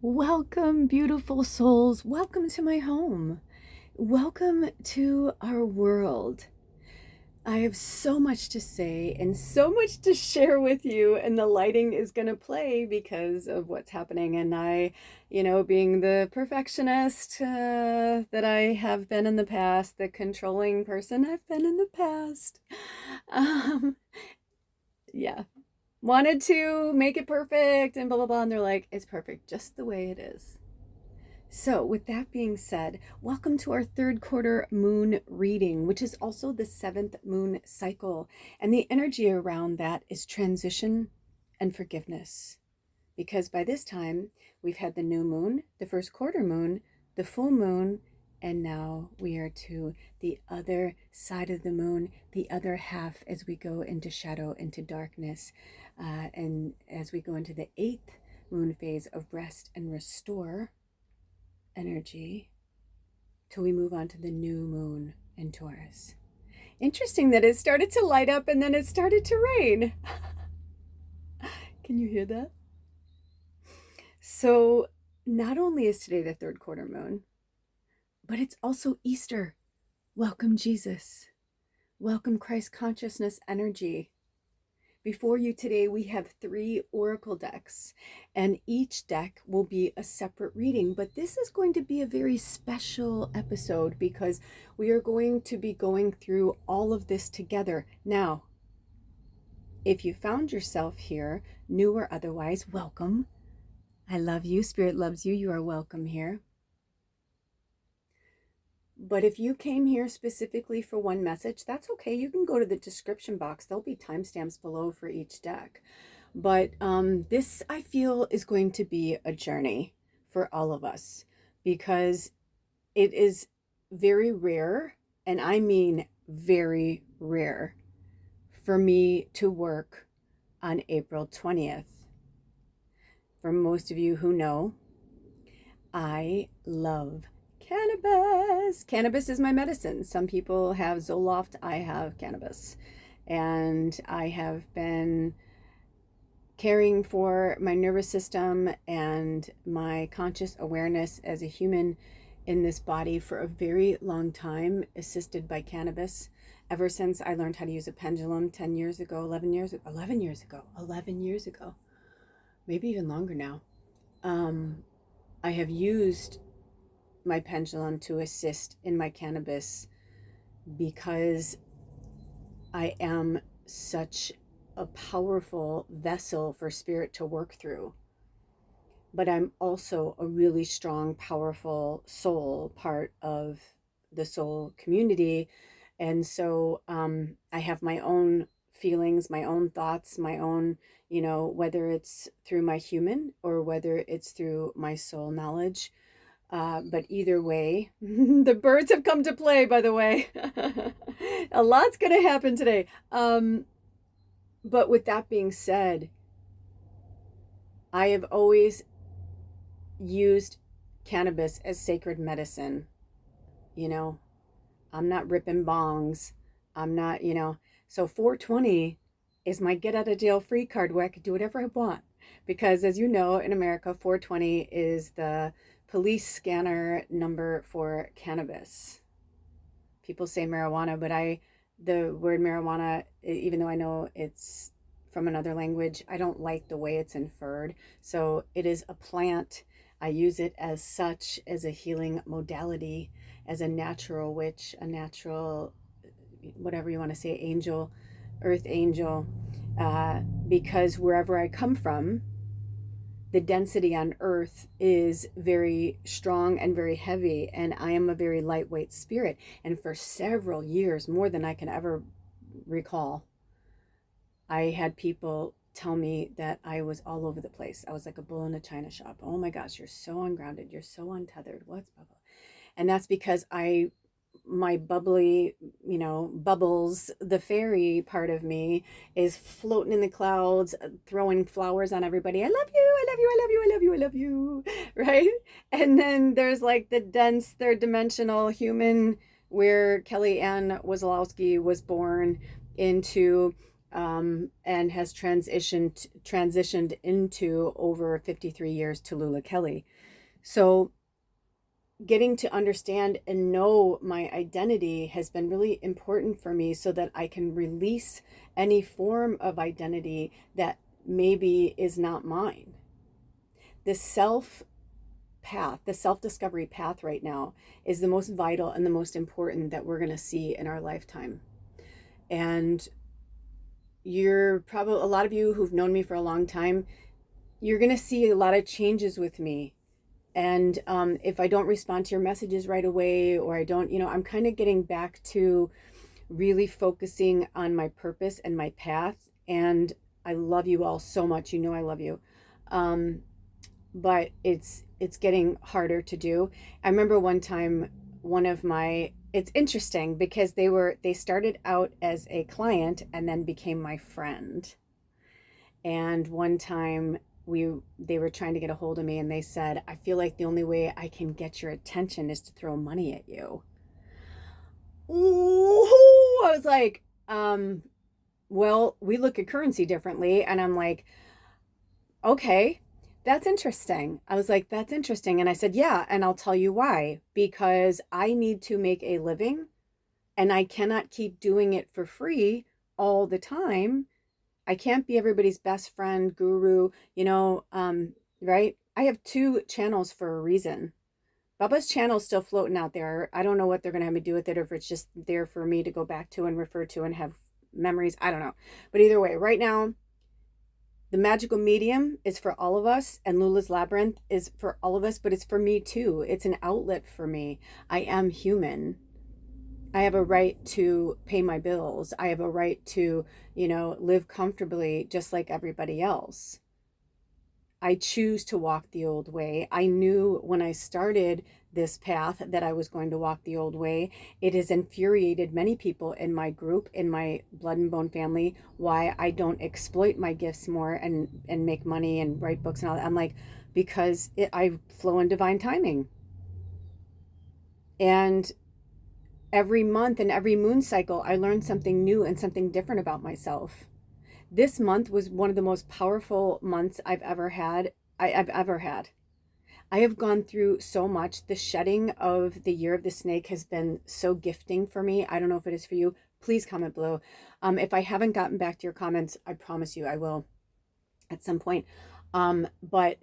Welcome, beautiful souls. Welcome to my home. Welcome to our world. I have so much to say and so much to share with you, and the lighting is going to play because of what's happening. And I, being the perfectionist that I have been in the past, the controlling person I've been in the past, um, yeah, wanted to make it perfect and blah, blah, blah. And they're like, it's perfect just the way it is. So, with that being said, welcome to our third quarter moon reading, which is also the seventh moon cycle. And the energy around that is transition and forgiveness. Because by this time, we've had the new moon, the first quarter moon, the full moon, and now we are to the other side of the moon, the other half as we go into shadow, into darkness, and as we go into the eighth moon phase of rest and restore energy till we move on to the new moon in Taurus. Interesting that it started to light up and then it started to rain. Can you hear that? So not only is today the third quarter moon, but it's also Easter. Welcome, Jesus. Welcome, Christ consciousness energy. Before you today, we have 3 oracle decks, and each deck will be a separate reading, but this is going to be a very special episode because we are going to be going through all of this together. Now, if you found yourself here, new or otherwise, welcome. I love you. Spirit loves you. You are welcome here. But if you came here specifically for one message, that's okay. You can go to the description box. There'll be timestamps below for each deck. But this, I feel, is going to be a journey for all of us because it is very rare, and I mean very rare, for me to work on April 20th. For most of you who know, I love cannabis. Cannabis is my medicine. Some people have Zoloft. I have cannabis. And I have been caring for my nervous system and my conscious awareness as a human in this body for a very long time, assisted by cannabis. Ever since I learned how to use a pendulum 10 years ago, 11 years ago, maybe even longer now. I have used my pendulum to assist in my cannabis because I am such a powerful vessel for spirit to work through. But I'm also a really strong, powerful soul, part of the soul community. And so I have my own feelings, my own thoughts, my own, whether it's through my human or whether it's through my soul knowledge. But either way, the birds have come to play, by the way. A lot's going to happen today. But with that being said, I have always used cannabis as sacred medicine. I'm not ripping bongs. I'm not, So 420 is my get out of jail free card where I could do whatever I want. Because as you know, in America, 420 is the police scanner number for cannabis. People say marijuana, but the word marijuana, even though I know it's from another language, I don't like the way it's inferred. So it is a plant. I use it as such, as a healing modality, as a natural witch, a natural, whatever you want to say, angel, earth angel, because wherever I come from, the density on earth is very strong and very heavy, and I am a very lightweight spirit. And for several years, more than I can ever recall, I had people tell me that I was all over the place. I was like a bull in a china shop. Oh my gosh, you're so ungrounded. You're so untethered. What's bubble? And that's because my bubbly, bubbles, the fairy part of me is floating in the clouds, throwing flowers on everybody. I love you, I love you, I love you, I love you, I love you, right? And then there's like the dense third dimensional human where Kelly Ann Wazlowski was born into and has transitioned into over 53 years to Lula Kelly. So getting to understand and know my identity has been really important for me so that I can release any form of identity that maybe is not mine. The self-discovery path right now is the most vital and the most important that we're going to see in our lifetime. And you're probably, a lot of you who've known me for a long time, you're going to see a lot of changes with me. And if I don't respond to your messages right away, or I don't, I'm kind of getting back to really focusing on my purpose and my path. And I love you all so much. You know I love you. But it's getting harder to do. I remember one time, it's interesting because they started out as a client and then became my friend. And one time they were trying to get a hold of me, and they said, I feel like the only way I can get your attention is to throw money at you. Ooh, I was like, well, we look at currency differently. And I'm like, okay, that's interesting. I was like, that's interesting. And I said, yeah, and I'll tell you why. Because I need to make a living, and I cannot keep doing it for free all the time. I can't be everybody's best friend, guru, right? I have 2 channels for a reason. Bubba's channel is still floating out there. I don't know what they're going to have me do with it, or if it's just there for me to go back to and refer to and have memories. I don't know. But either way, right now, the magical medium is for all of us, and Lula's Labyrinth is for all of us, but it's for me too. It's an outlet for me. I am human. I have a right to pay my bills. I have a right to, live comfortably just like everybody else. I choose to walk the old way. I knew when I started this path that I was going to walk the old way. It has infuriated many people in my group, in my blood and bone family, why I don't exploit my gifts more and make money and write books and all that. I'm like, because I flow in divine timing. And every month and every moon cycle, I learn something new and something different about myself. This month was one of the most powerful months I've ever had. I have gone through so much. The shedding of the year of the snake has been so gifting for me. I don't know if it is for you. Please comment below. If I haven't gotten back to your comments, I promise you I will at some point. But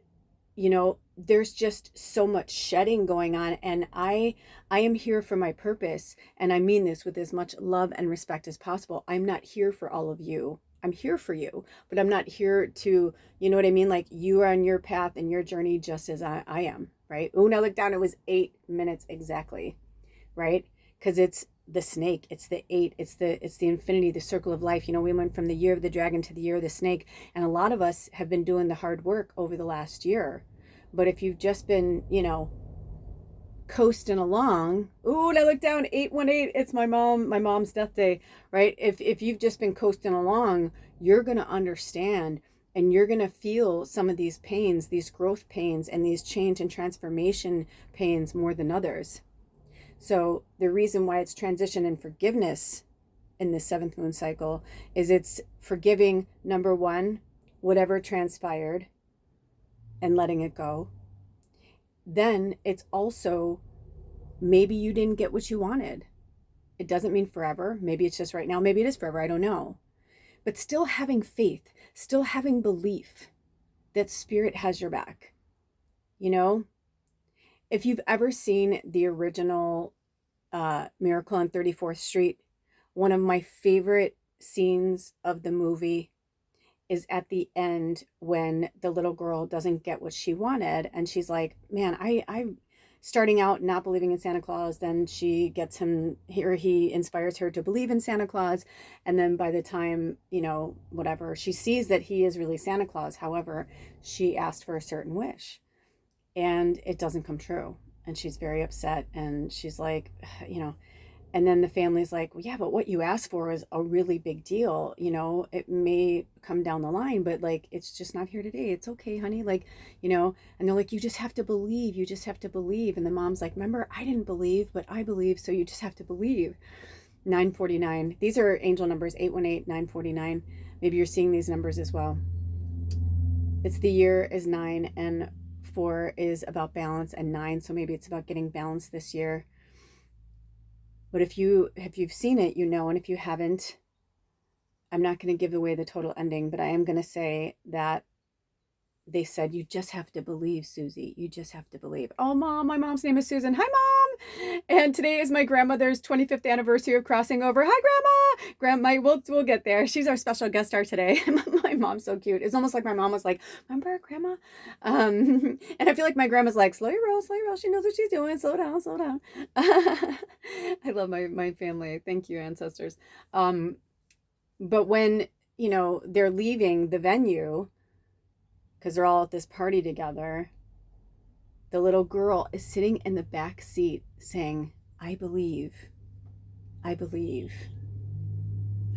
there's just so much shedding going on, and I am here for my purpose, and I mean this with as much love and respect as possible. I'm not here for all of you. I'm here for you, but I'm not here to, you know what I mean? Like, you are on your path and your journey just as I am, right? Oh, now look down. It was 8 minutes exactly, right? Because it's the snake, it's the 8, it's the infinity, the circle of life. We went from the year of the dragon to the year of the snake, and a lot of us have been doing the hard work over the last year. But if you've just been, coasting along, ooh, now look down, 818, it's my mom's death day, right? If you've just been coasting along, you're going to understand, and you're going to feel some of these pains, these growth pains, and these change and transformation pains more than others. So the reason why it's transition and forgiveness in the 7th moon cycle is it's forgiving, number 1, whatever transpired and letting it go. Then it's also, maybe you didn't get what you wanted. It doesn't mean forever. Maybe it's just right now. Maybe it is forever. I don't know. But still having faith, still having belief that spirit has your back. If you've ever seen the original Miracle on 34th Street, one of my favorite scenes of the movie is at the end when the little girl doesn't get what she wanted, and she's like, man, I'm starting out not believing in Santa Claus. Then she gets him here, he inspires her to believe in Santa Claus, and then by the time, whatever, she sees that he is really Santa Claus. However, she asked for a certain wish and it doesn't come true, and she's very upset, and she's like, and then the family's like, well, yeah, but what you asked for is a really big deal. It may come down the line, but like, it's just not here today. It's okay, honey. And they're like, you just have to believe. You just have to believe. And the mom's like, remember, I didn't believe, but I believe. So you just have to believe. 949. These are angel numbers, 818, 949. maybe you're seeing these numbers as well. It's the year is 9, and 4 is about balance, and 9, so maybe it's about getting balanced this year. But if you've seen it, you know, and if you haven't, I'm not going to give away the total ending, but I am going to say that they said, you just have to believe, Susie. You just have to believe. Oh, Mom, my mom's name is Susan. Hi, Mom. And today is my grandmother's 25th anniversary of crossing over. Hi, Grandma. We'll get there. She's our special guest star today. My mom's so cute. It's almost like my mom was like, remember Grandma? And I feel like my grandma's like, slow your roll, slow your roll. She knows what she's doing. Slow down, slow down. I love my family. Thank you, ancestors. But when, you know, they're leaving the venue, because they're all at this party together, the little girl is sitting in the back seat saying, I believe, I believe,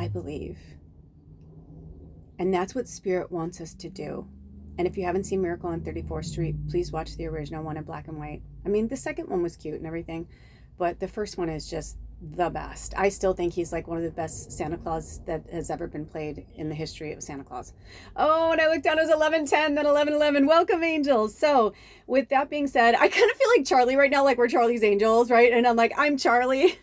I believe. And that's what Spirit wants us to do. And if you haven't seen Miracle on 34th Street, please watch the original one in black and white. I mean, the second one was cute and everything, but the first one is just the best. I still think he's like one of the best Santa Claus that has ever been played in the history of Santa Claus. Oh, and I looked down, it was 11:10, then 11:11. Welcome, angels. So with that being said, I kind of feel like Charlie right now, like we're Charlie's angels, right? And I'm like, I'm Charlie.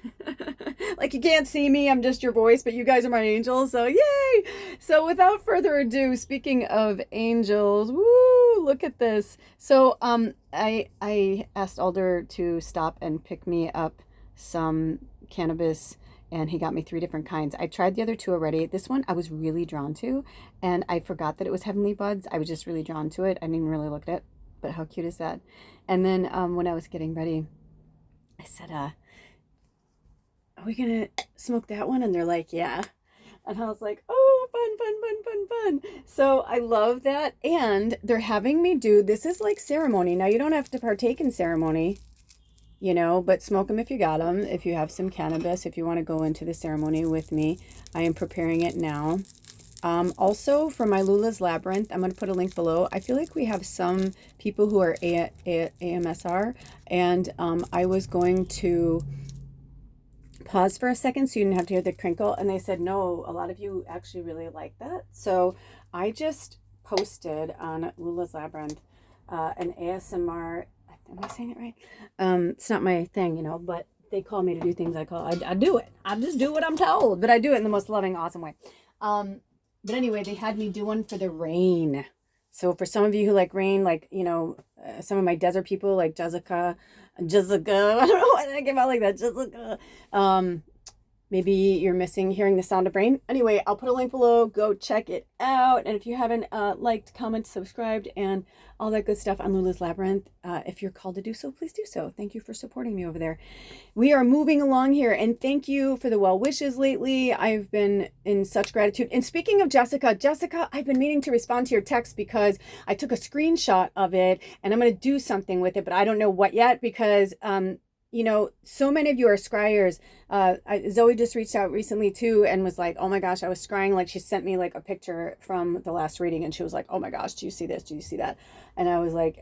Like, you can't see me, I'm just your voice, but you guys are my angels, so yay! So without further ado, speaking of angels, woo, look at this. So I asked Alder to stop and pick me up some cannabis, and he got me 3 different kinds. I tried the other 2 already. This one I was really drawn to, and I forgot that it was Heavenly Buds. I was just really drawn to it. I didn't even really look at it, but how cute is that? And then when I was getting ready, I said, are we gonna smoke that one? And they're like, yeah. And I was like, oh, fun, fun, fun, fun, fun. So I love that. And they're having me do, this is like ceremony. Now, you don't have to partake in ceremony, you know, but smoke them if you got them. If you have some cannabis, if you want to go into the ceremony with me, I am preparing it now. Also, for my Lula's Labyrinth, I'm going to put a link below. I feel like we have some people who are AMSR, and I was going to pause for a second so you didn't have to hear the crinkle, and they said, no, a lot of you actually really like that. So I just posted on Lula's Labyrinth an ASMR. Am I saying it right? It's not my thing, you know, but they call me to do things I do it. I just do what I'm told, but I do it in the most loving, awesome way. But anyway, they had me do one for the rain. So for some of you who like rain, like, you know, some of my desert people like Jessica, I don't know why I came out like that, Jessica. Maybe you're missing hearing the sound of rain. Anyway, I'll put a link below. Go check it out. And if you haven't liked, comment, subscribed, and all that good stuff on Lula's Labyrinth, if you're called to do so, please do so. Thank you for supporting me over there. We are moving along here, and thank you for the well wishes lately. I've been in such gratitude. And speaking of Jessica, I've been meaning to respond to your text because I took a screenshot of it, and I'm going to do something with it, but I don't know what yet because you know, so many of you are scryers. Zoe just reached out recently too and was like, oh my gosh, I was scrying. Like, she sent me like a picture from the last reading, and she was like, oh my gosh, do you see this? Do you see that? And I was like,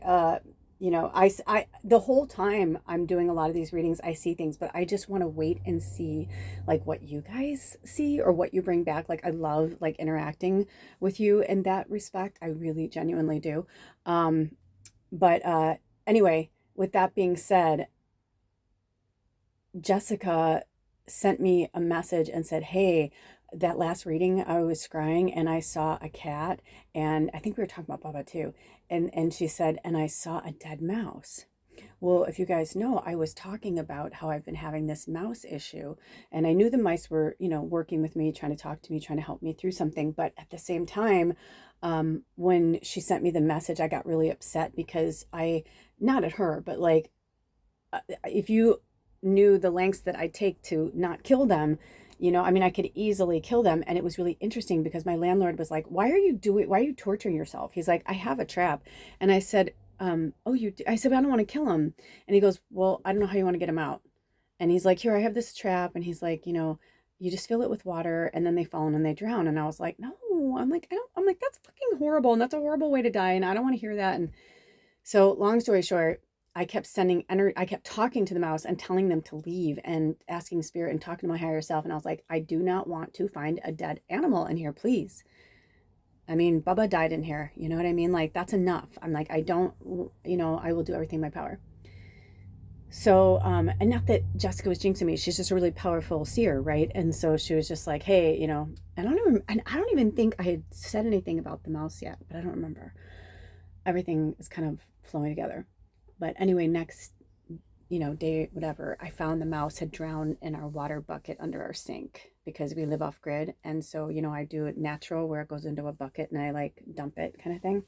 you know, I the whole time I'm doing a lot of these readings, I see things, but I just want to wait and see like what you guys see or what you bring back. Like, I love like interacting with you in that respect. I really genuinely do. But anyway, with that being said, Jessica sent me a message and said, hey, that last reading I was scrying and I saw a cat, and I think we were talking about Baba too. And she said, and I saw a dead mouse. Well, if you guys know, I was talking about how I've been having this mouse issue, and I knew the mice were, you know, working with me, trying to talk to me, trying to help me through something. But at the same time, when she sent me the message, I got really upset because not at her, but like, if you knew the lengths that I take to not kill them, you know, I mean, I could easily kill them. And it was really interesting because my landlord was like, why are you torturing yourself? He's like, I have a trap. And I said, oh, you do? I said, I don't want to kill him. And he goes, well, I don't know how you want to get him out. And he's like, here, I have this trap. And he's like, you know, you just fill it with water and then they fall in and they drown. And I was like, no, I'm like, that's fucking horrible. And that's a horrible way to die. And I don't want to hear that. And so long story short, I kept talking to the mouse and telling them to leave and asking spirit and talking to my higher self. And I was like, I do not want to find a dead animal in here, please. I mean, Bubba died in here. You know what I mean? Like, that's enough. I'm like, I don't, I will do everything in my power. So, and not that Jessica was jinxing me. She's just a really powerful seer, right? And so she was just like, hey, and I don't even think I had said anything about the mouse yet, but I don't remember. Everything is kind of flowing together. But anyway, next, day, whatever, I found the mouse had drowned in our water bucket under our sink because we live off grid. And so, I do it natural where it goes into a bucket and I like dump it kind of thing.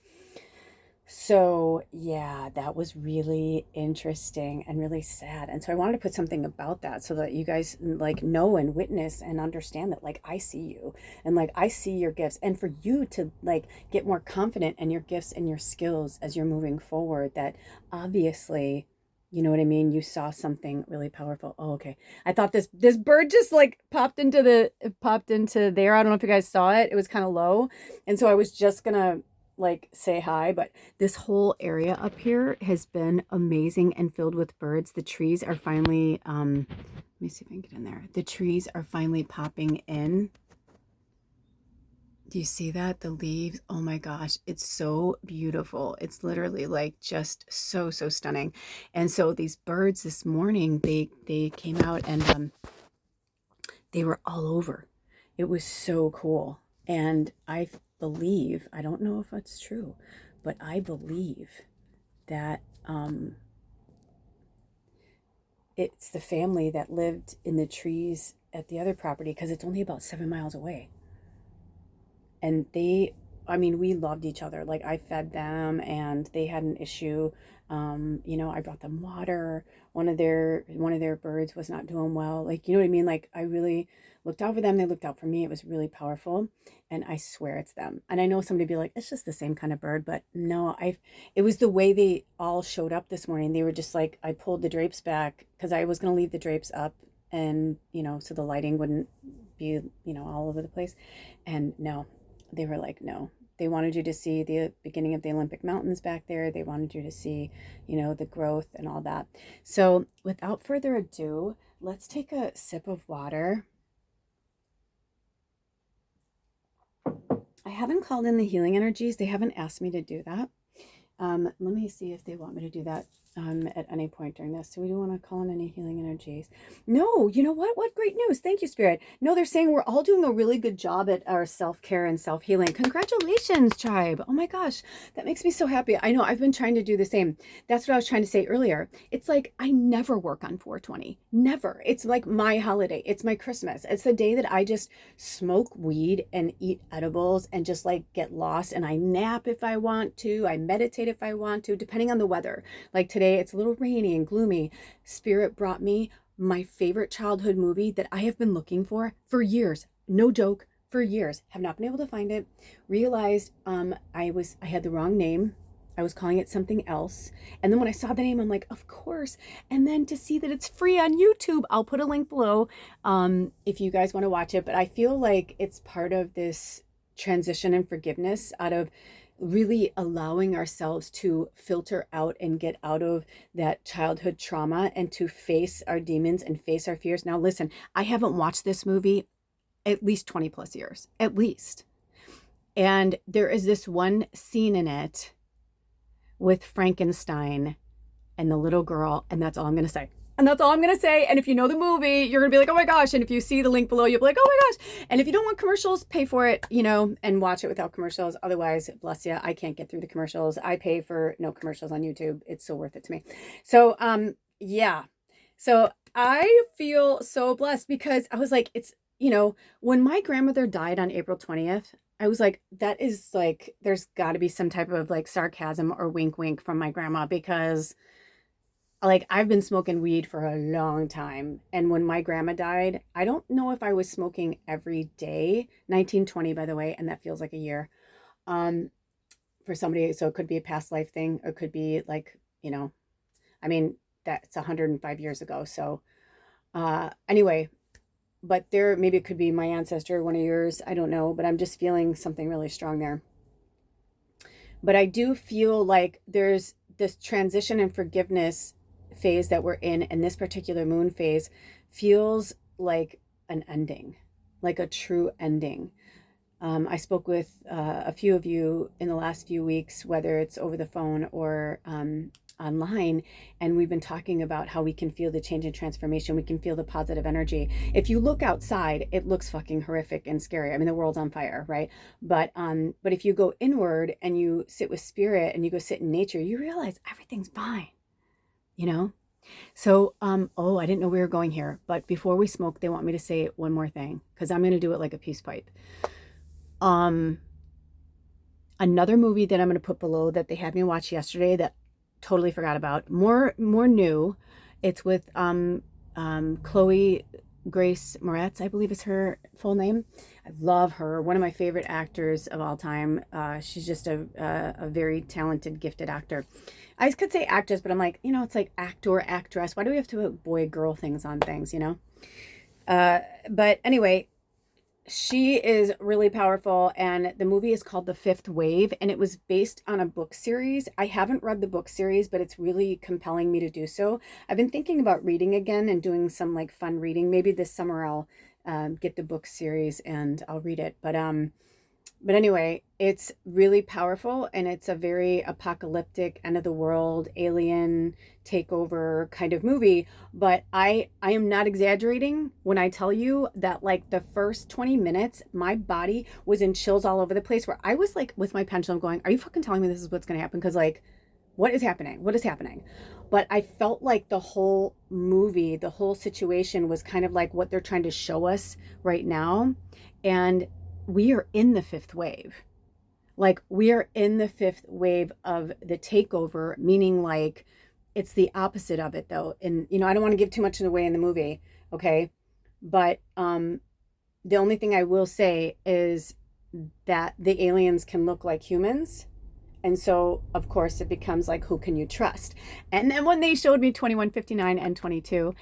So yeah, that was really interesting and really sad. And so I wanted to put something about that so that you guys like know and witness and understand that like I see you and like I see your gifts, and for you to like get more confident in your gifts and your skills as you're moving forward, that obviously, you know what I mean? You saw something really powerful. Oh, okay. I thought this bird just like popped into there. I don't know if you guys saw it. It was kind of low. And so I was just gonna like say hi, but this whole area up here has been amazing and filled with birds. The trees are finally let me see if I can get in there. The trees are finally popping in. Do you see that? The leaves, oh my gosh, it's so beautiful. It's literally like just so stunning. And so these birds this morning, they came out and they were all over. It was so cool. And I believe, I don't know if that's true, but I believe that it's the family that lived in the trees at the other property, because it's only about 7 miles away. And we loved each other. Like I fed them and they had an issue. I brought them water. One of their birds was not doing well. Like, you know what I mean? Like I really looked out for them. They looked out for me. It was really powerful. And I swear it's them. And I know somebody be like, it's just the same kind of bird, but no, it was the way they all showed up this morning. They were just like, I pulled the drapes back because I was going to leave the drapes up and, so the lighting wouldn't be, all over the place. And no, they were like, no. They wanted you to see the beginning of the Olympic Mountains back there. They wanted you to see, the growth and all that. So without further ado, let's take a sip of water. I haven't called in the healing energies. They haven't asked me to do that. Let me see if they want me to do that at any point during this. So we don't want to call in any healing energies. No, you know what? What great news. Thank you, Spirit. No, they're saying we're all doing a really good job at our self-care and self-healing. Congratulations, tribe. Oh my gosh, that makes me so happy. I know I've been trying to do the same. That's what I was trying to say earlier. It's like I never work on 420. Never. It's like my holiday. It's my Christmas. It's the day that I just smoke weed and eat edibles and just like get lost, and I nap if I want to. I meditate if I want to, depending on the weather. Like today, it's a little rainy and gloomy. Spirit brought me my favorite childhood movie that I have been looking for years. No joke, for years. Have not been able to find it. Realized I had the wrong name. I was calling it something else. And then when I saw the name, I'm like, of course. And then to see that it's free on YouTube, I'll put a link below if you guys want to watch it. But I feel like it's part of this transition and forgiveness out of really allowing ourselves to filter out and get out of that childhood trauma and to face our demons and face our fears. Now, listen, I haven't watched this movie at least 20 plus years, at least. And there is this one scene in it with Frankenstein and the little girl, and that's all I'm going to say. And that's all I'm going to say. And if you know the movie, you're going to be like, oh my gosh. And if you see the link below, you'll be like, oh my gosh. And if you don't want commercials, pay for it, and watch it without commercials. Otherwise, bless you, I can't get through the commercials. I pay for no commercials on YouTube. It's so worth it to me. So, yeah. So I feel so blessed because I was like, it's, when my grandmother died on April 20th, I was like, that is like, there's got to be some type of like sarcasm or wink wink from my grandma, because like I've been smoking weed for a long time. And when my grandma died, I don't know if I was smoking every day. 1920, by the way, and that feels like a year for somebody. So it could be a past life thing, or it could be like, that's 105 years ago. So anyway, but maybe it could be my ancestor, one of yours. I don't know, but I'm just feeling something really strong there. But I do feel like there's this transition and forgiveness phase that we're in, and this particular moon phase feels like an ending, like a true ending. I spoke with a few of you in the last few weeks, whether it's over the phone or online, and we've been talking about how we can feel the change and transformation. We can feel the positive energy. If you look outside, it looks fucking horrific and scary. I mean, the world's on fire, right? But if you go inward and you sit with spirit and you go sit in nature, you realize everything's fine, you know? So, oh, I didn't know we were going here, but before we smoke, they want me to say one more thing because I'm going to do it like a peace pipe. Another movie that I'm going to put below that they had me watch yesterday that totally forgot about, more new. It's with Chloe Grace Moretz, I believe is her full name. I love her. One of my favorite actors of all time. She's just a very talented, gifted actor. I could say actress, but I'm like, it's like actor, actress. Why do we have to put boy, girl things on things, But anyway, she is really powerful, and the movie is called The Fifth Wave, and it was based on a book series. I haven't read the book series, but it's really compelling me to do so. I've been thinking about reading again and doing some like fun reading. Maybe this summer I'll get the book series and I'll read it. But anyway, it's really powerful, and it's a very apocalyptic, end of the world, alien takeover kind of movie. But I am not exaggerating when I tell you that like the first 20 minutes, my body was in chills all over the place, where I was like with my pendulum going, are you fucking telling me this is what's going to happen? Because like, what is happening? What is happening? But I felt like the whole movie, the whole situation was kind of like what they're trying to show us right now. And we are in the fifth wave. Like, we are in the fifth wave of the takeover, meaning like it's the opposite of it though. And I don't want to give too much away in the movie, okay? But the only thing I will say is that the aliens can look like humans. And so, of course, it becomes like, who can you trust? And then when they showed me 2159 and 22,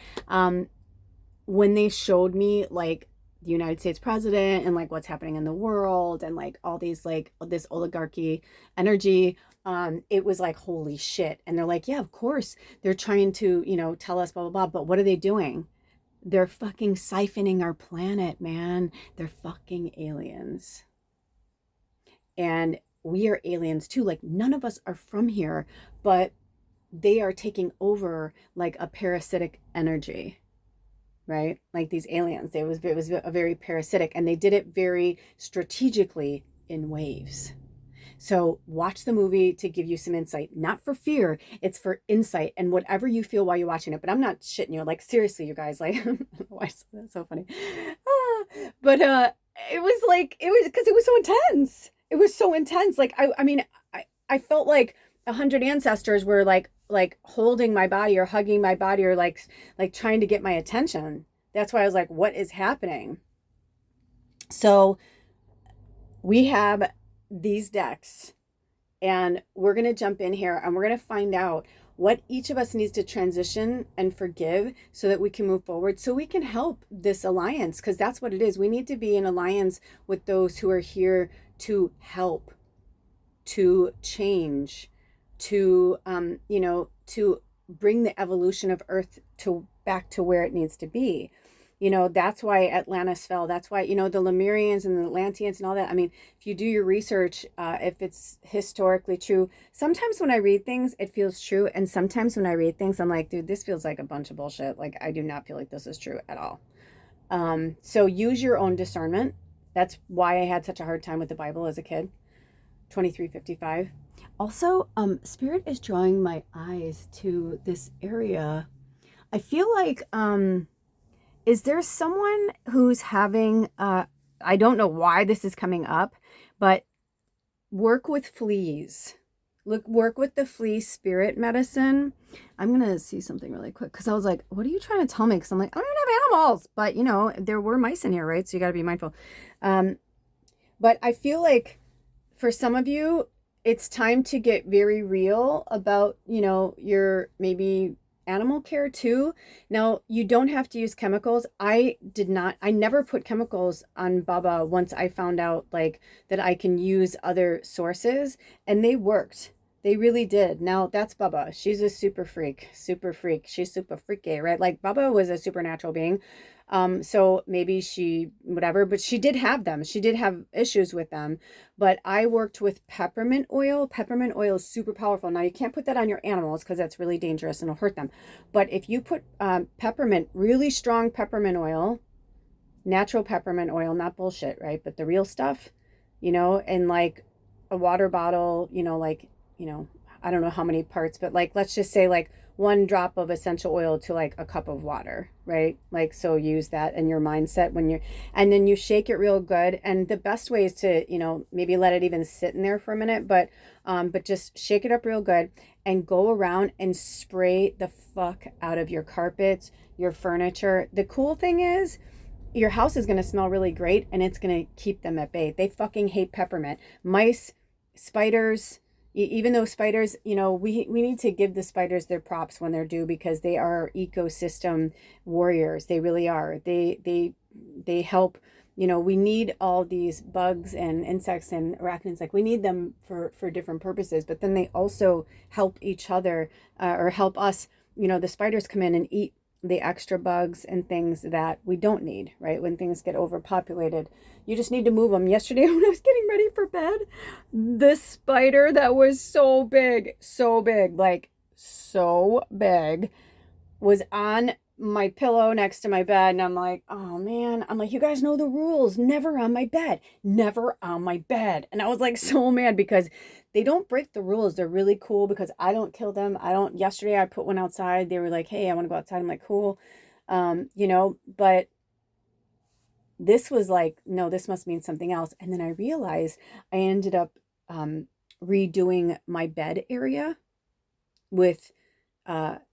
when they showed me like the United States president and like what's happening in the world and like all these like this oligarchy energy, it was like, holy shit. And they're like, yeah, of course they're trying to tell us blah blah blah, but what are they doing? They're fucking siphoning our planet, man. They're fucking aliens, and we are aliens too. Like, none of us are from here, but they are taking over like a parasitic energy, right? Like these aliens, it was a very parasitic, and they did it very strategically in waves. So watch the movie to give you some insight, not for fear, it's for insight and whatever you feel while you're watching it. But I'm not shitting you, like seriously, you guys, like, why is that so funny? But it was like, it was because it was so intense. It was so intense. Like, I mean, I felt like 100 ancestors were like holding my body or hugging my body or like trying to get my attention. That's why I was like, what is happening? So we have these decks, and we're going to jump in here and we're going to find out what each of us needs to transition and forgive so that we can move forward, so we can help this alliance, because that's what it is. We need to be in alliance with those who are here to help, to change, to to bring the evolution of Earth to back to where it needs to be. That's why Atlantis fell. That's why the Lemurians and the Atlanteans and all that. I mean, if you do your research, if it's historically true, sometimes when I read things it feels true, and sometimes when I read things I'm like, dude, this feels like a bunch of bullshit. Like, I do not feel like this is true at all. So use your own discernment. That's why I had such a hard time with the Bible as a kid. 2355. Also, Spirit is drawing my eyes to this area. I feel like, is there someone who's having, I don't know why this is coming up, but work with fleas. Work with the FLEA Spirit Medicine. I'm going to see something really quick, because I was like, what are you trying to tell me? Because I'm like, I don't even have animals, but there were mice in here, right? So you got to be mindful. But I feel like for some of you, it's time to get very real about, your maybe animal care too. Now, you don't have to use chemicals. I never put chemicals on Baba once I found out like that I can use other sources, and they worked. They really did. Now that's Bubba. She's a super freak, super freak. She's super freaky, right? Like Bubba was a supernatural being. So maybe she, whatever, but she did have them. She did have issues with them. But I worked with peppermint oil. Peppermint oil is super powerful. Now you can't put that on your animals because that's really dangerous and it'll hurt them. But if you put peppermint, really strong peppermint oil, natural peppermint oil, not bullshit, right? But the real stuff, and like a water bottle, like, I don't know how many parts, but like, let's just say like 1 drop of essential oil to like a cup of water, right? Like, so use that in your mindset and then you shake it real good. And the best way is to, maybe let it even sit in there for a minute, but just shake it up real good and go around and spray the fuck out of your carpets, your furniture. The cool thing is, your house is going to smell really great and it's going to keep them at bay. They fucking hate peppermint. Mice, spiders, even though spiders, we need to give the spiders their props when they're due because they are ecosystem warriors. They really are. They help, we need all these bugs and insects and arachnids. Like we need them for different purposes, but then they also help each other or help us. The spiders come in and eat the extra bugs and things that we don't need, right? When things get overpopulated, you just need to move them. Yesterday when I was getting ready for bed, this spider that was so big, like so big, was on my pillow next to my bed. And I'm like, oh man, you guys know the rules. Never on my bed. Never on my bed. And I was like so mad because they don't break the rules. They're really cool because I don't kill them. Yesterday I put one outside. They were like, hey, I want to go outside. I'm like, cool. But this was like, no, this must mean something else. And then I realized I ended up redoing my bed area with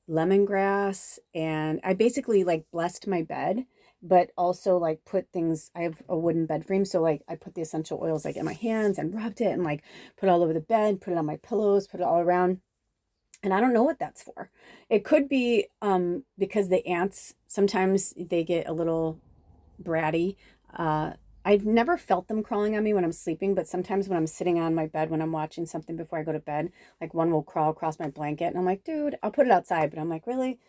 lemongrass, and I basically like blessed my bed, but also like put things, I have a wooden bed frame, so like I put the essential oils like in my hands and rubbed it and like put it all over the bed, put it on my pillows, put it all around. And I don't know what that's for. It could be because the ants, sometimes they get a little bratty. I've never felt them crawling on me when I'm sleeping, but sometimes when I'm sitting on my bed, when I'm watching something before I go to bed, like one will crawl across my blanket and I'm like, dude, I'll put it outside. But I'm like, really?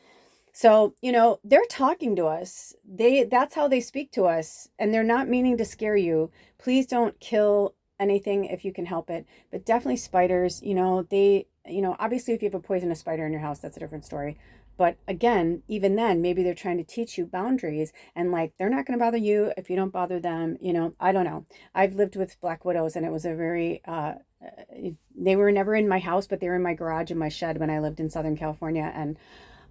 So, they're talking to us. That's how they speak to us, and they're not meaning to scare you. Please don't kill anything if you can help it, but definitely spiders, obviously if you have a poisonous spider in your house, that's a different story. But again, even then, maybe they're trying to teach you boundaries and like, they're not going to bother you if you don't bother them. I don't know. I've lived with black widows and it was a very, they were never in my house, but they were in my garage and my shed when I lived in Southern California. And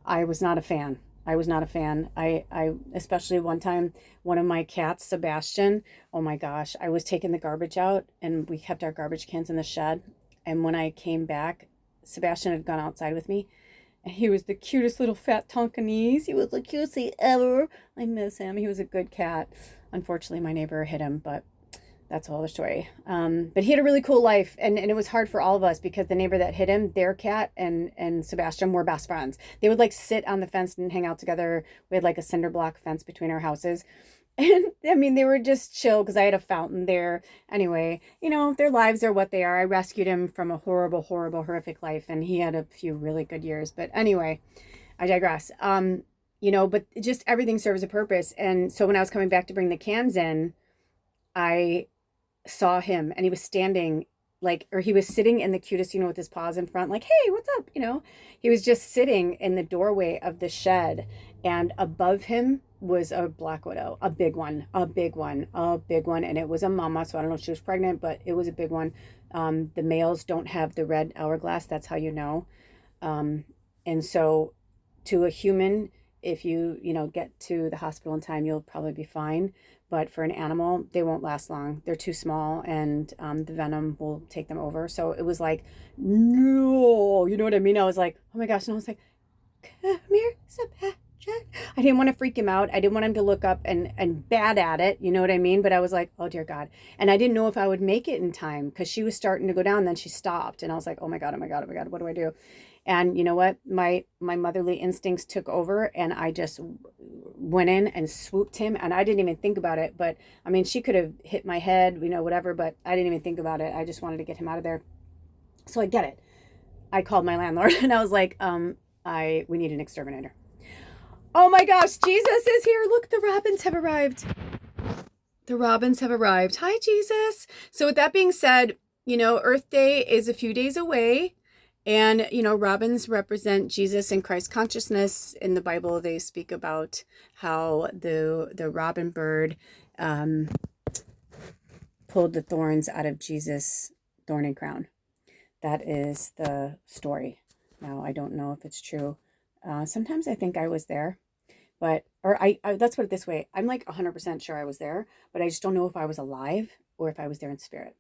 I was not a fan. I especially one time, one of my cats, Sebastian, oh my gosh, I was taking the garbage out and we kept our garbage cans in the shed. And when I came back, Sebastian had gone outside with me. And he was the cutest little fat Tonkinese. He was the cutest thing ever. I miss him. He was a good cat. Unfortunately, my neighbor hit him, but that's a whole other story. But he had a really cool life, and it was hard for all of us because the neighbor that hit him, their cat and Sebastian were best friends. They would like sit on the fence and hang out together. We had like a cinder block fence between our houses. And I mean, they were just chill because I had a fountain there. Anyway, their lives are what they are. I rescued him from a horrible, horrible, horrific life, and he had a few really good years. But anyway, I digress. But just everything serves a purpose. And so when I was coming back to bring the cans in, I saw him and he was standing or he was sitting in the cutest, with his paws in front, like, hey, what's up? He was just sitting in the doorway of the shed, and above him was a black widow, a big one. And it was a mama. So I don't know if she was pregnant, but it was a big one. The males don't have the red hourglass. That's how you know. And so to a human, if you get to the hospital in time, you'll probably be fine. But for an animal, they won't last long. They're too small, and the venom will take them over. So it was like, no, you know what I mean? I was like, oh my gosh. And I was like, come here, Sebastian. I didn't want to freak him out. I didn't want him to look up and bad at it. You know what I mean? But I was like, oh dear God. And I didn't know if I would make it in time because she was starting to go down. Then she stopped. And I was like, oh my God, what do I do? And you know what? My motherly instincts took over, and I just went in and swooped him, and I didn't even think about it. But I mean, she could have hit my head, whatever, but I didn't even think about it. I just wanted to get him out of there. So I get it. I called my landlord and I was like, we need an exterminator. Oh my gosh, Jesus is here. Look, the robins have arrived. The robins have arrived. Hi, Jesus. So with that being said, Earth Day is a few days away. And, robins represent Jesus and Christ consciousness. In the Bible, they speak about how the robin bird pulled the thorns out of Jesus' thorn and crown. That is the story. Now, I don't know if it's true. Sometimes I think I was there. Let's put it this way. I'm like 100% sure I was there, but I just don't know if I was alive or if I was there in spirit.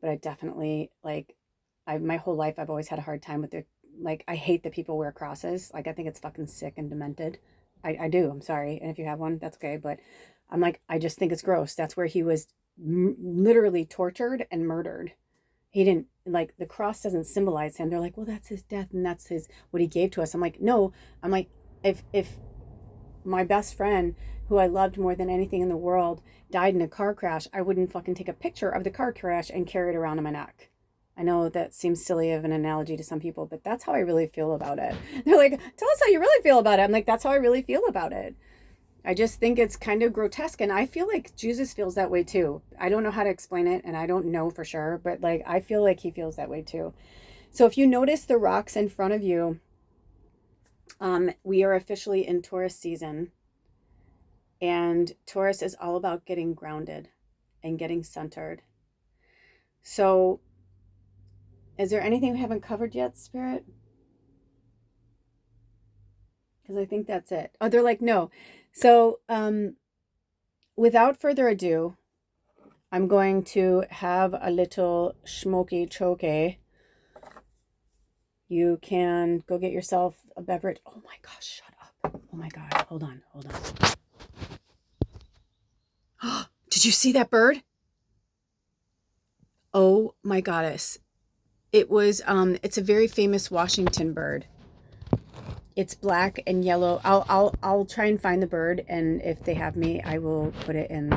But I definitely, my whole life, I've always had a hard time with I hate that people wear crosses. I think it's fucking sick and demented. I do. I'm sorry. And if you have one, that's okay. But I'm I just think it's gross. That's where he was literally tortured and murdered. He didn't, the cross doesn't symbolize him. They're like, well, that's his death and that's what he gave to us. I'm like, no. I'm like, if my best friend, who I loved more than anything in the world, died in a car crash, I wouldn't fucking take a picture of the car crash and carry it around in my neck. I know that seems silly of an analogy to some people, but that's how I really feel about it. They're like, tell us how you really feel about it. I'm like, that's how I really feel about it. I just think it's kind of grotesque, and I feel like Jesus feels that way too. I don't know how to explain it, and I don't know for sure, but I feel like he feels that way too. So if you notice the rocks in front of you, we are officially in Taurus season, and Taurus is all about getting grounded and getting centered. So is there anything we haven't covered yet, Spirit? Because I think that's it. Oh, they're like, no. So without further ado, I'm going to have a little smoky choke. You can go get yourself a beverage. Oh my gosh, shut up. Oh my God, hold on. Did you see that bird? Oh my goddess. It was, it's a very famous Washington bird. It's black and yellow. I'll try and find the bird, and if they have me, I will put it in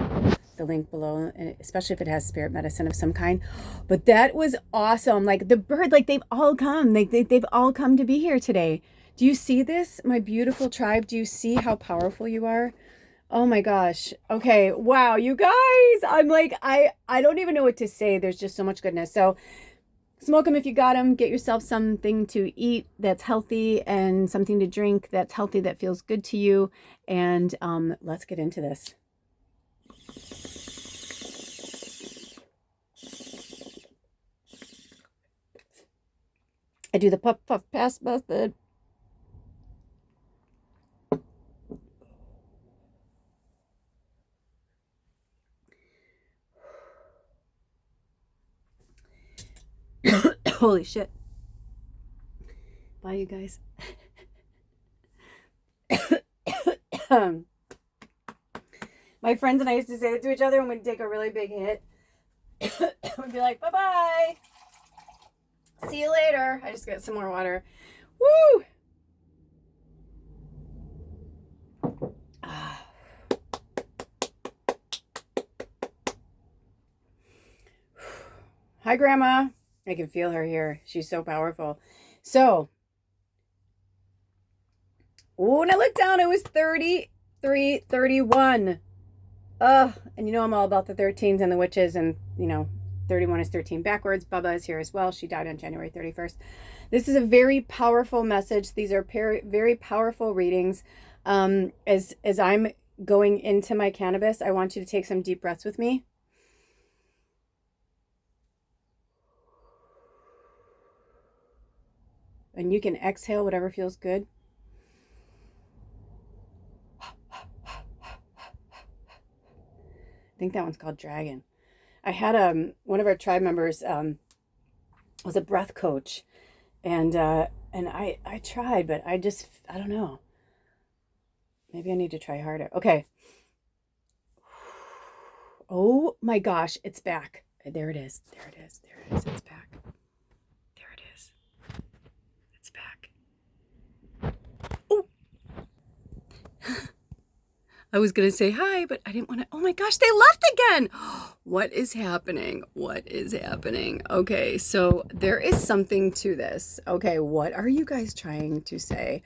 the link below, especially if it has spirit medicine of some kind. But that was awesome. The bird, they've all come. They've all come to be here today. Do you see this, my beautiful tribe? Do you see how powerful you are? Oh my gosh. Okay. Wow, you guys. I'm I don't even know what to say. There's just so much goodness. So smoke them if you got them. Get yourself something to eat that's healthy and something to drink that's healthy, that feels good to you. And let's get into this. I do the puff, puff, pass method. Holy shit. Bye, you guys. My friends and I used to say it to each other when we'd take a really big hit. We'd be like, bye-bye. See you later. I just got some more water. Woo! Hi, Grandma. I can feel her here. She's so powerful. So, when I looked down, it was 33, 31. And I'm all about the 13s and the witches, and 31 is 13 backwards. Bubba is here as well. She died on January 31st. This is a very powerful message. These are very powerful readings. As I'm going into my cannabis, I want you to take some deep breaths with me. And you can exhale whatever feels good. I think that one's called Dragon. I had one of our tribe members was a breath coach, and I tried, but I don't know. Maybe I need to try harder. Okay. Oh my gosh, it's back. There it is. It's back. There it is. It's back. Oh. I was going to say hi, but I didn't want to. Oh my gosh, they left again. What is happening? What is happening? Okay, so there is something to this. Okay, what are you guys trying to say?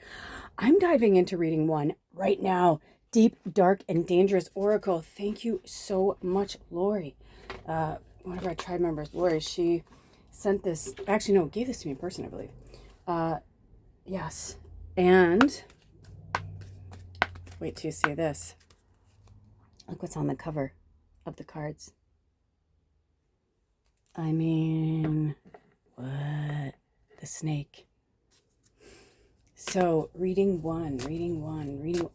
I'm diving into reading 1 right now. Deep, Dark, and Dangerous Oracle. Thank you so much, Lori. One of our tribe members, Lori, she sent this. Actually, no, gave this to me in person, I believe. Yes. And wait till you see this. Look what's on the cover of the cards. I mean, what? The snake. So reading one.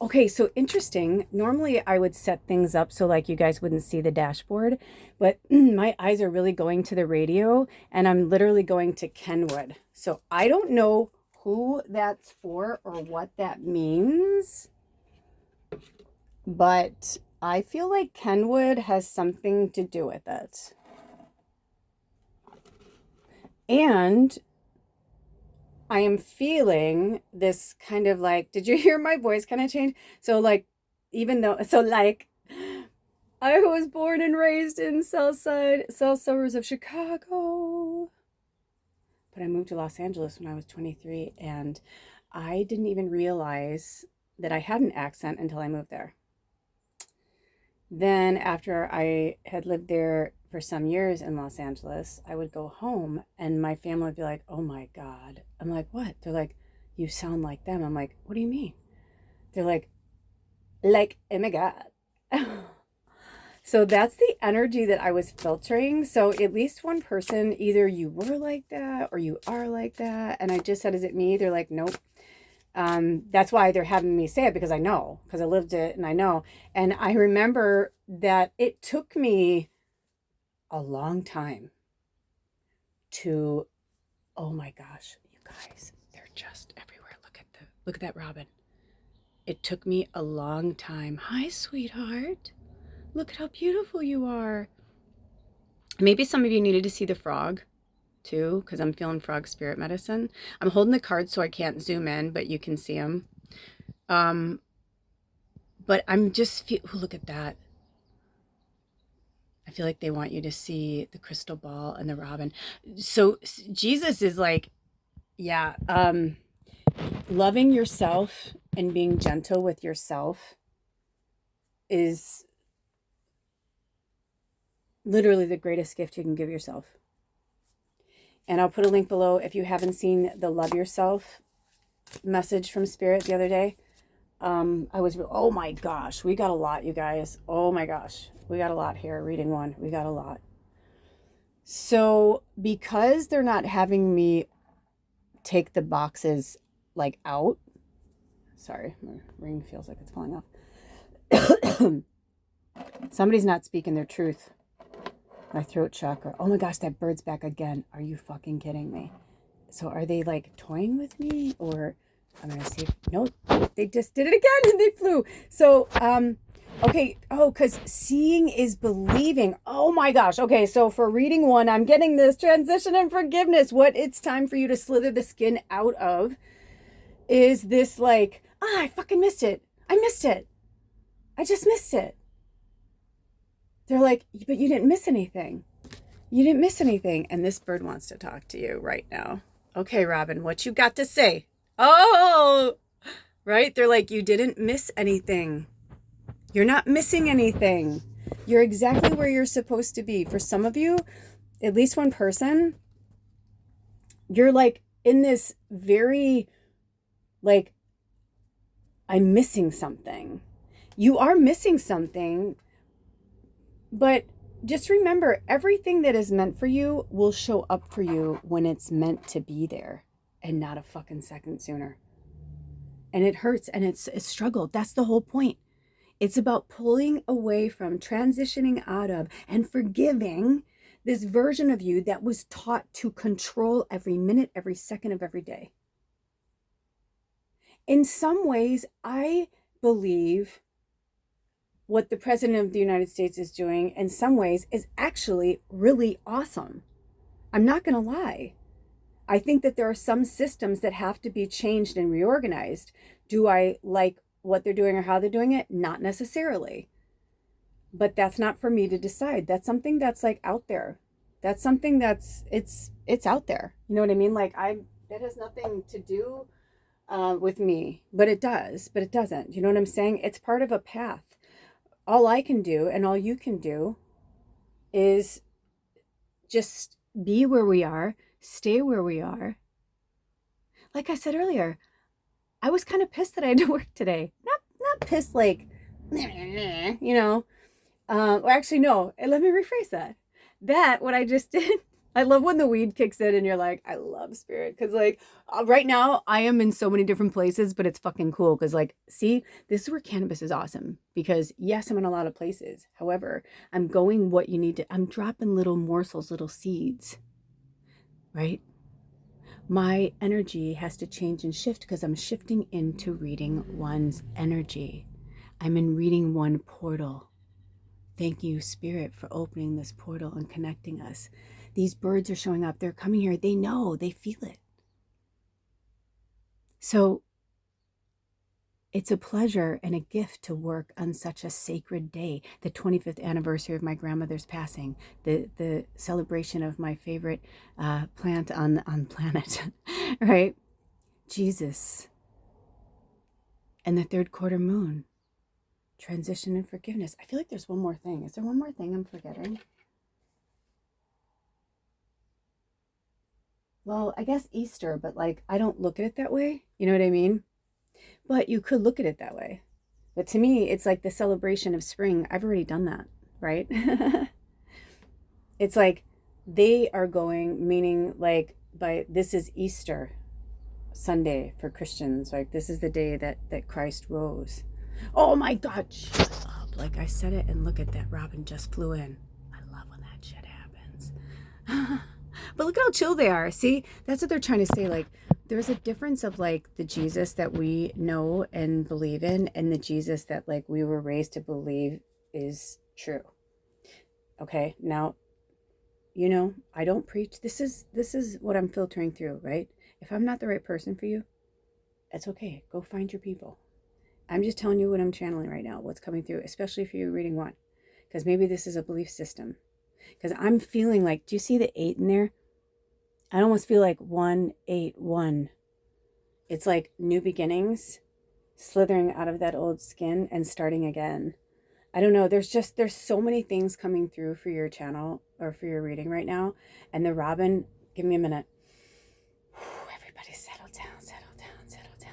Okay, so interesting. Normally I would set things up so like you guys wouldn't see the dashboard, but my eyes are really going to the radio and I'm literally going to Kenwood. So I don't know who that's for or what that means, but I feel like Kenwood has something to do with it. And I am feeling this kind of like, did you hear my voice kind of change? So like, even though, so like, I was born and raised in South suburbs of Chicago, but I moved to Los Angeles when I was 23 and I didn't even realize that I had an accent until I moved there. Then after I had lived there for some years in Los Angeles, I would go home and my family would be like, oh my God. I'm like, what? They're like, you sound like them. I'm like, what do you mean? They're like, oh my God. So that's the energy that I was filtering. So at least one person, either you were like that or you are like that. And I just said, is it me? They're like, nope. That's why they're having me say it, because I know, because I lived it and I know. And I remember that it took me a long time to, oh my gosh, you guys, they're just everywhere. Look at that robin. It took me a long time. Hi, sweetheart. Look at how beautiful you are. Maybe some of you needed to see the frog too, because I'm feeling frog spirit medicine. I'm holding the cards so I can't zoom in, but you can see them. But I'm just look at that. I feel like they want you to see the crystal ball and the robin. So Jesus is like, yeah, loving yourself and being gentle with yourself is literally the greatest gift you can give yourself. And I'll put a link below if you haven't seen the Love Yourself message from Spirit the other day. Oh my gosh, we got a lot, you guys. Oh my gosh, we got a lot here. Reading 1, we got a lot. So because they're not having me take the boxes like out, sorry, my ring feels like it's falling off. Somebody's not speaking their truth. My throat chakra. Oh my gosh, that bird's back again. Are you fucking kidding me? So are they like toying with me, or I'm gonna see. No, they just did it again and they flew. So okay. Oh, because seeing is believing. Oh my gosh. Okay, so for reading 1, I'm getting this transition and forgiveness. What it's time for you to slither the skin out of is this like, I fucking missed it. I missed it. I just missed it. They're like, but you didn't miss anything. You didn't miss anything. And this bird wants to talk to you right now. Okay, Robin, what you got to say? Oh, right? They're like, you didn't miss anything. You're not missing anything. You're exactly where you're supposed to be. For some of you, at least one person, you're like in this very, like, I'm missing something. You are missing something. But just remember, everything that is meant for you will show up for you when it's meant to be there and not a fucking second sooner. And it hurts and it's a struggle. That's the whole point. It's about pulling away from, transitioning out of, and forgiving this version of you that was taught to control every minute, every second of every day. In some ways, I believe what the President of the United States is doing in some ways is actually really awesome. I'm not going to lie. I think that there are some systems that have to be changed and reorganized. Do I like what they're doing or how they're doing it? Not necessarily. But that's not for me to decide. That's something that's like out there. That's something that's it's out there. You know what I mean? Like it has nothing to do with me, but it does, but it doesn't. You know what I'm saying? It's part of a path. All I can do and all you can do is just be where we are, stay where we are. Like I said earlier, I was kind of pissed that I had to work today. Not pissed like, you know. Or actually, no. Let me rephrase that. What I just did. I love when the weed kicks in and you're like, I love spirit. Because like right now I am in so many different places, but it's fucking cool. Because like, see, this is where cannabis is awesome. Because yes, I'm in a lot of places. However, I'm going what you need to. I'm dropping little morsels, little seeds. Right? My energy has to change and shift because I'm shifting into reading one's energy. I'm in reading one portal. Thank you, Spirit, for opening this portal and connecting us. These birds are showing up. They're coming here. They know. They feel it. So it's a pleasure and a gift to work on such a sacred day. The 25th anniversary of my grandmother's passing. The celebration of my favorite plant on planet. Right? Jesus. And the third quarter moon. Transition and forgiveness. I feel like there's one more thing. Is there one more thing I'm forgetting? Well, I guess Easter, but like I don't look at it that way. You know what I mean? But you could look at it that way. But to me, it's like the celebration of spring. I've already done that, right? It's like they are going, meaning like this is Easter Sunday for Christians. Like this is the day that Christ rose. Oh my God, shut up. Like I said it, and look at that. Robin just flew in. I love when that shit happens. But look how chill they are. See, that's what they're trying to say. Like, there's a difference of like the Jesus that we know and believe in, and the Jesus that like we were raised to believe is true. Okay, now, you know, I don't preach. This is what I'm filtering through, right? If I'm not the right person for you, it's okay. Go find your people. I'm just telling you what I'm channeling right now, what's coming through, especially if you're reading one, because maybe this is a belief system. Because I'm feeling like, do you see the 8 in there? I almost feel like 181. It's like new beginnings, slithering out of that old skin and starting again. I don't know. There's so many things coming through for your channel or for your reading right now. And the Robin, give me a minute. Everybody settle down, settle down, settle down.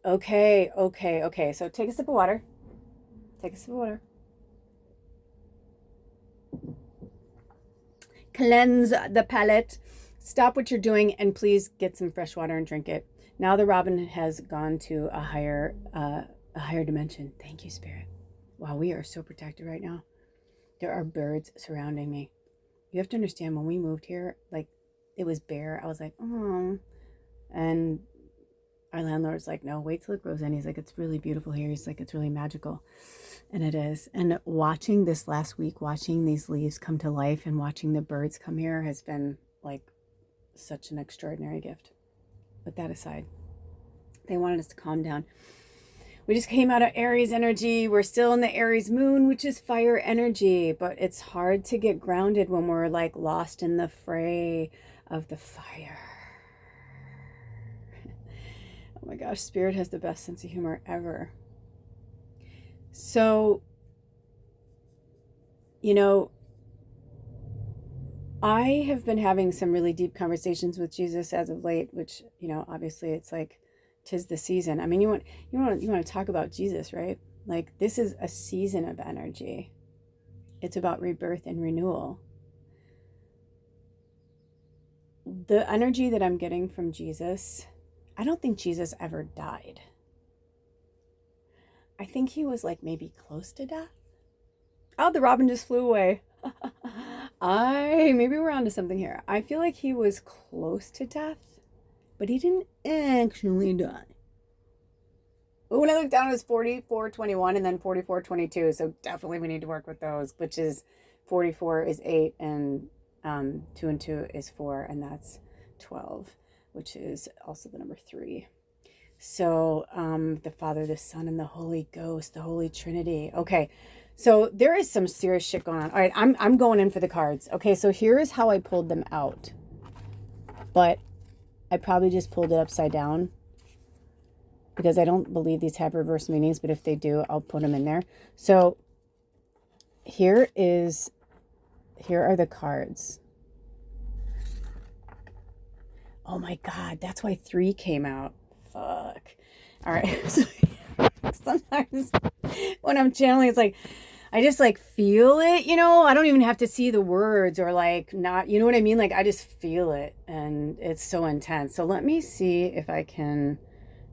Okay. So take a sip of water. Take a sip of water. Cleanse the palate. Stop what you're doing and please get some fresh water and drink it. Now the Robin has gone to a higher dimension. Thank you, Spirit. Wow, we are so protected right now. There are birds surrounding me. You have to understand, when we moved here, like it was bare. I was like, oh, and our landlord's like, no, wait till it grows in. He's like, it's really beautiful here. He's like, it's really magical. And it is. And watching this last week, watching these leaves come to life and watching the birds come here has been like such an extraordinary gift. But that aside, they wanted us to calm down. We just came out of Aries energy. We're still in the Aries moon, which is fire energy. But it's hard to get grounded when we're like lost in the fray of the fire. Oh my gosh, Spirit has the best sense of humor ever. So, you know, I have been having some really deep conversations with Jesus as of late, which, you know, obviously it's like 'tis the season. I mean, you want to talk about Jesus, right? Like this is a season of energy. It's about rebirth and renewal. The energy that I'm getting from Jesus, I don't think Jesus ever died. I think he was like maybe close to death. Oh, the Robin just flew away. Maybe we're onto something here. I feel like he was close to death, but he didn't actually die. Oh, when I look down, it was 44:21 and then 44:22. So definitely we need to work with those, which is 44 is 8 and 2 and 2 is 4, and that's 12, which is also the number 3. So the Father, the Son, and the Holy Ghost, the Holy Trinity. Okay, so there is some serious shit going on. All right, I'm going in for the cards. Okay, so here is how I pulled them out. But I probably just pulled it upside down because I don't believe these have reverse meanings, but if they do, I'll put them in there. So here are the cards. Oh my God, that's why 3 came out. Fuck. All right. So, sometimes when I'm channeling, it's like, I just like feel it, you know, I don't even have to see the words or like not, you know what I mean? Like I just feel it and it's so intense. So let me see if I can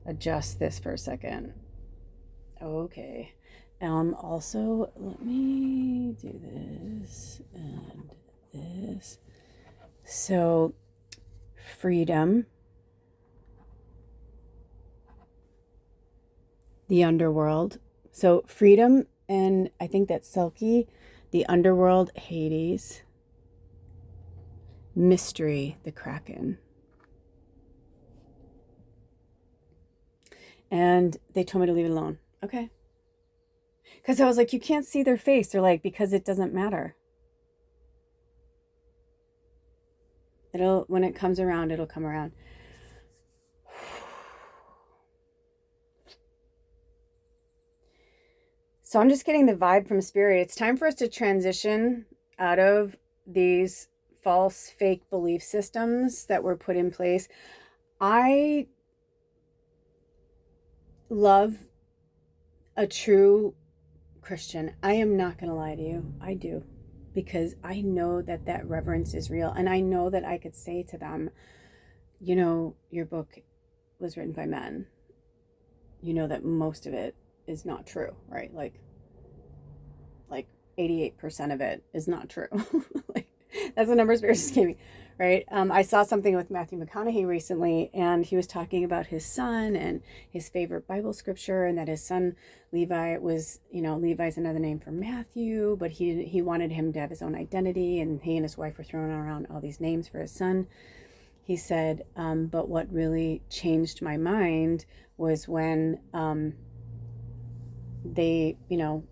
adjust this for a second. Okay. Also, let me do this and this. So freedom, the underworld. So freedom, and I think that's Selkie, the underworld, Hades, mystery, the Kraken. And they told me to leave it alone. Okay. Because I was like, you can't see their face. They're like, because it doesn't matter. When it comes around, it'll come around. So I'm just getting the vibe from Spirit. It's time for us to transition out of these false, fake belief systems that were put in place. I love a true Christian. I am not going to lie to you. I do. Because I know that that reverence is real. And I know that I could say to them, you know, your book was written by men. You know that most of it is not true, right? Like 88% of it is not true. Like, that's the number Spirit just gave me, right? I saw something with Matthew McConaughey recently, and he was talking about his son and his favorite Bible scripture, and that his son Levi was, you know, Levi's another name for Matthew, but he wanted him to have his own identity, and he and his wife were throwing around all these names for his son. He said, but what really changed my mind was when they, you know,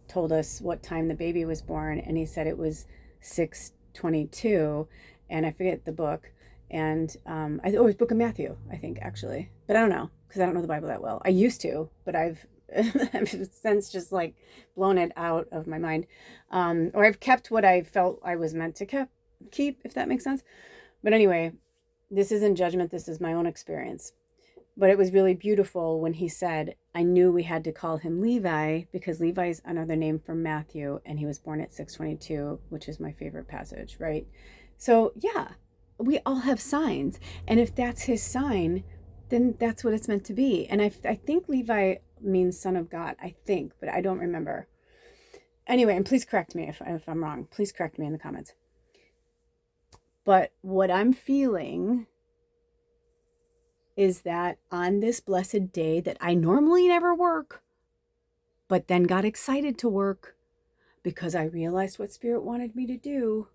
told us what time the baby was born, and he said it was 6:22, and I forget the book, and it was Book of Matthew, I think, actually, but I don't know, because I don't know the Bible that well. I used to, but I've since just like blown it out of my mind, or I've kept what I felt I was meant to keep, if that makes sense. But anyway, this isn't judgment, this is my own experience. But it was really beautiful when he said, I knew we had to call him Levi because Levi is another name for Matthew, and he was born at 6:22, which is my favorite passage, right? So yeah, we all have signs. And if that's his sign, then that's what it's meant to be. And I think Levi means son of God, I think, but I don't remember. Anyway, and please correct me if I'm wrong. Please correct me in the comments. But what I'm feeling is that on this blessed day that I normally never work, but then got excited to work because I realized what Spirit wanted me to do,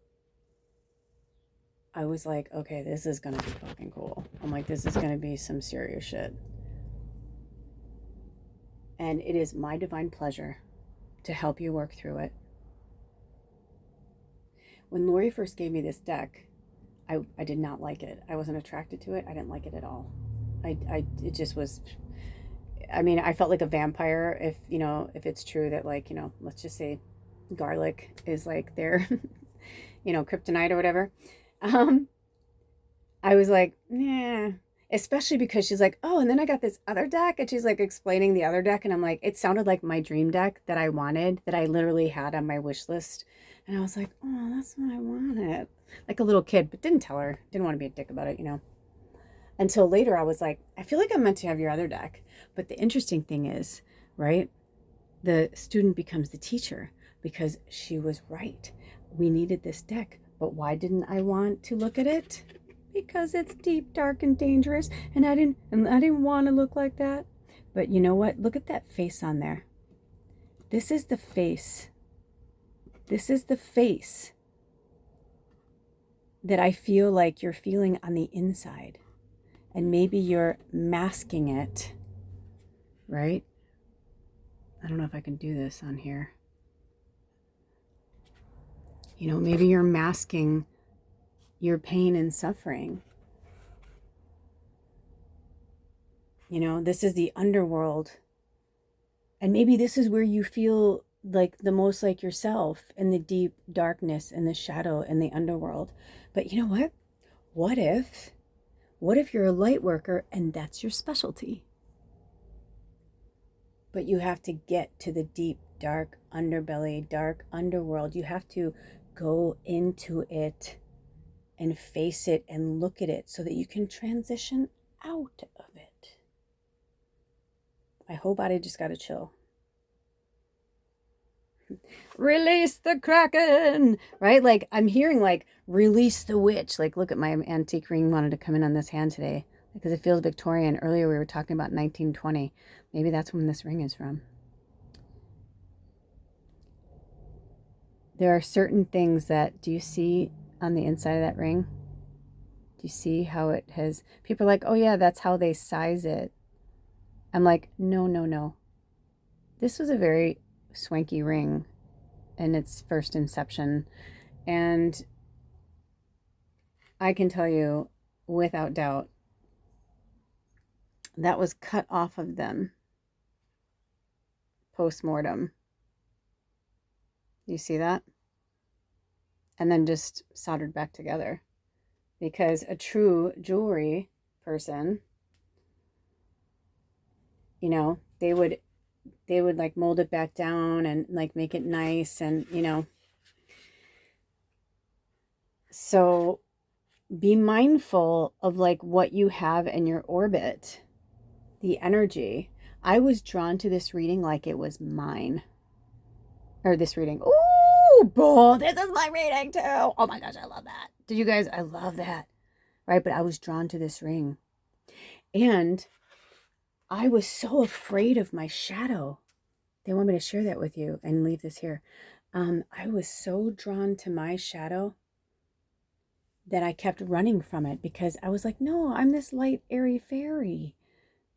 I was like, okay, this is going to be fucking cool. I'm like, this is going to be some serious shit. And it is my divine pleasure to help you work through it. When Lori first gave me this deck, I did not like it. I wasn't attracted to it. I didn't like it at all. It just was, I mean, I felt like a vampire if it's true that, like, you know, let's just say garlic is like their, you know, kryptonite or whatever. I was like, nah, especially because she's like, oh, and then I got this other deck, and she's like explaining the other deck. And I'm like, it sounded like my dream deck that I wanted, that I literally had on my wish list. And I was like, oh, that's what I wanted. Like a little kid, but didn't tell her, didn't want to be a dick about it, you know. Until later, I was like, I feel like I'm meant to have your other deck. But the interesting thing is, right, the student becomes the teacher because she was right. We needed this deck. But why didn't I want to look at it? Because it's deep, dark, and dangerous. And I didn't want to look like that. But you know what? Look at that face on there. This is the face. This is the face that I feel like you're feeling on the inside. And maybe you're masking it, right? I don't know if I can do this on here. You know, maybe you're masking your pain and suffering. You know, this is the underworld. And maybe this is where you feel like the most like yourself, in the deep darkness and the shadow and the underworld. But you know what? What if you're a light worker and that's your specialty? But you have to get to the deep, dark underbelly, dark underworld. You have to go into it and face it and look at it so that you can transition out of it. My whole body just got to chill. Release the Kraken, right? Like I'm hearing like release the witch. Like look at my antique ring wanted to come in on this hand today because it feels Victorian. Earlier we were talking about 1920. Maybe that's when this ring is from. There are certain things that, do you see on the inside of that ring? Do you see how it has, people are like, oh yeah, that's how they size it. I'm like, no. This was a very swanky ring in its first inception. And I can tell you without doubt, that was cut off of them post-mortem. You see that? And then just soldered back together. Because a true jewelry person, you know, they would like mold it back down and like make it nice and, you know. So be mindful of like what you have in your orbit, the energy. I was drawn to this reading like it was mine. Or this reading. Ooh, boy, this is my reading too. Oh my gosh, I love that. Did you guys? I love that. Right? But I was drawn to this ring. And I was so afraid of my shadow. They want me to share that with you and leave this here. I was so drawn to my shadow that I kept running from it because I was like, no, I'm this light, airy fairy.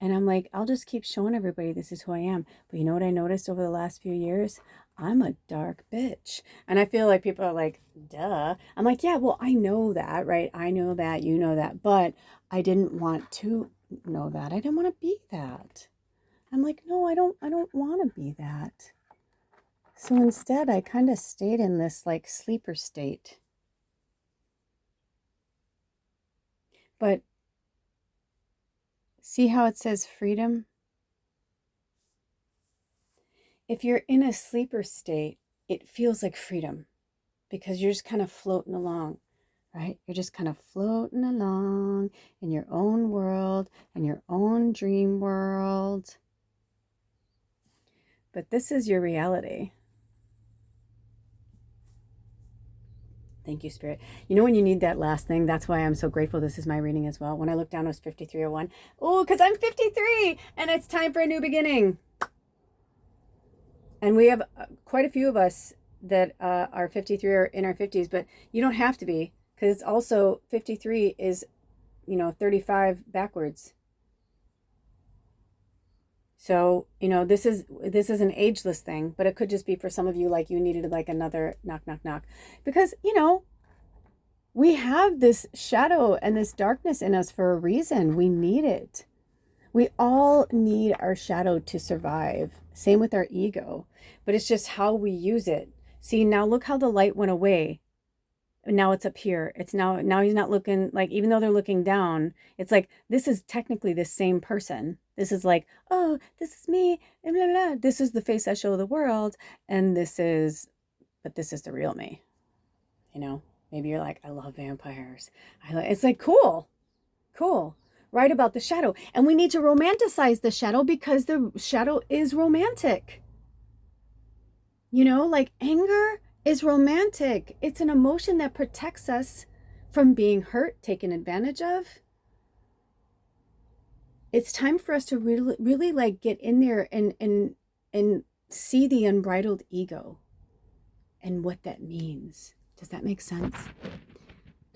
And I'm like, I'll just keep showing everybody this is who I am. But you know what I noticed over the last few years? I'm a dark bitch. And I feel like people are like, duh. I'm like, yeah, well, I know that, right? I know that, you know that. But I didn't want to know that. I didn't want to be that. I'm like, no, I don't want to be that. So instead, I kind of stayed in this like sleeper state. But see how it says freedom? If you're in a sleeper state, it feels like freedom because you're just kind of floating along, right? You're just kind of floating along in your own world and your own dream world. But this is your reality. Thank you, Spirit. You know, when you need that last thing, that's why I'm so grateful this is my reading as well. When I looked down, it was 5301. Oh, because I'm 53 and it's time for a new beginning. And we have quite a few of us that are 53 or in our 50s, but you don't have to be, because it's also 53 is, 35 backwards. So, this is an ageless thing, but it could just be for some of you, like you needed like another knock, knock, knock. Because, we have this shadow and this darkness in us for a reason. We need it. We all need our shadow to survive. Same with our ego. But it's just how we use it. See, now look how the light went away. Now it's up here. It's now he's not looking, like, even though they're looking down, it's like, this is technically the same person. This is like, oh, this is me, and blah, blah, blah. This is the face I show the world, and this is the real me. Maybe you're like, I love vampires. It's like, cool. Write about the shadow. And we need to romanticize the shadow because the shadow is romantic. Like anger is romantic. It's an emotion that protects us from being hurt, taken advantage of. It's time for us to really like get in there and see the unbridled ego and what that means. Does that make sense?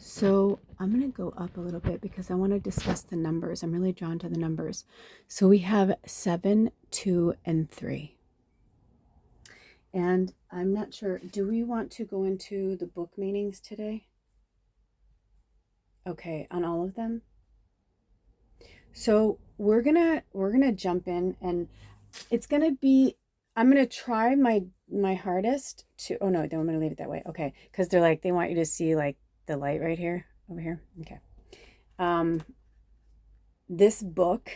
So I'm going to go up a little bit because I want to discuss the numbers. I'm really drawn to the numbers. So we have 7, 2, and 3. And I'm not sure, do we want to go into the book meanings today? Okay, on all of them? So we're gonna jump in, and it's gonna be, I'm gonna try my hardest to, oh no, then I'm gonna leave it that way. Okay, because they're like, they want you to see like the light right here, over here. Okay. This book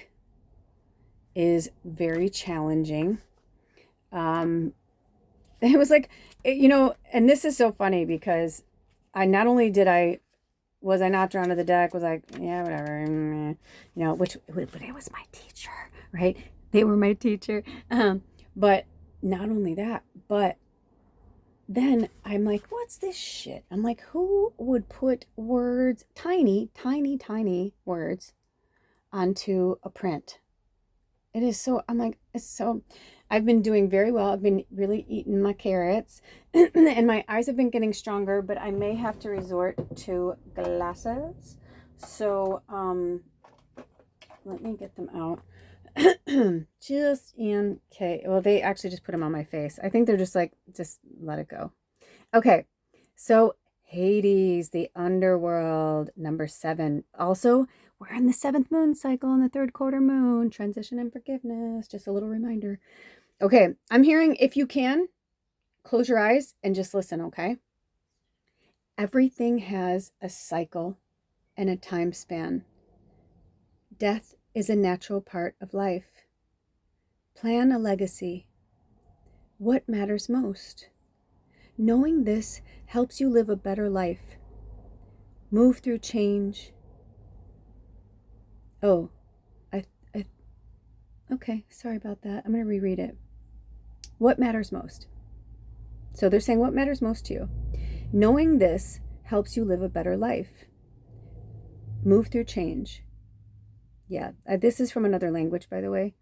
is very challenging. It was like, and this is so funny because not only was I not drawn to the deck, was like, yeah, whatever, which it was my teacher, right? They were my teacher. But not only that, but then I'm like, what's this shit? I'm like, who would put words, tiny, tiny, tiny words onto a print? It is so, I'm like, it's so, I've been doing very well. I've been really eating my carrots and my eyes have been getting stronger, but I may have to resort to glasses. So, let me get them out. Just in case. Well, they actually just put them on my face. I think they're just like, just let it go. Okay. So Hades, the underworld, number 7. Also, we're in the 7th moon cycle in the 3rd quarter moon, transition and forgiveness. Just a little reminder. Okay. I'm hearing, if you can, close your eyes and just listen. Okay. Everything has a cycle and a time span. Death is a natural part of life. Plan a legacy. What matters most? Knowing this helps you live a better life. Move through change. Oh, okay, sorry about that. I'm going to reread it. What matters most? So they're saying what matters most to you. Knowing this helps you live a better life. Move through change. Yeah, this is from another language, by the way.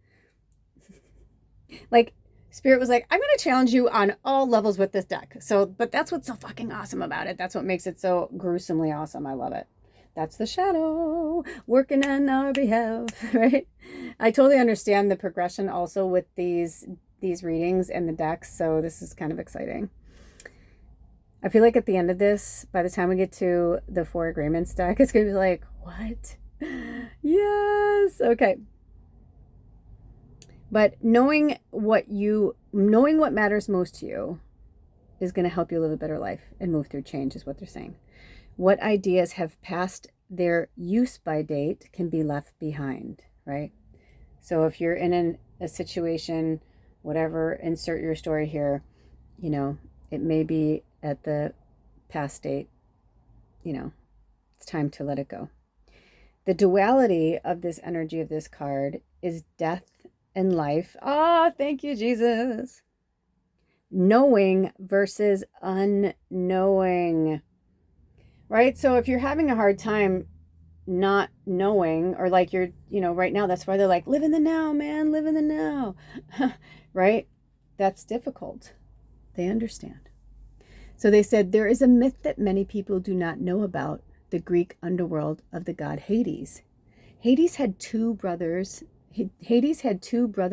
Like, Spirit was like, I'm going to challenge you on all levels with this deck. So, but that's what's so fucking awesome about it. That's what makes it so gruesomely awesome. I love it. That's the shadow working on our behalf, right? I totally understand the progression also with these readings and the decks. So this is kind of exciting. I feel like at the end of this, by the time we get to the 4 agreements deck, it's going to be like, what? Yes. Okay. But knowing what matters most to you is going to help you live a better life and move through change, is what they're saying. What ideas have passed their use by date can be left behind, right? So if you're in a situation, whatever, insert your story here, it may be at the past date, it's time to let it go. The duality of this energy of this card is death and life. Thank you, Jesus. Knowing versus unknowing, right? So if you're having a hard time not knowing, or like you're, right now, that's why they're like, live in the now, man, live in the now, right? That's difficult. They understand. So they said, there is a myth that many people do not know about, the Greek underworld of the god Hades. Hades had two brother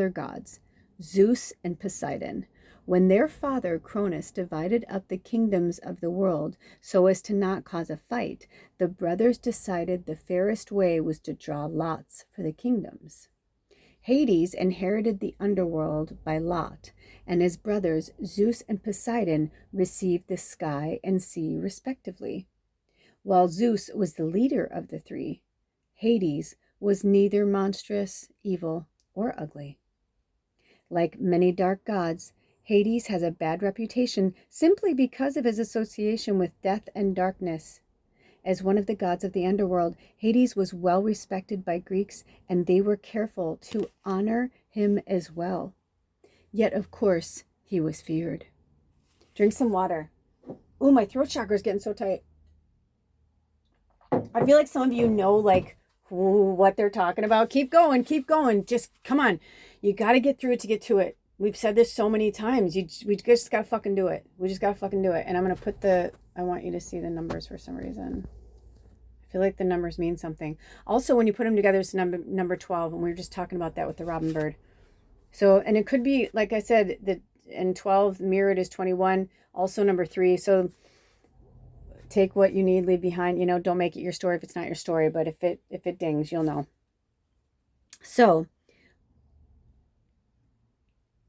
gods, Zeus and Poseidon. When their father Cronus divided up the kingdoms of the world so as to not cause a fight, the brothers decided the fairest way was to draw lots for the kingdoms. Hades inherited the underworld by lot, and his brothers Zeus and Poseidon received the sky and sea respectively. While Zeus was the leader of the three, Hades was neither monstrous, evil, or ugly. Like many dark gods, Hades has a bad reputation simply because of his association with death and darkness. As one of the gods of the underworld, Hades was well respected by Greeks, and they were careful to honor him as well. Yet, of course, he was feared. Drink some water. Ooh, my throat chakra is getting so tight. I feel like some of you know, like, what they're talking about. Keep going. Just come on. You got to get through it to get to it. We've said this so many times. We just got to fucking do it. And I'm going to put I want you to see the numbers for some reason. I feel like the numbers mean something. Also, when you put them together, it's number 12, and we were just talking about that with the robin bird. So, and it could be, like I said, that in 12 mirrored is 21, also number 3. So take what you need, leave behind. You know, don't make it your story if it's not your story, but if it dings, you'll know. So,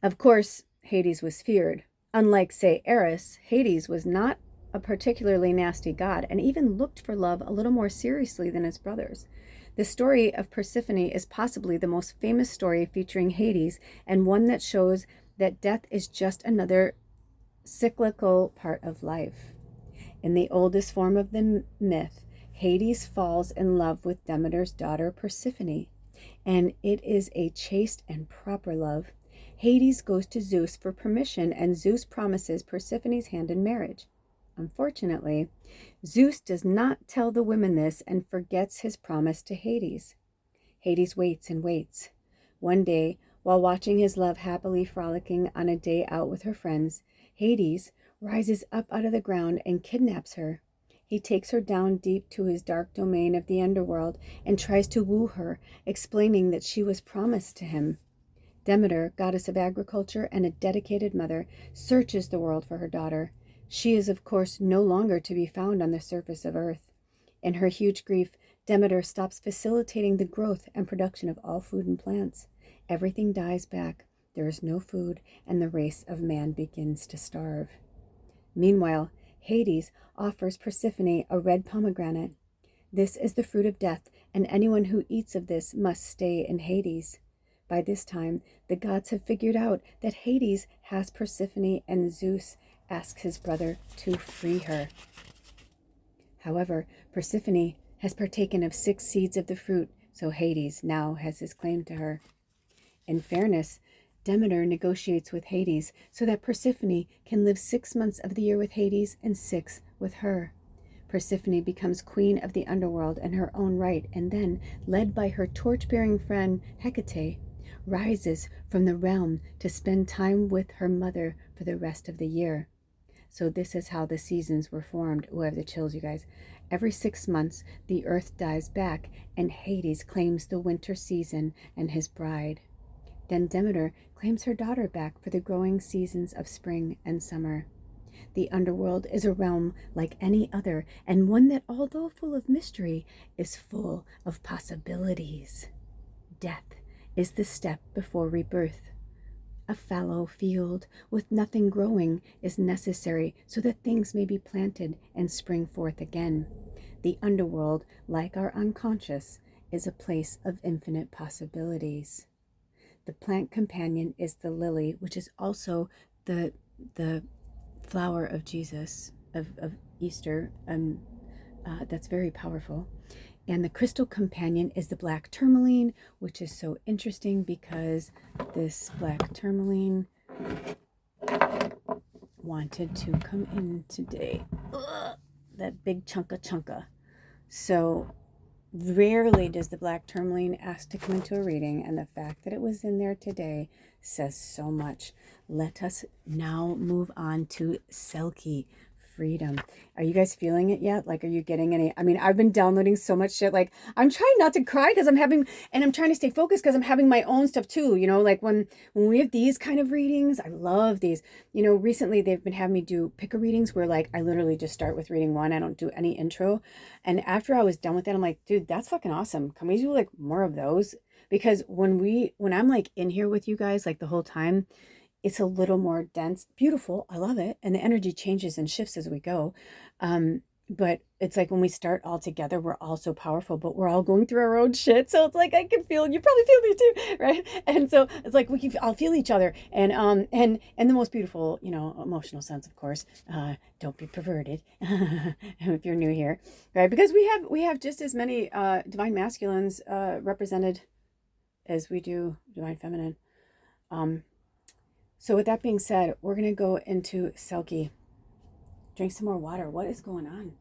of course, Hades was feared. Unlike, say, Eris, Hades was not a particularly nasty god and even looked for love a little more seriously than his brothers. The story of Persephone is possibly the most famous story featuring Hades, and one that shows that death is just another cyclical part of life. In the oldest form of the myth, Hades falls in love with Demeter's daughter Persephone, and it is a chaste and proper love. Hades goes to Zeus for permission, and Zeus promises Persephone's hand in marriage. Unfortunately, Zeus does not tell the women this and forgets his promise to Hades. Hades waits and waits. One day, while watching his love happily frolicking on a day out with her friends, Hades rises up out of the ground and kidnaps her. He takes her down deep to his dark domain of the underworld and tries to woo her, explaining that she was promised to him. Demeter, goddess of agriculture and a dedicated mother, searches the world for her daughter. She is, of course, no longer to be found on the surface of earth. In her huge grief, Demeter stops facilitating the growth and production of all food and plants. Everything dies back. There is no food, and the race of man begins to starve. Meanwhile, Hades offers Persephone a red pomegranate. This is the fruit of death, and anyone who eats of this must stay in Hades. By this time, the gods have figured out that Hades has Persephone, and Zeus asks his brother to free her. However, Persephone has partaken of 6 seeds of the fruit, so Hades now has his claim to her. In fairness, Demeter negotiates with Hades so that Persephone can live 6 months of the year with Hades and 6 with her. Persephone becomes queen of the underworld in her own right, and then, led by her torch-bearing friend Hecate, rises from the realm to spend time with her mother for the rest of the year. So this is how the seasons were formed. Oh, I have the chills, you guys. Every 6 months, the earth dies back, and Hades claims the winter season and his bride. Then Demeter claims her daughter back for the growing seasons of spring and summer. The underworld is a realm like any other, and one that, although full of mystery, is full of possibilities. Death is the step before rebirth. A fallow field with nothing growing is necessary so that things may be planted and spring forth again. The underworld, like our unconscious, is a place of infinite possibilities. The plant companion is the lily, which is also the flower of Jesus, of Easter. That's very powerful. And the crystal companion is the black tourmaline, which is so interesting because this black tourmaline wanted to come in today. Ugh, that big chunka. So rarely does the black tourmaline ask to come into a reading, and the fact that it was in there today says so much. Let us now move on to Selkie. Freedom. Are you guys feeling it yet? Like, are you getting any? I mean, I've been downloading so much shit. Like, I'm trying not to cry because I'm trying to stay focused because I'm having my own stuff too. You know, like when we have these kind of readings, I love these. You know, recently they've been having me do pick a readings where like I literally just start with reading 1. I don't do any intro. And after I was done with that, I'm like, dude, that's fucking awesome. Can we do like more of those? Because when I'm like in here with you guys, like the whole time, it's a little more dense, beautiful. I love it. And the energy changes and shifts as we go. But it's like when we start all together, we're all so powerful, but we're all going through our own shit. So it's like, I can feel, you probably feel me too, right? And so it's like, we can all feel each other. And the most beautiful, you know, emotional sense, of course, don't be perverted if you're new here, right? Because we have just as many, divine masculines, represented as we do divine feminine. So with that being said, we're going to go into Selkie. Drink some more water. What is going on?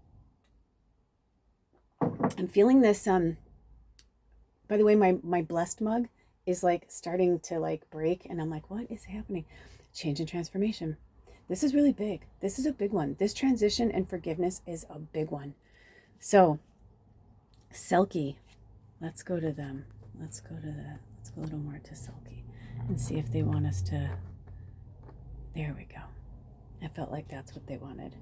I'm feeling this, by the way, my blessed mug is like starting to like break, and I'm like, what is happening? Change and transformation. This is really big. This is a big one. This transition and forgiveness is a big one. So Selkie. Let's go to them. Let's go a little more to Selkie and see if they want us to. There we go. I felt like that's what they wanted.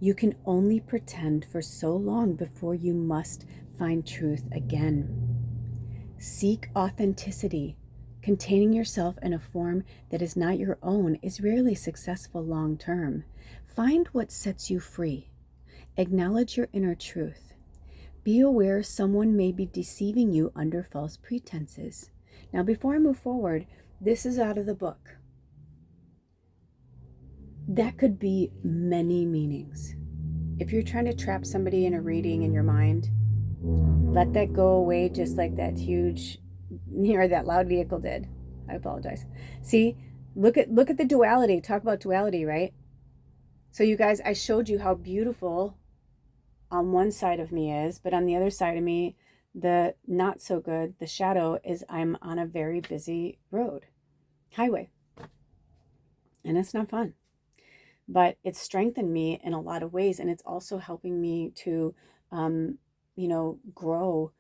You can only pretend for so long before you must find truth again. Seek authenticity. Containing yourself in a form that is not your own is rarely successful long term. Find what sets you free. Acknowledge your inner truth. Be aware someone may be deceiving you under false pretenses. Now, before I move forward, this is out of the book. That could be many meanings. If you're trying to trap somebody in a reading in your mind, let that go away just like that huge, that loud vehicle did. I apologize. See, look at the duality. Talk about duality, right? So you guys, I showed you how beautiful on one side of me is, but on the other side of me, the not so good, the shadow is I'm on a very busy road, highway. And it's not fun. But it's strengthened me in a lot of ways. And it's also helping me to, grow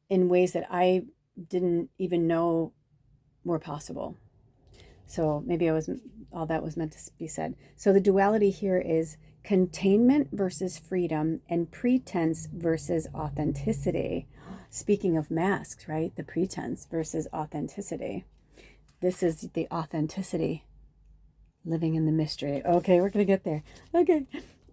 in ways that I didn't even know were possible. So maybe all that was meant to be said. So the duality here is containment versus freedom and pretense versus authenticity. Speaking of masks, right? The pretense versus authenticity. This is the authenticity. Living in the mystery. Okay, we're going to get there. Okay.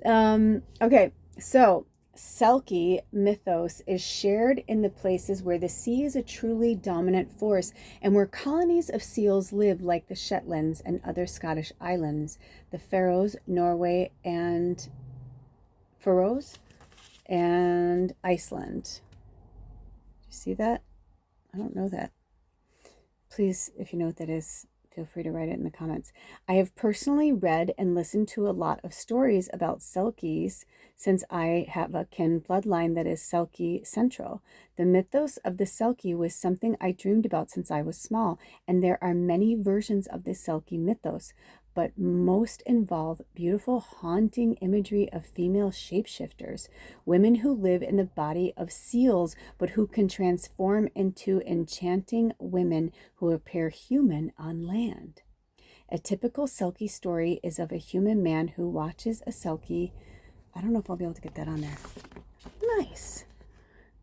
Okay, so Selkie mythos is shared in the places where the sea is a truly dominant force and where colonies of seals live, like the Shetlands and other Scottish islands, the Faroes, Norway, and Iceland. Do you see that? I don't know that. Please, if you know what that is, feel free to write it in the comments. I have personally read and listened to a lot of stories about Selkies since I have a kin bloodline that is Selkie central. The mythos of the Selkie was something I dreamed about since I was small, and there are many versions of the Selkie mythos, but most involve beautiful, haunting imagery of female shapeshifters, women who live in the body of seals, but who can transform into enchanting women who appear human on land. A typical Selkie story is of a human man who watches a Selkie. I don't know if I'll be able to get that on there. Nice.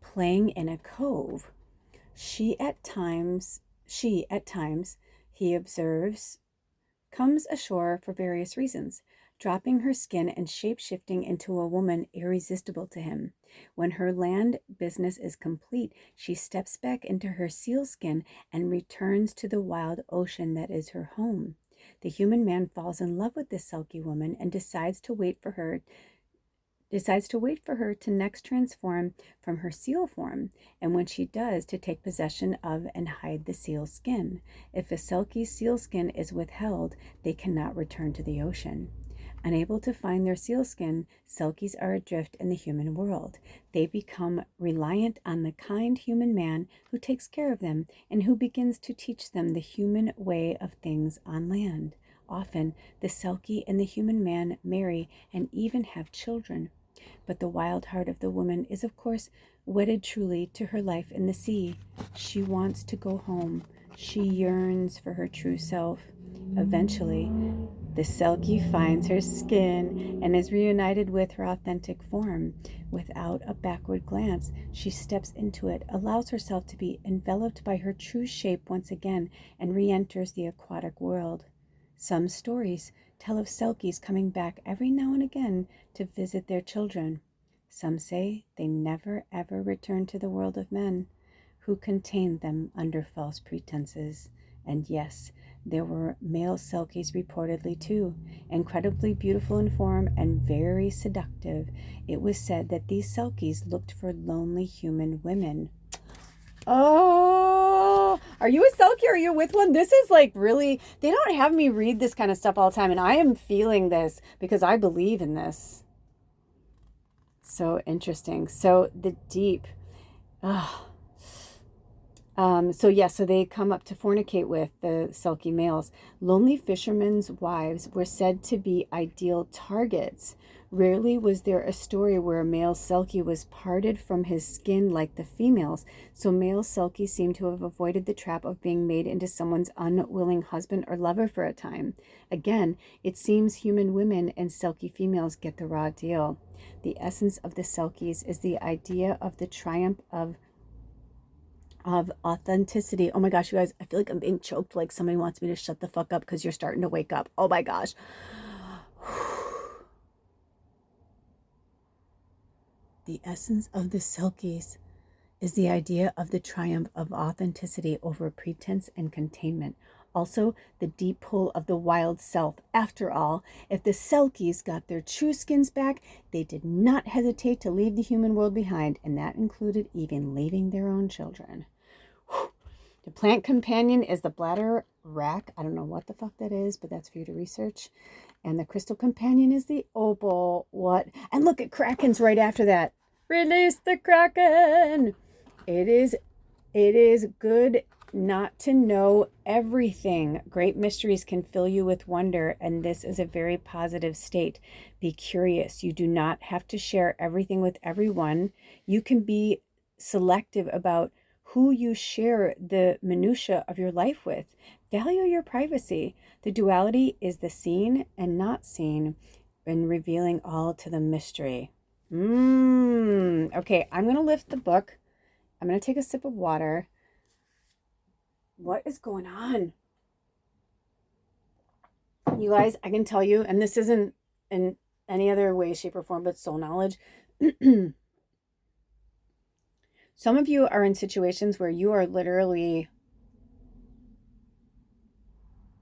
Playing in a cove. At times, he observes, comes ashore for various reasons, dropping her skin and shape-shifting into a woman irresistible to him. When her land business is complete, she steps back into her seal skin and returns to the wild ocean that is her home. The human man falls in love with this Selkie woman and decides to wait for her to next transform from her seal form, and when she does, to take possession of and hide the seal skin. If a Selkie's seal skin is withheld, they cannot return to the ocean. Unable to find their seal skin, Selkies are adrift in the human world. They become reliant on the kind human man who takes care of them and who begins to teach them the human way of things on land. Often, the Selkie and the human man marry and even have children. But the wild heart of the woman is, of course, wedded truly to her life in the sea. She wants to go home. She yearns for her true self. Eventually, the Selkie finds her skin and is reunited with her authentic form. Without a backward glance, she steps into it, allows herself to be enveloped by her true shape once again, and re-enters the aquatic world. Some stories tell of Selkies coming back every now and again to visit their children. Some say they never ever return to the world of men, who contained them under false pretenses. And yes, there were male Selkies reportedly too, incredibly beautiful in form and very seductive. It was said that these Selkies looked for lonely human women. Oh, are you a Selkie or are you with one? This is like really, they don't have me read this kind of stuff all the time, and I am feeling this because I believe in this. So interesting. So the deep. So they come up to fornicate with the Selkie males. Lonely fishermen's wives were said to be ideal targets Rarely was there a story where a male Selkie was parted from his skin like the females, so male Selkie seemed to have avoided the trap of being made into someone's unwilling husband or lover for a time. Again, it seems human women and Selkie females get the raw deal. The essence of the Selkies is the idea of the triumph of authenticity. Oh my gosh, you guys, I feel like I'm being choked, like somebody wants me to shut the fuck up because you're starting to wake up. Oh my gosh. The essence of the Selkies is the idea of the triumph of authenticity over pretense and containment. Also, the deep pull of the wild self. After all, if the Selkies got their true skins back, they did not hesitate to leave the human world behind, and that included even leaving their own children. The plant companion is the bladder rack. I don't know what the fuck that is, but that's for you to research. And the crystal companion is the opal. What? And look at Kraken's right after that. Release the Kraken. It is good not to know everything. Great mysteries can fill you with wonder, and this is a very positive state. Be curious. You do not have to share everything with everyone. You can be selective about who you share the minutia of your life with. Value your privacy. The duality is the seen and not seen, and revealing all to the mystery. Okay, I'm going to lift the book. I'm going to take a sip of water. What is going on? You guys, I can tell you, and this isn't in any other way, shape, or form, but soul knowledge. Some of you are in situations where you are literally,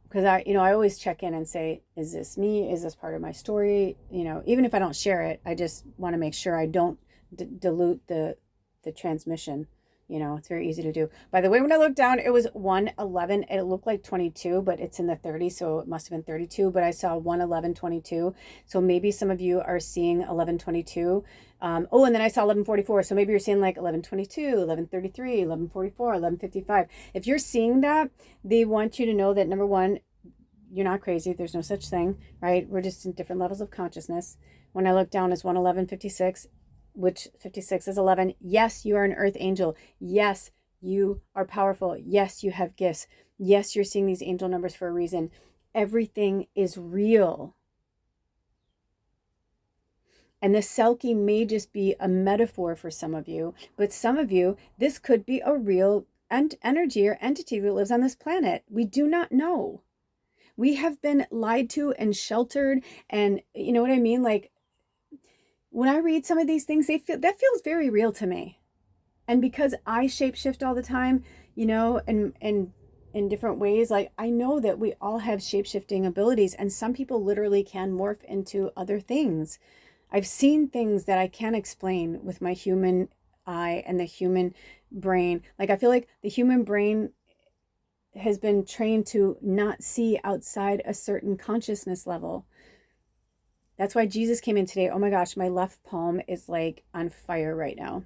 because I always check in and say, is this me? Is this part of my story? Even if I don't share it, I just want to make sure I don't dilute the transmission. It's very easy to do. By the way, when I looked down, it was 111. It looked like 22, but it's in the 30s, so it must have been 32. But I saw 111:22. So maybe some of you are seeing 11:22. And then I saw 11:44. So maybe you're seeing like 11:22, 11:33, 11:44, 11:55. If you're seeing that, they want you to know that, number one, you're not crazy. There's no such thing, right? We're just in different levels of consciousness. When I look down, it's 111:56. Which 56 is 11. Yes, you are an earth angel. Yes, you are powerful. Yes, you have gifts. Yes, you're seeing these angel numbers for a reason. Everything is real. And the Selkie may just be a metaphor for some of you, but some of you, this could be a real energy or entity that lives on this planet. We do not know. We have been lied to and sheltered, and you know what I mean? Like, when I read some of these things, that feels very real to me. And because I shapeshift all the time, and in different ways, like I know that we all have shapeshifting abilities, and some people literally can morph into other things. I've seen things that I can't explain with my human eye and the human brain. Like I feel like the human brain has been trained to not see outside a certain consciousness level. That's why Jesus came in today. Oh my gosh, my left palm is like on fire right now,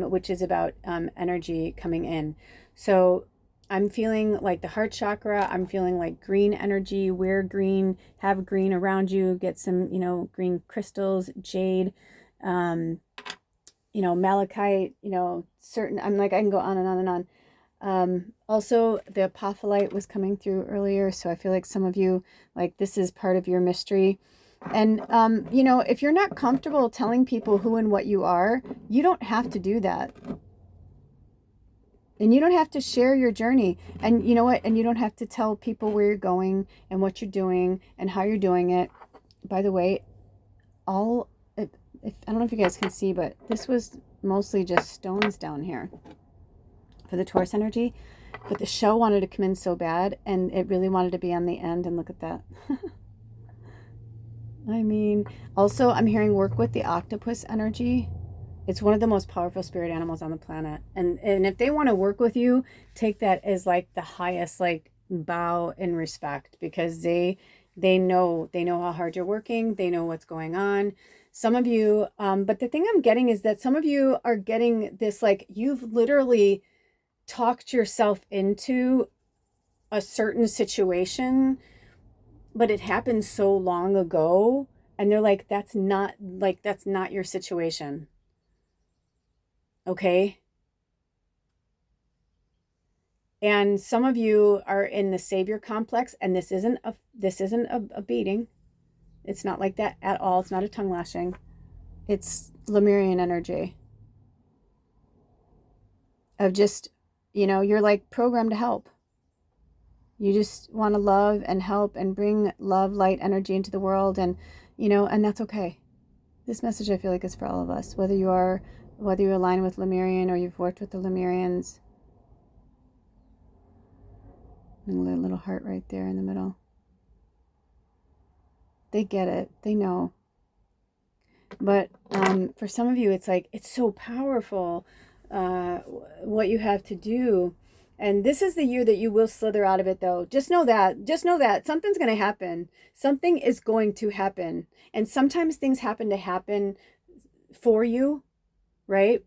which is about energy coming in. So I'm feeling like the heart chakra. I'm feeling like green energy. Wear green, have green around you. Get some, green crystals, jade, malachite, certain. I'm like, I can go on and on and on. Also, the apophyllite was coming through earlier. So I feel like some of you, like this is part of your mystery. And, if you're not comfortable telling people who and what you are, you don't have to do that. And you don't have to share your journey. And you know what? And you don't have to tell people where you're going and what you're doing and how you're doing it. By the way, I don't know if you guys can see, but this was mostly just stones down here for the Taurus energy. But the shell wanted to come in so bad, and it really wanted to be on the end. And look at that. I mean, also I'm hearing work with the octopus energy. It's one of the most powerful spirit animals on the planet. And if they want to work with you, take that as like the highest like bow and respect, because they know how hard you're working. They know what's going on. Some of you, but the thing I'm getting is that some of you are getting this, like you've literally talked yourself into a certain situation, but it happened so long ago, And they're like, that's not your situation. Okay? And some of you are in the savior complex, and this isn't a beating. It's not like that at all. It's not a tongue lashing. It's Lemurian energy of just, you're like programmed to help. You just want to love and help and bring love, light, energy into the world, and and that's okay. This message, I feel like, is for all of us, whether you align with Lemurian or you've worked with the Lemurians. And a little heart right there in the middle. They get it. They know. But for some of you, it's like, it's so powerful what you have to do. And this is the year that you will slither out of it, though. Just know that something's going to happen. Something is going to happen. And sometimes things happen for you, right?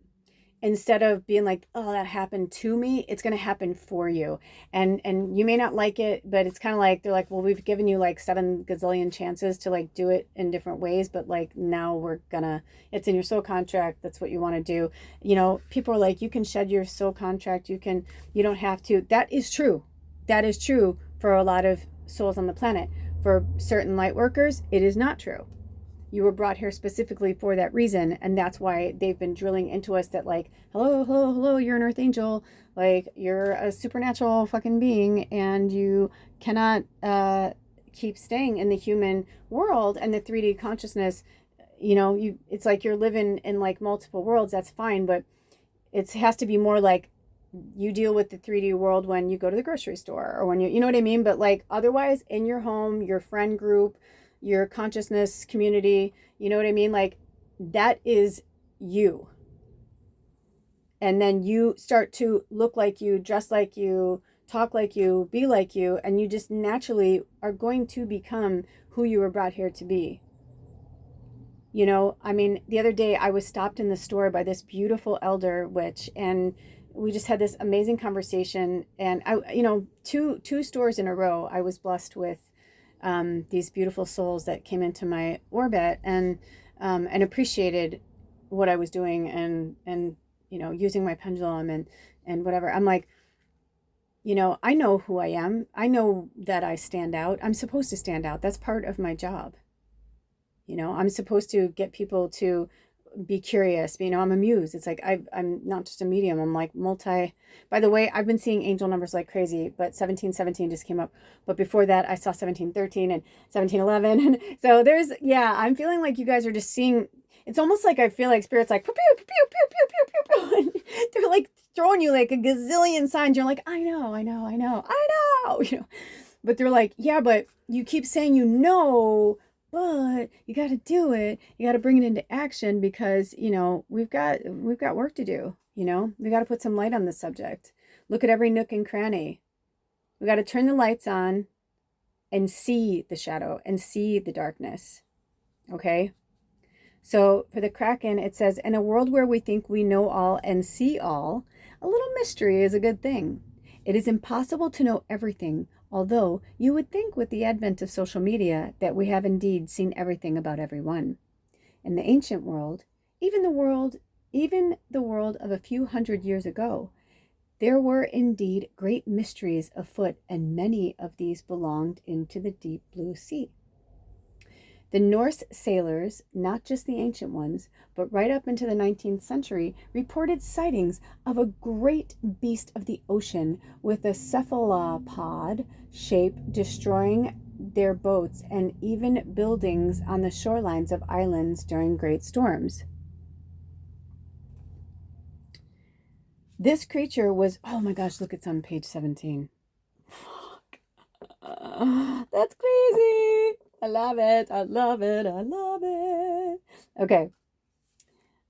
Instead of being like, oh, that happened to me, it's going to happen for you. And you may not like it, but it's kind of like, they're like, well, we've given you like 7 gazillion chances to like do it in different ways, but like now it's in your soul contract. That's what you want to do. People are like, you can shed your soul contract. You don't have to. That is true. That is true for a lot of souls on the planet. For certain light workers, it is not true. You were brought here specifically for that reason, and that's why they've been drilling into us that like, hello, you're an earth angel, like you're a supernatural fucking being, and you cannot keep staying in the human world and the 3D consciousness. It's like you're living in like multiple worlds. That's fine, but it has to be more like you deal with the 3D world when you go to the grocery store or when you know what I mean. But like otherwise, in your home, your friend group, your consciousness community, you know what I mean? Like that is you. And then you start to look like you, dress like you, talk like you, be like you, and you just naturally are going to become who you were brought here to be. The other day I was stopped in the store by this beautiful elder witch, and we just had this amazing conversation. And two stores in a row, I was blessed with these beautiful souls that came into my orbit and appreciated what I was doing and using my pendulum and whatever. I'm like, I know who I am. I know that I stand out. I'm supposed to stand out. That's part of my job. I'm supposed to get people to be curious. I'm a muse. It's like I'm not just a medium. I'm like by the way, I've been seeing angel numbers like crazy, but 1717 just came up. But before that, I saw 1713 and 1711. And so I'm feeling like you guys are just seeing, it's almost like I feel like spirit's like, pew, pew, pew, pew, pew, pew, pew, pew. And they're like throwing you like a gazillion signs. You're like, I know. But they're like, yeah, but you keep saying but you got to do it. You got to bring it into action because, we've got work to do. We got to put some light on this subject. Look at every nook and cranny. We got to turn the lights on and see the shadow and see the darkness. Okay? So for the Kraken, it says, in a world where we think we know all and see all, a little mystery is a good thing. It is impossible to know everything, although you would think with the advent of social media that we have indeed seen everything about everyone. In the ancient world, even the world of a few hundred years ago, there were indeed great mysteries afoot, and many of these belonged into the deep blue sea. The Norse sailors, not just the ancient ones, but right up into the 19th century, reported sightings of a great beast of the ocean with a cephalopod shape destroying their boats and even buildings on the shorelines of islands during great storms. This creature was, oh my gosh, look, it's on page 17. Fuck. That's crazy. I love it. Okay.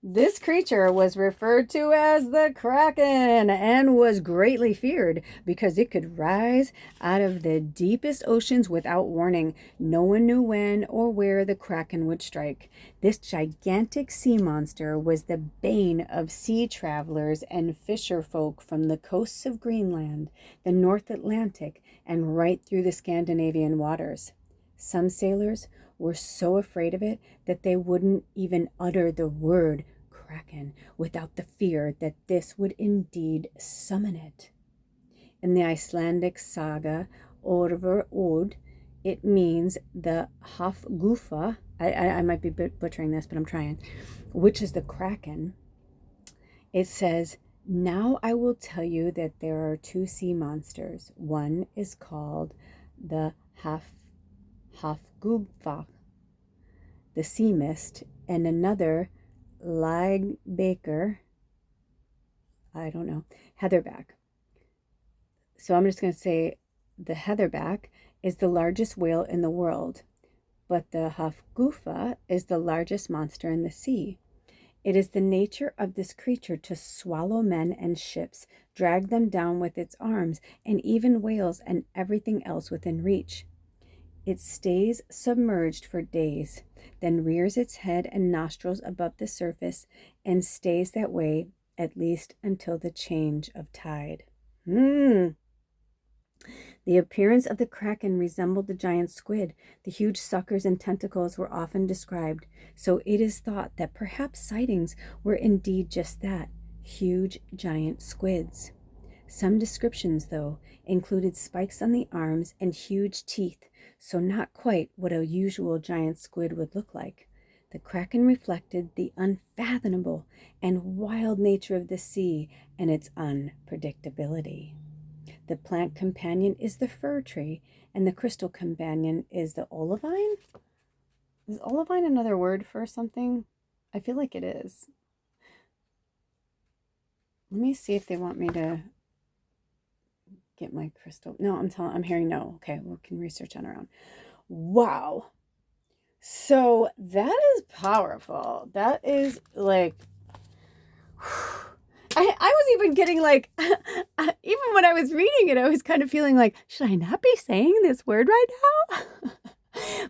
This creature was referred to as the Kraken and was greatly feared because it could rise out of the deepest oceans without warning. No one knew when or where the Kraken would strike. This gigantic sea monster was the bane of sea travelers and fisher folk from the coasts of Greenland, the North Atlantic, and right through the Scandinavian waters. Some sailors were so afraid of it that they wouldn't even utter the word kraken without the fear that this would indeed summon it. In the Icelandic saga Orvar Od, it means the Hafgufa, I might be butchering this, but I'm trying, which is the kraken. It says, now I will tell you that there are two sea monsters. One is called the Hafgufa, the sea mist, and another Lagbaker, I don't know, heatherback. So I'm just going to say the heatherback is the largest whale in the world, but the Hafgufa is the largest monster in the sea. It is the nature of this creature to swallow men and ships, drag them down with its arms, and even whales and everything else within reach. It stays submerged for days, then rears its head and nostrils above the surface, and stays that way at least until the change of tide. The appearance of the kraken resembled the giant squid. The huge suckers and tentacles were often described, so it is thought that perhaps sightings were indeed just that, huge giant squids. Some descriptions, though, included spikes on the arms and huge teeth, so not quite what a usual giant squid would look like. The kraken reflected the unfathomable and wild nature of the sea and its unpredictability. The plant companion is the fir tree, and the crystal companion is the olivine. Is olivine another word for something? I feel like it is. Let me see if they want me to get my crystal. No, I'm hearing no. Okay, we can research on our own. Wow. So that is powerful. That is like... I was even getting like, even when I was reading it, I was kind of feeling like, should I not be saying this word right now?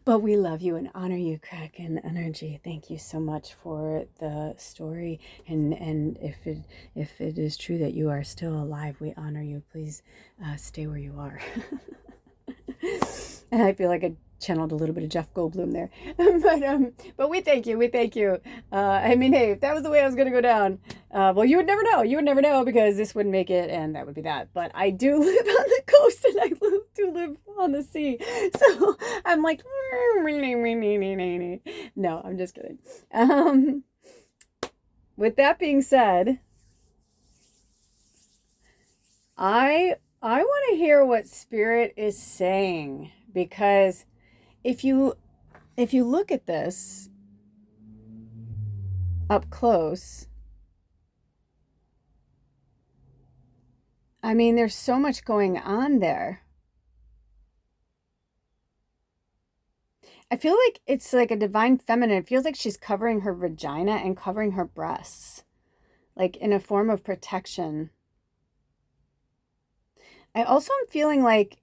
But we love you and honor you, Kraken Energy. Thank you so much for the story. And if it is true that you are still alive, we honor you. Please stay where you are. And I feel like I channeled a little bit of Jeff Goldblum there. But we thank you. I mean, hey, if that was the way I was going to go down, well, you would never know. You would never know, because this wouldn't make it, and that would be that. But I do live on the coast, and I do live on the sea. So I'm like, no, I'm just kidding. With that being said, I want to hear what Spirit is saying, because if you look at this up close, I mean, there's so much going on there. I feel like it's like a divine feminine. It feels like she's covering her vagina and covering her breasts, like in a form of protection. I also am feeling like,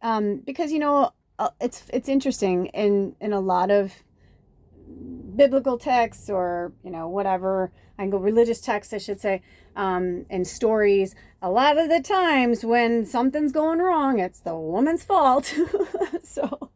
because, you know, it's interesting in a lot of biblical texts, or, you know, whatever, I can go religious texts, I should say, and stories, a lot of the times when something's going wrong, it's the woman's fault. So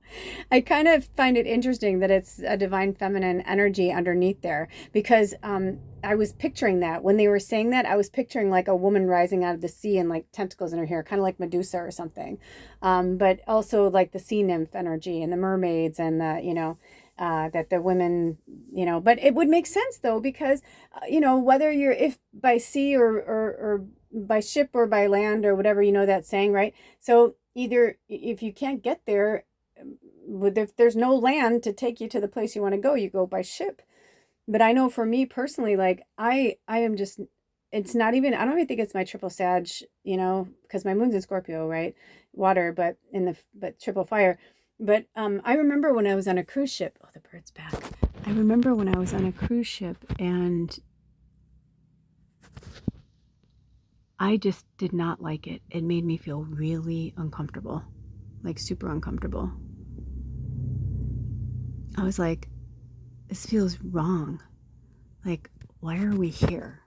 I kind of find it interesting that it's a divine feminine energy underneath there, because I was picturing that when they were saying that, I was picturing like a woman rising out of the sea and like tentacles in her hair, kind of like Medusa or something, but also like the sea nymph energy and the mermaids and the, you know, that the women, you know, but it would make sense though, because, you know, whether you're, if by sea or by ship or by land or whatever, you know, that saying, right? So either if you can't get there, if there's no land to take you to the place you want to go, you go by ship. But I know for me personally, like I am just, it's not even, I don't even think it's my triple Sag, you know, because my moon's in Scorpio, right? Water, but triple fire. But I remember when I was on a cruise ship. Oh, the bird's back. I remember when I was on a cruise ship, and I just did not like it. It made me feel really uncomfortable, like super uncomfortable. I was like, this feels wrong. Like, why are we here?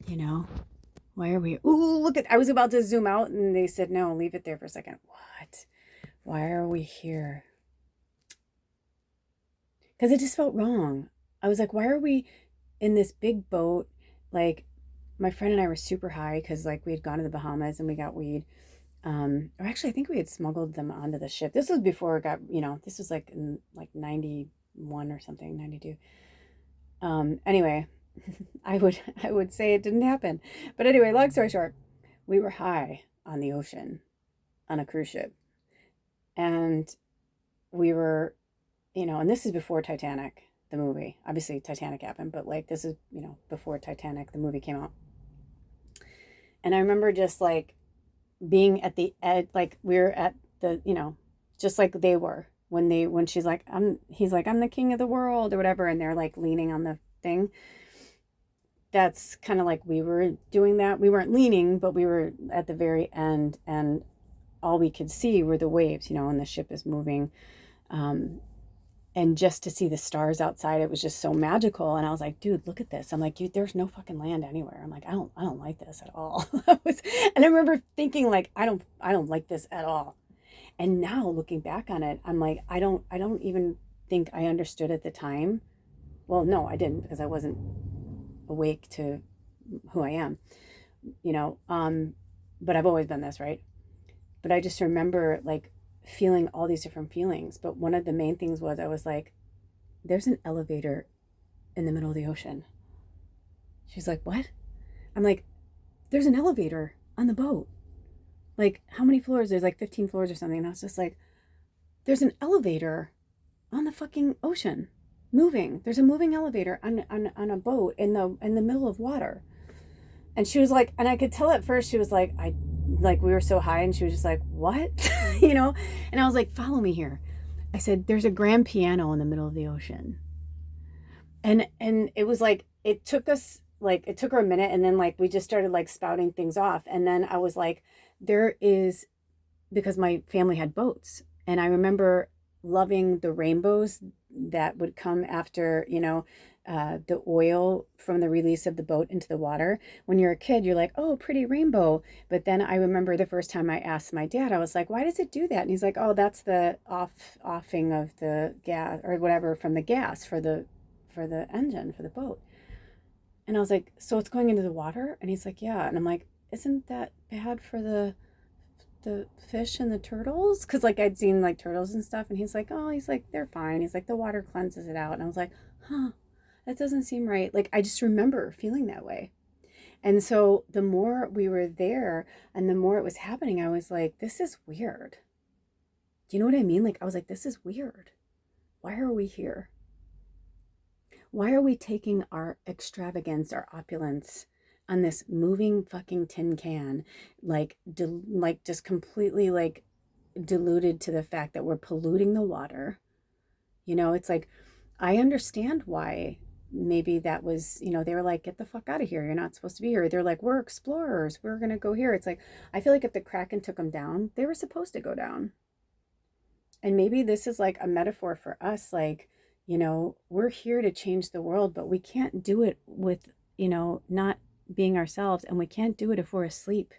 You know, why are we? Ooh, look at, I was about to zoom out and they said, no, leave it there for a second. What? Why are we here? because it just felt wrong. I was like, why are we in this big boat? Like, my friend and I were super high because like we had gone to the Bahamas and we got weed. Or actually, I think we had smuggled them onto the ship. This was before it got, this was like in like 91 or something, 92. Anyway, I would say it didn't happen. But anyway, long story short, we were high on the ocean on a cruise ship. And we were, and this is before Titanic, the movie. Obviously Titanic happened, but like this is, before Titanic, the movie came out. And I remember just like being at the edge, like we were at the, just like they were when she's like, he's like, I'm the king of the world or whatever. And they're like leaning on the thing. That's kind of like we were doing that. We weren't leaning, but we were at the very end, and all we could see were the waves, and the ship is moving. And just to see the stars outside, it was just so magical. And I was like, dude, look at this. I'm like, dude, there's no fucking land anywhere. I'm like, I don't like this at all. And I remember thinking like, I don't like this at all. And now looking back on it, I'm like, I don't even think I understood at the time. Well, no, I didn't, because I wasn't awake to who I am, but I've always been this, right? But I just remember like feeling all these different feelings. But one of the main things was I was like, there's an elevator in the middle of the ocean. She's like, what? I'm like, there's an elevator on the boat. Like, how many floors? There's like 15 floors or something. And I was just like, there's an elevator on the fucking ocean moving. There's a moving elevator on a boat in the middle of water. And she was like, and I could tell at first she was like, we were so high, and she was just like, what? And I was like, follow me here. I said, there's a grand piano in the middle of the ocean. And it was like, it took her a minute, and then like we just started like spouting things off. And then I was like, because my family had boats, and I remember loving the rainbows that would come after, the oil from the release of the boat into the water. When you're a kid, you're like, oh, pretty rainbow. But then I remember the first time I asked my dad, I was like, why does it do that? And he's like, oh, that's the offing of the gas or whatever from the gas for the engine for the boat. And I was like, so it's going into the water? And he's like, yeah. And I'm like, isn't that bad for the fish and the turtles? Because like I'd seen like turtles and stuff. And he's like, they're fine. He's like, the water cleanses it out. And I was like, huh, that doesn't seem right. Like I just remember feeling that way. And so the more we were there and the more it was happening, I was like, this is weird. Do you know what I mean? Like I was like, this is weird. Why are we here? Why are we taking our extravagance, our opulence on this moving fucking tin can, like just completely like deluded to the fact that we're polluting the water? It's like, I understand why maybe that was, they were like, get the fuck out of here. You're not supposed to be here. They're like, we're explorers. We're going to go here. It's like, I feel like if the Kraken took them down, they were supposed to go down. And maybe this is like a metaphor for us. Like, we're here to change the world, but we can't do it with, not being ourselves. And we can't do it if we're asleep,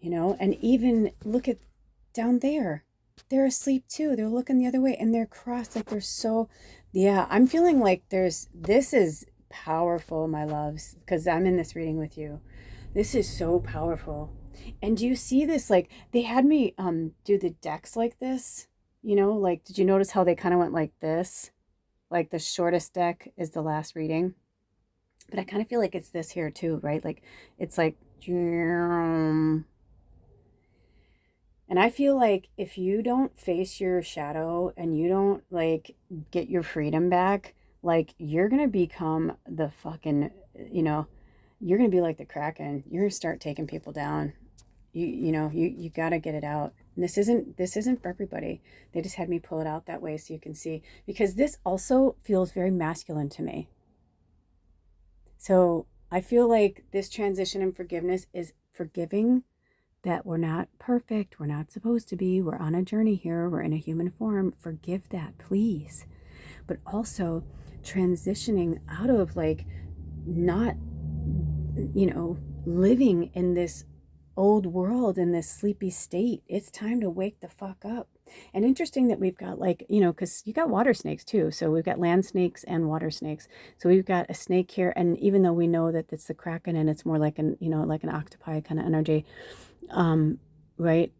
and even look at down there. They're asleep too. They're looking the other way and they're crossed. Like they're so, yeah, I'm feeling like this is powerful, my loves, because I'm in this reading with you. This is so powerful. And do you see this? Like they had me do the decks like this, like, did you notice how they kind of went like this? Like the shortest deck is the last reading. But I kind of feel like it's this here too, right? Like it's like, and I feel like if you don't face your shadow and you don't like get your freedom back, like you're going to become the fucking, you're going to be like the Kraken. You're going to start taking people down. You got to get it out. And this isn't for everybody. They just had me pull it out that way so you can see, because this also feels very masculine to me. So I feel like this transition in forgiveness is forgiving that we're not perfect. We're not supposed to be. We're on a journey here. We're in a human form. Forgive that, please. But also transitioning out of like not, living in this old world in this sleepy state. It's time to wake the fuck up. And interesting that we've got like, because you got water snakes too. So we've got land snakes and water snakes. So we've got a snake here. And even though we know that it's the Kraken and it's more like like an octopi kind of energy, right?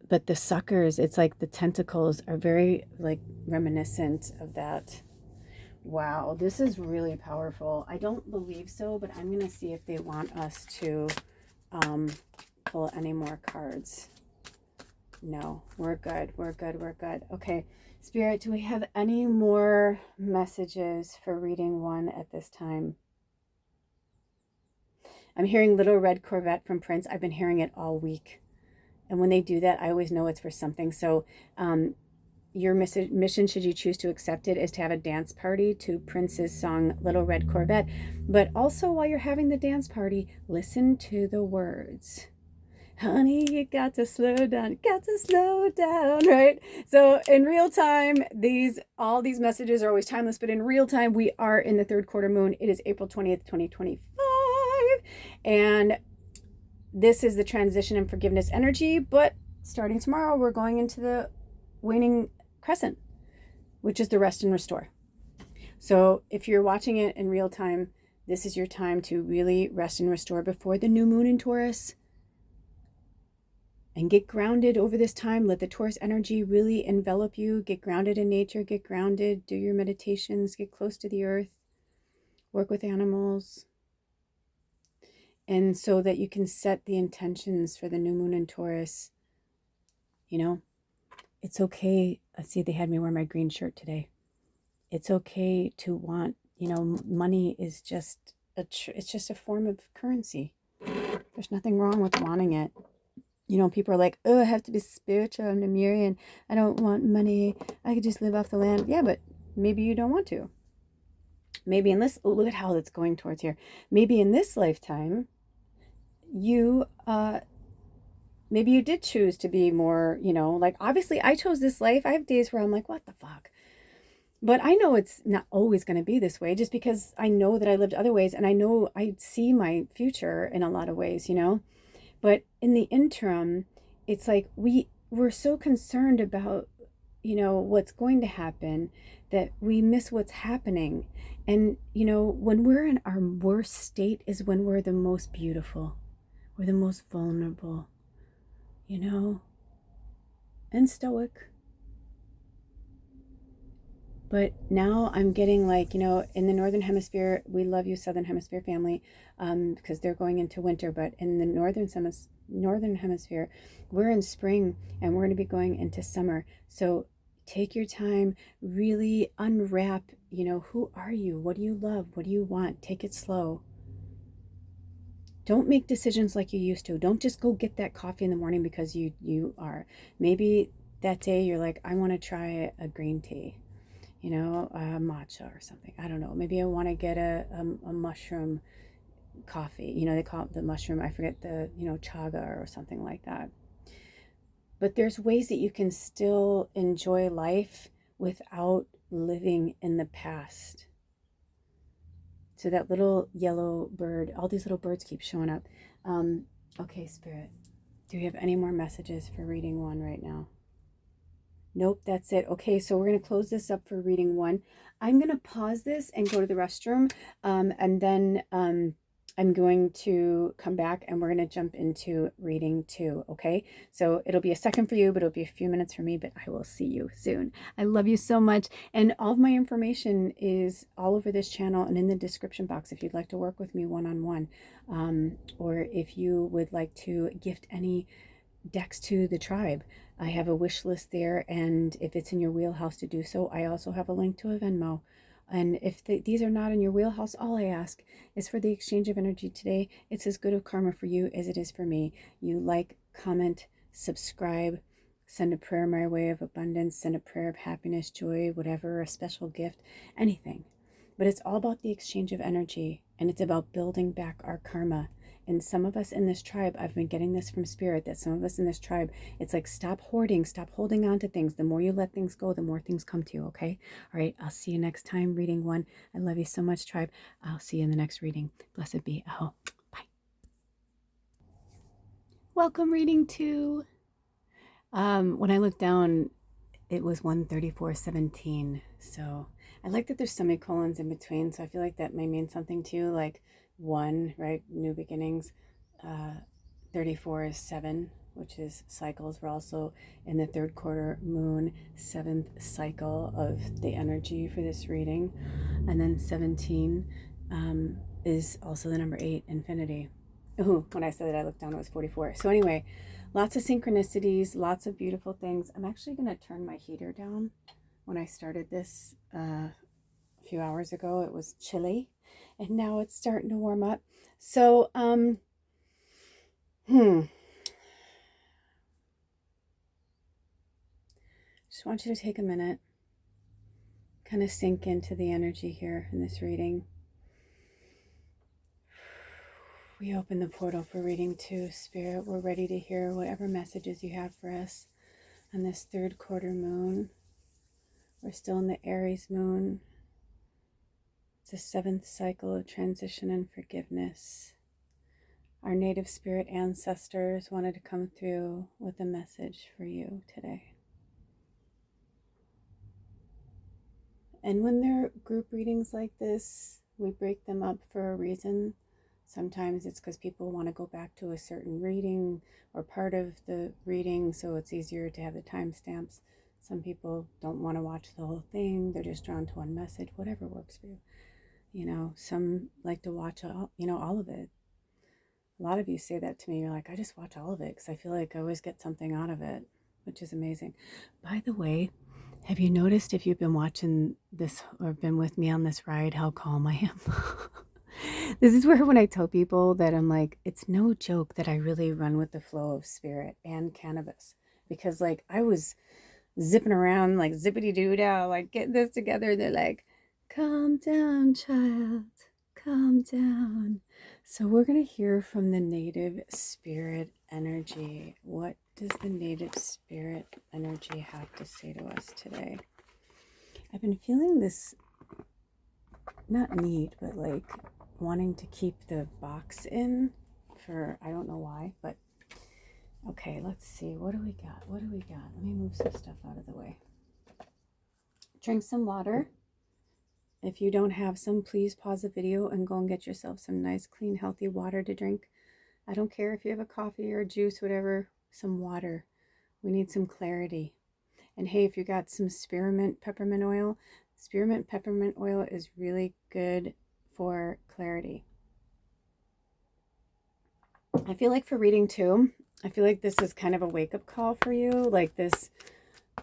But the suckers, it's like the tentacles are very like reminiscent of that. Wow, this is really powerful. I don't believe so, but I'm going to see if they want us to pull any more cards. No, we're good. We're good. We're good. Okay, Spirit, do we have any more messages for reading 1 at this time? I'm hearing Little Red Corvette from Prince. I've been hearing it all week. And when they do that, I always know it's for something. So your mission, should you choose to accept it, is to have a dance party to Prince's song Little Red Corvette. But also while you're having the dance party, listen to the words. Honey, you got to slow down, right? So in real time, all these messages are always timeless, but in real time, we are in the 3rd quarter moon. It is April 20th, 2025. And this is the transition and forgiveness energy, but starting tomorrow, we're going into the waning crescent, which is the rest and restore. So if you're watching it in real time, this is your time to really rest and restore before the new moon in Taurus. And get grounded over this time. Let the Taurus energy really envelop you. Get grounded in nature, get grounded, do your meditations, get close to the earth, work with animals. And so that you can set the intentions for the new moon in Taurus. It's okay. I see they had me wear my green shirt today. It's okay to want, money is just it's just a form of currency. There's nothing wrong with wanting it. People are like, oh, I have to be spiritual, I'm Lemurian, I don't want money, I could just live off the land. Yeah, but maybe you don't want to. Maybe in this, look at how it's going towards here. Maybe in this lifetime, you maybe you did choose to be more, like obviously I chose this life. I have days where I'm like, what the fuck? But I know it's not always going to be this way, just because I know that I lived other ways, and I know I see my future in a lot of ways, But in the interim, it's like we're so concerned about, what's going to happen, that we miss what's happening. And, when we're in our worst state is when we're the most beautiful. We're the most vulnerable, and stoic. But now I'm getting like, in the Northern Hemisphere, we love you, Southern Hemisphere family, because they're going into winter. But in the Northern Hemisphere, we're in spring and we're going to be going into summer. So take your time, really unwrap, who are you? What do you love? What do you want? Take it slow. Don't make decisions like you used to. Don't just go get that coffee in the morning because you are. Maybe that day you're like, I want to try a green tea. Matcha or something. I don't know. Maybe I want to get a mushroom coffee. They call it the mushroom. I forget the, chaga or something like that. But there's ways that you can still enjoy life without living in the past. So that little yellow bird, all these little birds keep showing up. Okay, Spirit, do you have any more messages for reading 1 right now? Nope, that's it. Okay, so we're going to close this up for reading 1. I'm going to pause this and go to the restroom, and then I'm going to come back and we're going to jump into reading 2, okay? So it'll be a second for you, but it'll be a few minutes for me, but I will see you soon. I love you so much, and all of my information is all over this channel and in the description box if you'd like to work with me one-on-one, or if you would like to gift any decks to the tribe. I have a wish list there, and if it's in your wheelhouse to do so, I also have a link to a Venmo. And if these are not in your wheelhouse, all I ask is for the exchange of energy today. It's as good of karma for you as it is for me. You like, comment, subscribe, send a prayer my way of abundance, send a prayer of happiness, joy, whatever, a special gift, anything. But it's all about the exchange of energy, and it's about building back our karma. And some of us in this tribe, I've been getting this from Spirit, that some of us in this tribe, it's like, stop hoarding, stop holding on to things. The more you let things go, the more things come to you, okay? All right, I'll see you next time, reading 1. I love you so much, tribe. I'll see you in the next reading. Blessed be. Oh, bye. Welcome, reading 2. When I looked down, it was 134:17. So I like that there's semicolons in between. So I feel like that may mean something to you, like one, right? New beginnings. 34 is 7, which is cycles. We're also in the third quarter moon, 7th cycle of the energy for this reading. And then 17 is also the number 8, infinity. Ooh, when I said that I looked down, it was 44. So anyway, lots of synchronicities, lots of beautiful things. I'm actually going to turn my heater down. When I started this a few hours ago, it was chilly, and now it's starting to warm up. So, just want you to take a minute, kind of sink into the energy here in this reading. We open the portal for reading 2, Spirit. We're ready to hear whatever messages you have for us on this third quarter moon. We're still in the Aries moon. It's a 7th cycle of transition and forgiveness. Our native spirit ancestors wanted to come through with a message for you today. And when there are group readings like this, we break them up for a reason. Sometimes it's because people want to go back to a certain reading or part of the reading, so it's easier to have the timestamps. Some people don't want to watch the whole thing. They're just drawn to one message, whatever works for you. You know, some like to watch all of it. A lot of you say that to me. You're like, I just watch all of it because I feel like I always get something out of it, which is amazing. By the way, have you noticed, if you've been watching this or been with me on this ride, how calm I am? This is where when I tell people that I'm like, it's no joke that I really run with the flow of spirit and cannabis. Because like I was zipping around like zippity-doo-dah, like getting this together. They're like, calm down, child, calm down. So we're going to hear from the native spirit energy. What does the native spirit energy have to say to us today? I've been feeling this, not need, but like wanting to keep the box in for, I don't know why, but okay, let's see. What do we got? What do we got? Let me move some stuff out of the way. Drink some water. If you don't have some, please pause the video and go and get yourself some nice, clean, healthy water to drink. I don't care if you have a coffee or a juice, whatever, some water. We need some clarity. And hey, if you got some spearmint peppermint oil is really good for clarity. I feel like for reading 2, I feel like this is kind of a wake-up call for you, like this,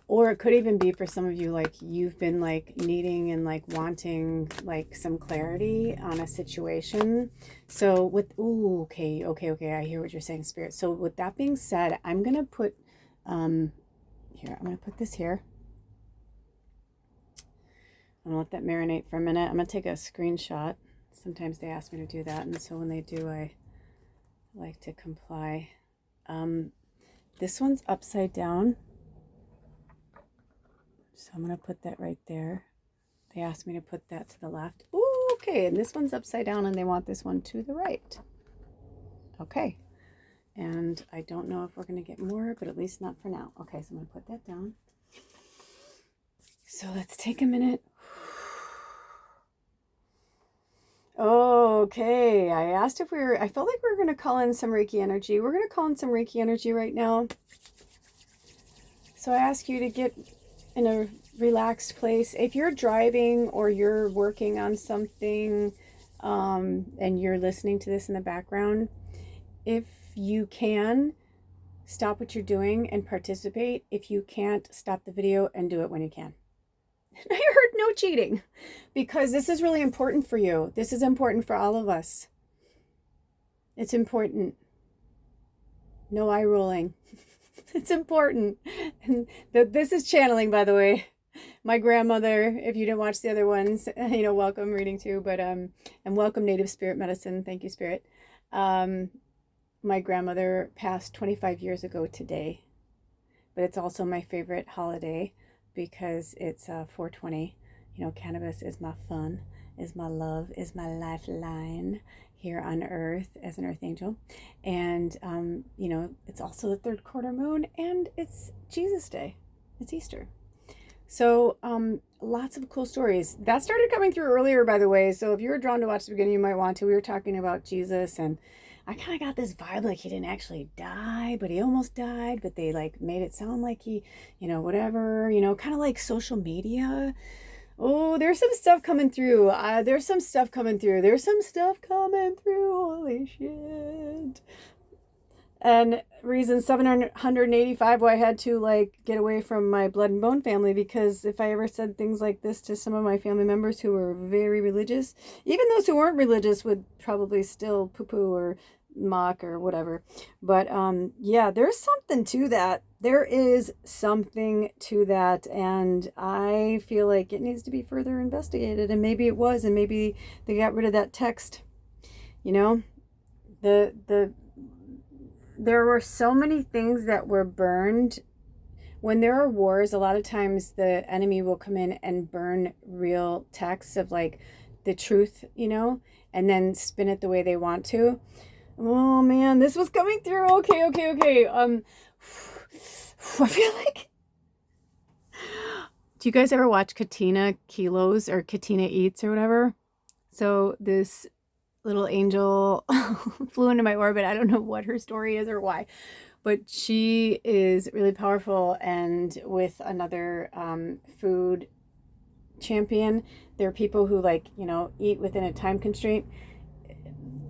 or it could even be for some of you, like you've been like needing and like wanting like some clarity on a situation. So with, okay, I hear what you're saying, Spirit. So with that being said, I'm going to put, here, I'm going to put this here. I'm going to let that marinate for a minute. I'm going to take a screenshot. Sometimes they ask me to do that, and so when they do, I like to comply. This one's upside down, so I'm going to put that right there. They asked me to put that to the left. Ooh, okay, and this one's upside down, and they want this one to the right. Okay, and I don't know if we're going to get more, but at least not for now. Okay, so I'm going to put that down. So let's take a minute. Okay, I asked if I felt like we were going to call in some Reiki energy. We're going to call in some Reiki energy right now. So I ask you to get in a relaxed place. If you're driving or you're working on something and you're listening to this in the background, if you can, stop what you're doing and participate. If you can't, stop the video and do it when you can. I heard no cheating, because this is really important for you. This is important for all of us. It's important. No eye rolling. It's important. And this is channeling, by the way. My grandmother, if you didn't watch the other ones, welcome reading 2, but and welcome native spirit medicine. Thank you, Spirit. My grandmother passed 25 years ago today, but it's also my favorite holiday because it's 420. Cannabis is my fun, is my love, is my lifeline here on earth as an earth angel. And, you know, it's also the third quarter moon, and it's Jesus Day. It's Easter. So lots of cool stories. That started coming through earlier, by the way. So if you were drawn to watch the beginning, you might want to. We were talking about Jesus, and I kind of got this vibe like he didn't actually die, but he almost died, but they like made it sound like he, you know, whatever, you know, kind of like social media. Oh, there's some stuff coming through. There's some stuff coming through. There's some stuff coming through. Holy shit. And reason 785 why I had to like get away from my blood and bone family, because if I ever said things like this to some of my family members who were very religious, even those who weren't religious would probably still poo-poo or mock or whatever. But yeah, there's something to that. There is something to that, and I feel like it needs to be further investigated. And maybe it was, and maybe they got rid of that text. You know, there were so many things that were burned. When there are wars, a lot of times the enemy will come in and burn real texts of like the truth, you know, and then spin it the way they want to. Oh man, this was coming through. Okay. I feel like, do you guys ever watch Katina Kilos or Katina Eats or whatever? So this little angel flew into my orbit. I don't know what her story is or why, but she is really powerful. And with another food champion, there are people who like, you know, eat within a time constraint.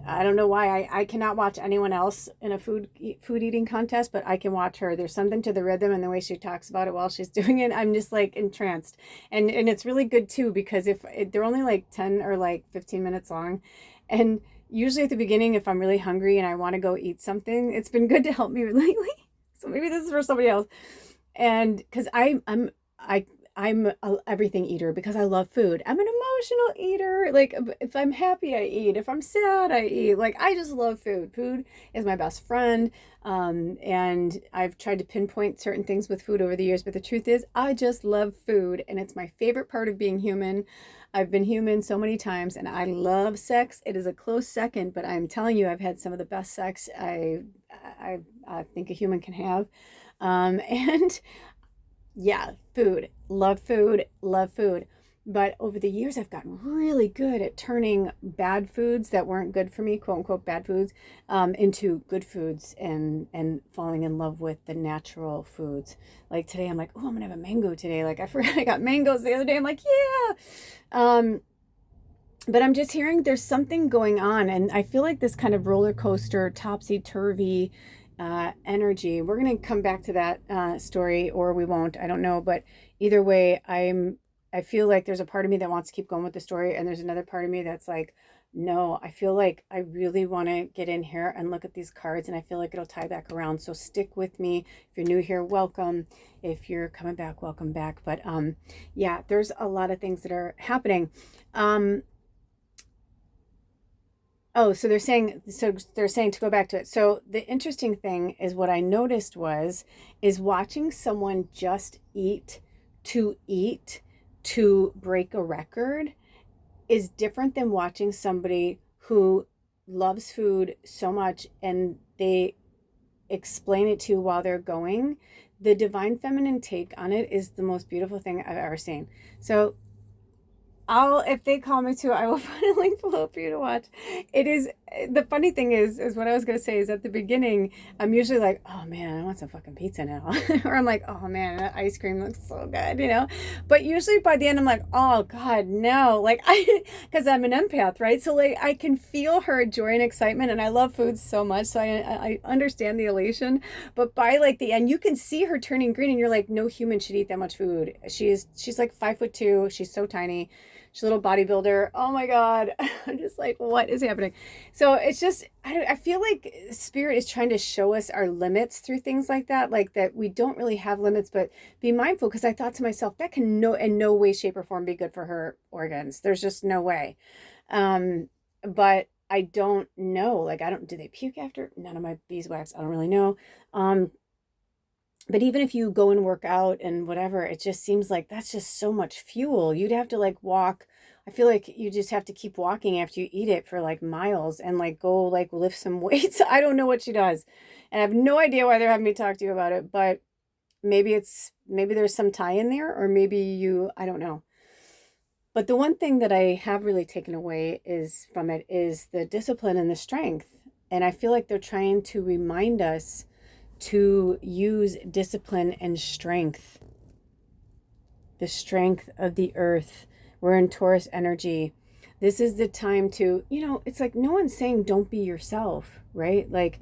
I don't know why I cannot watch anyone else in a food eating contest, but I can watch her. There's something to the rhythm and the way she talks about it while she's doing it. I'm just like entranced, and it's really good too, because if they're only like 10 or like 15 minutes long, and usually at the beginning, if I'm really hungry and I want to go eat something, it's been good to help me lately. So maybe this is for somebody else, and because I'm a everything eater because I love food. I'm an emotional eater. Like if I'm happy, I eat. If I'm sad, I eat. Like I just love food. Food is my best friend. And I've tried to pinpoint certain things with food over the years, but the truth is I just love food, and it's my favorite part of being human. I've been human so many times, and I love sex. It is a close second, but I'm telling you, I've had some of the best sex I think a human can have. And yeah, food, love food, love food. But over the years, I've gotten really good at turning bad foods that weren't good for me, quote unquote, bad foods, into good foods, and falling in love with the natural foods. Like today, I'm like, oh, I'm gonna have a mango today. Like I forgot I got mangoes the other day. I'm like, yeah. But I'm just hearing there's something going on, and I feel like this kind of roller coaster, topsy-turvy energy. We're going to come back to that story, or we won't. I don't know. But either way, I feel like there's a part of me that wants to keep going with the story, and there's another part of me that's like, no, I feel like I really want to get in here and look at these cards, and I feel like it'll tie back around. So stick with me. If you're new here, welcome. If you're coming back, welcome back. But yeah, there's a lot of things that are happening. Oh, so they're saying to go back to it. So the interesting thing is what I noticed is watching someone just eat to break a record is different than watching somebody who loves food so much and they explain it to you while they're going. The divine feminine take on it is the most beautiful thing I've ever seen. So if they call me to, I will find a link below for you to watch. It is, the funny thing is what I was going to say is at the beginning, I'm usually like, oh man, I want some fucking pizza now. Or I'm like, oh man, that ice cream looks so good, you know? But usually by the end, I'm like, oh God, no. Like because I'm an empath, right? So like I can feel her joy and excitement, and I love food so much. So I understand the elation, but by like the end, you can see her turning green, and you're like, no human should eat that much food. She's like 5'2". She's so tiny. She's a little bodybuilder. Oh my God. I'm just like, what is happening? So it's just, I feel like spirit is trying to show us our limits through things like that we don't really have limits, but be mindful. Because I thought to myself, that can in no way, shape or form be good for her organs. There's just no way. But I don't know. Like, do they puke after? None of my beeswax. I don't really know. But even if you go and work out and whatever, it just seems like that's just so much fuel. You'd have to like walk, I feel like you just have to keep walking after you eat it for like miles and like go like lift some weights. I don't know what she does. And I have no idea why they're having me talk to you about it, but maybe there's some tie in there, or maybe I don't know. But the one thing that I have really taken away from it is the discipline and the strength. And I feel like they're trying to remind us to use discipline and strength. The strength of the earth. We're in Taurus energy. This is the time to, it's like no one's saying don't be yourself, right? Like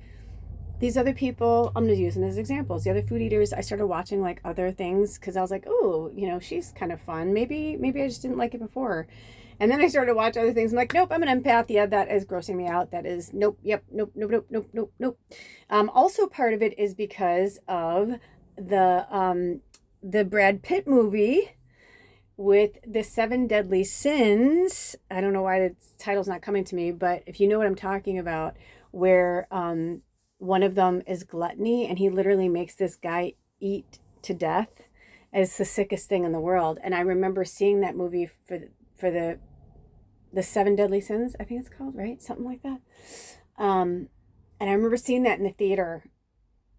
these other people, I'm just using as examples. The other food eaters, I started watching like other things because I was like, oh, she's kind of fun. Maybe I just didn't like it before. And then I started to watch other things. I'm like, nope, I'm an empath. Yeah, that is grossing me out. That is, nope, yep, nope, nope, nope, nope, nope, nope. Also, part of it is because of the Brad Pitt movie with the 7 deadly sins. I don't know why the title's not coming to me, but if you know what I'm talking about, where one of them is gluttony, and he literally makes this guy eat to death. It's the sickest thing in the world. And I remember seeing that movie for the 7 deadly sins, I think it's called, right? Something like that. And I remember seeing that in the theater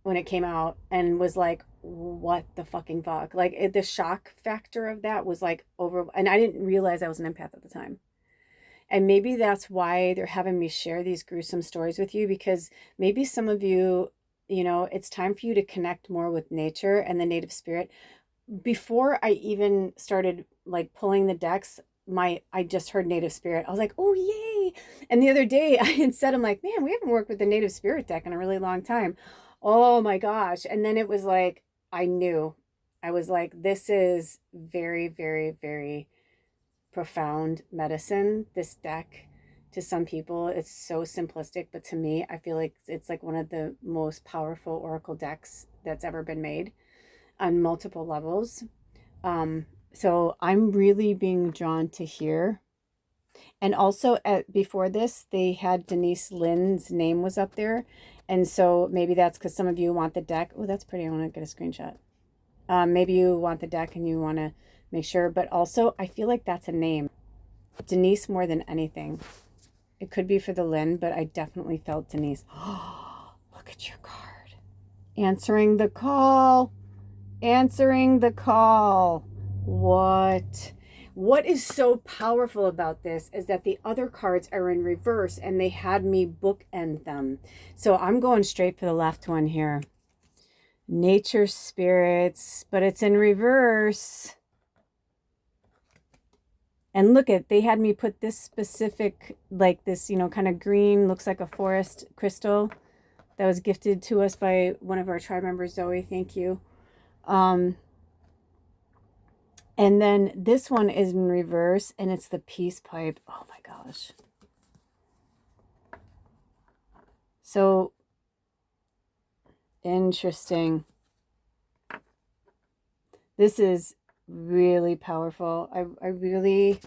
when it came out and was like, what the fucking fuck? Like the shock factor of that was like over, and I didn't realize I was an empath at the time. And maybe that's why they're having me share these gruesome stories with you, because maybe some of you, it's time for you to connect more with nature and the native spirit. Before I even started like pulling the decks, I just heard native spirit. I was like, oh, yay. And the other day I had said, I'm like, man, we haven't worked with the native spirit deck in a really long time. Oh my gosh. And then it was like, I knew. I was like, this is very, very, very profound medicine. This deck, to some people, it's so simplistic, but to me, I feel like it's like one of the most powerful oracle decks that's ever been made on multiple levels. So I'm really being drawn to here. And also before this, they had Denise Lynn's name was up there. And so maybe that's because some of you want the deck. Oh, that's pretty. I want to get a screenshot. Maybe you want the deck and you want to make sure. But also, I feel like that's a name. Denise more than anything. It could be for the Lynn, but I definitely felt Denise. Oh, look at your card. Answering the call. Answering the call. What is so powerful about this is that the other cards are in reverse and they had me bookend them. So I'm going straight for the left one here. Nature spirits, but it's in reverse. And look they had me put this specific, like this, kind of green, looks like a forest crystal that was gifted to us by one of our tribe members, Zoe. Thank you. And then this one is in reverse, and it's the peace pipe. Oh my gosh. So interesting. This is really powerful. I really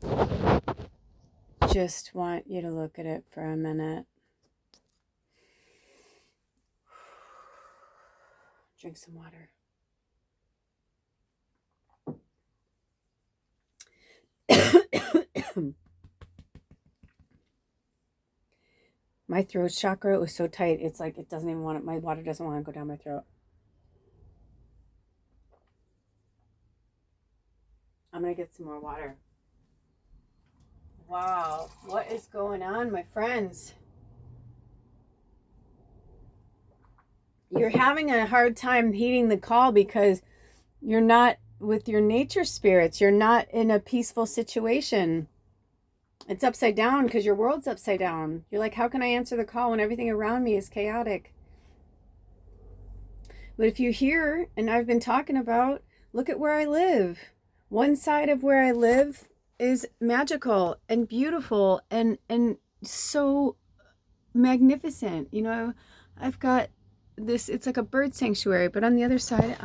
just want you to look at it for a minute. Drink some water. My throat chakra was so tight. It's like, it doesn't even want it. My water doesn't want to go down my throat. I'm going to get some more water. Wow. What is going on, my friends? You're having a hard time heeding the call because you're not with your nature spirits. You're not in a peaceful situation. It's upside down because your world's upside down. You're like, how can I answer the call when everything around me is chaotic? But if you hear, and I've been talking about, look at where I live. One side of where I live is magical and beautiful and so magnificent. I've got this, it's like a bird sanctuary, but on the other side,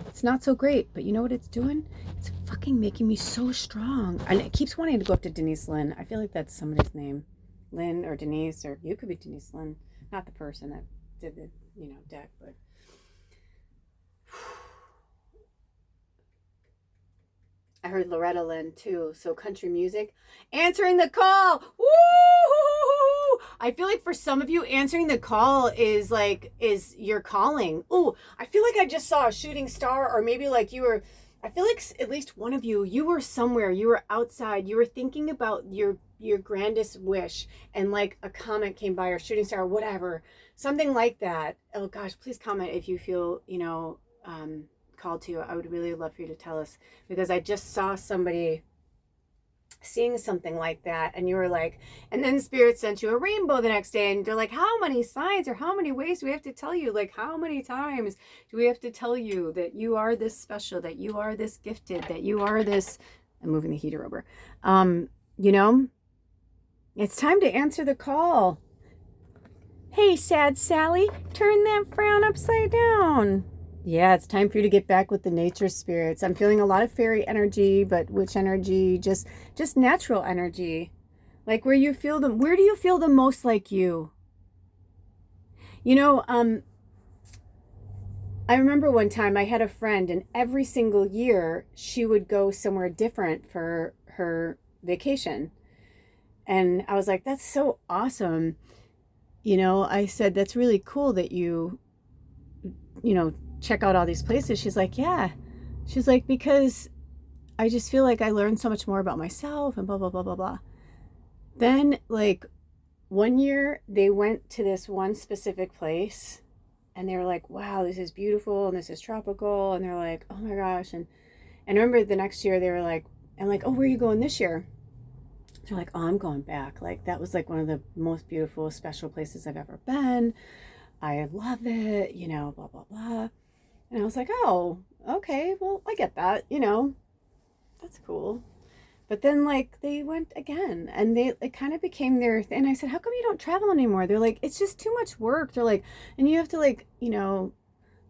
it's not so great. But you know what it's doing? It's fucking making me so strong. And it keeps wanting to go up to Denise Lynn. I feel like that's somebody's name. Lynn or Denise, or you could be Denise Lynn. Not the person that did the, deck, but. I heard Loretta Lynn too. So country music. Answering the call. Woo! I feel like for some of you, answering the call is your calling. Oh, I feel like I just saw a shooting star, or maybe like you were, I feel like at least one of you were somewhere, you were outside, you were thinking about your grandest wish, and like a comet came by, or shooting star, or whatever, something like that. Oh gosh, please comment if you feel, called to. I would really love for you to tell us, because I just saw somebody seeing something like that, and you were like, and then Spirit sent you a rainbow the next day, and they're like, how many signs or how many ways do we have to tell you? Like, how many times do we have to tell you that you are this special, that you are this gifted, that you are this? I'm moving the heater over. It's time to answer the call. Hey, sad Sally, turn that frown upside down. Yeah, it's time for you to get back with the nature spirits. I'm feeling a lot of fairy energy, but witch energy, just natural energy. Like where do you feel the most like you? I remember one time I had a friend, and every single year she would go somewhere different for her vacation. And I was like, that's so awesome. I said, that's really cool that you check out all these places. She's like, yeah. She's like, because I just feel like I learned so much more about myself and blah, blah, blah, blah, blah. Then like one year they went to this one specific place, and they were like, wow, this is beautiful, and this is tropical. And they're like, oh my gosh. And I remember the next year they were like, I'm like, oh, where are you going this year? They're like, oh, I'm going back. Like, that was like one of the most beautiful, special places I've ever been. I love it, blah, blah, blah. And I was like, oh, okay, well, I get that, that's cool. But then like they went again, and it kind of became their thing. And I said, how come you don't travel anymore? They're like, it's just too much work. They're like, and you have to like,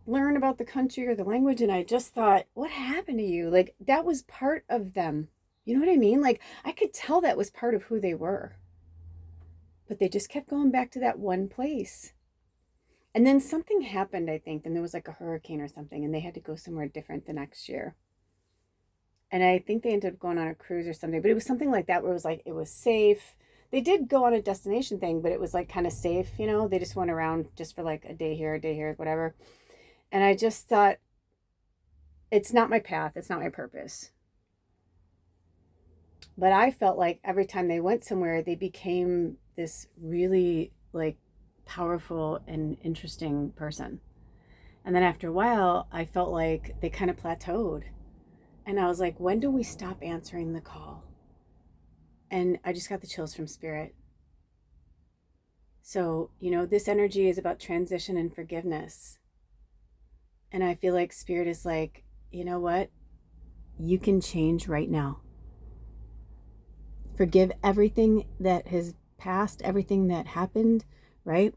learn about the country or the language. And I just thought, what happened to you? Like, that was part of them. You know what I mean? Like, I could tell that was part of who they were. But they just kept going back to that one place. And then something happened, I think. Then there was like a hurricane or something, and they had to go somewhere different the next year. And I think they ended up going on a cruise or something. But it was something like that where it was like, it was safe. They did go on a destination thing, but it was like kind of safe, They just went around just for like a day here, whatever. And I just thought, it's not my path. It's not my purpose. But I felt like every time they went somewhere, they became this really like powerful and interesting person. And then after a while, I felt like they kind of plateaued. And I was like, when do we stop answering the call? And I just got the chills from Spirit. So, this energy is about transition and forgiveness. And I feel like Spirit is like, you know what? You can change right now. Forgive everything that has passed, everything that happened, right?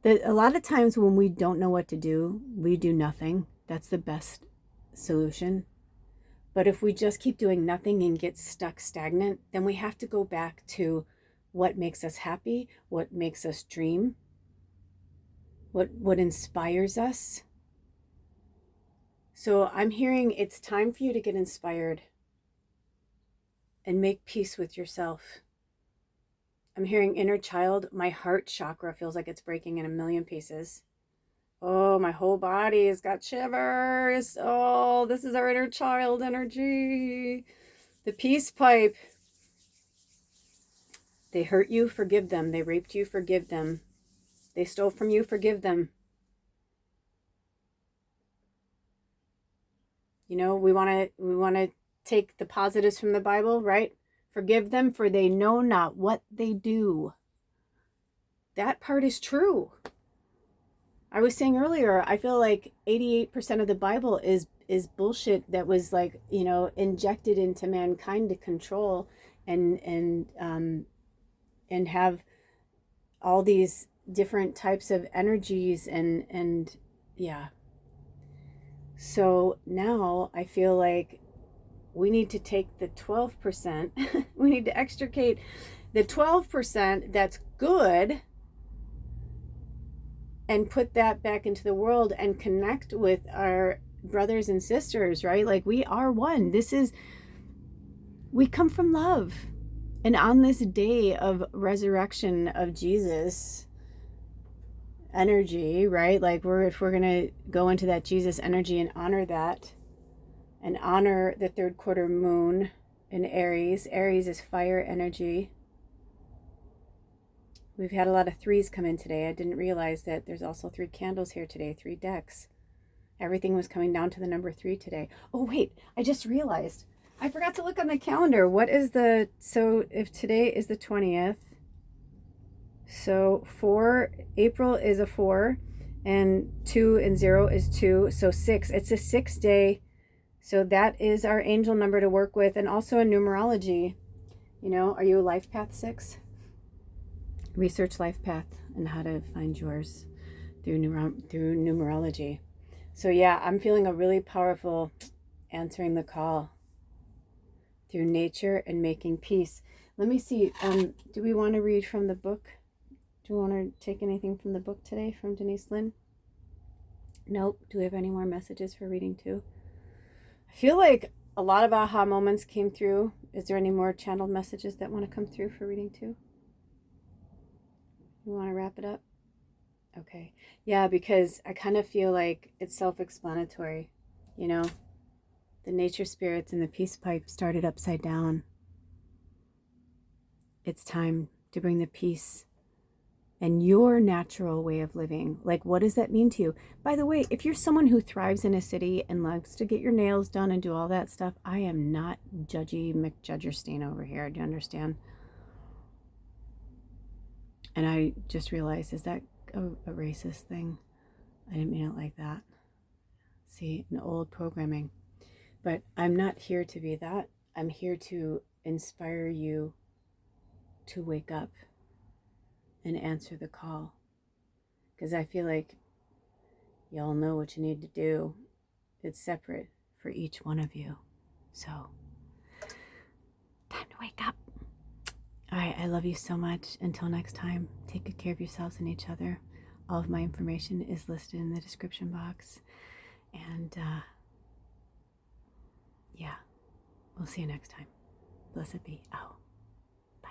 A lot of times when we don't know what to do, we do nothing. That's the best solution. But if we just keep doing nothing and get stuck stagnant, then we have to go back to what makes us happy, what makes us dream, what inspires us. So I'm hearing it's time for you to get inspired and make peace with yourself. I'm hearing inner child. My heart chakra feels like it's breaking in a million pieces. Oh, my whole body has got shivers. Oh, this is our inner child energy. The peace pipe. They hurt you, forgive them. They raped you, forgive them. They stole from you, forgive them. We want to take the positives from the Bible, right? Forgive them, for they know not what they do. That part is true. I was saying earlier, I feel like 88% of the Bible is bullshit that was like, injected into mankind to control and have all these different types of energies and yeah. So now I feel like we need to take the 12%, we need to extricate the 12% that's good and put that back into the world and connect with our brothers and sisters, right? Like we are one. We come from love. And on this day of resurrection of Jesus energy, right? Like if we're going to go into that Jesus energy and honor that, and honor the third quarter moon in Aries. Aries is fire energy. We've had a lot of threes come in today. I didn't realize that there's also 3 candles here today, 3 decks. Everything was coming down to the number 3 today. Oh, wait, I just realized. I forgot to look on the calendar. So if today is the 20th, so April is a 4, and 2 and 0 is 2, so 6. It's a 6-day. So that is our angel number to work with, and also in numerology. You know, are you a life path 6? Research life path and how to find yours through numerology. So yeah, I'm feeling a really powerful answering the call through nature and making peace. Let me see. Do we want to read from the book? Do we want to take anything from the book today from Denise Lynn? Nope. Do we have any more messages for reading too? I feel like a lot of aha moments came through. Is there any more channeled messages that want to come through for reading too? You want to wrap it up? Okay. Yeah, because I kind of feel like it's self-explanatory. You know, the nature spirits and the peace pipe started upside down. It's time to bring the peace and your natural way of living. Like, what does that mean to you? By the way, if you're someone who thrives in a city and loves to get your nails done and do all that stuff, I am not judgy McJudgerstein over here. Do you understand? And I just realized, is that a racist thing? I didn't mean it like that. See, an old programming. But I'm not here to be that. I'm here to inspire you to wake up and answer the call. Because I feel like y'all know what you need to do. It's separate for each one of you. So, time to wake up. All right, I love you so much. Until next time, take good care of yourselves and each other. All of my information is listed in the description box. And yeah, we'll see you next time. Blessed be. Oh, bye.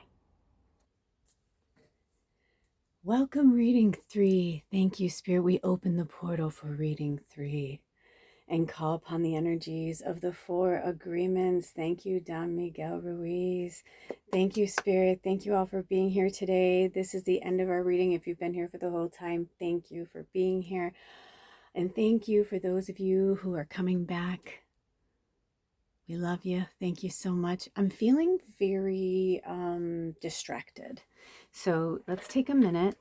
Welcome, reading 3. Thank you, Spirit. We open the portal for reading 3 and call upon the energies of the 4 agreements. Thank you, Don Miguel Ruiz. Thank you, Spirit. Thank you all for being here today. This is the end of our reading. If you've been here for the whole time, thank you for being here. And thank you for those of you who are coming back. We love you. Thank you so much. I'm feeling very distracted. So let's take a minute.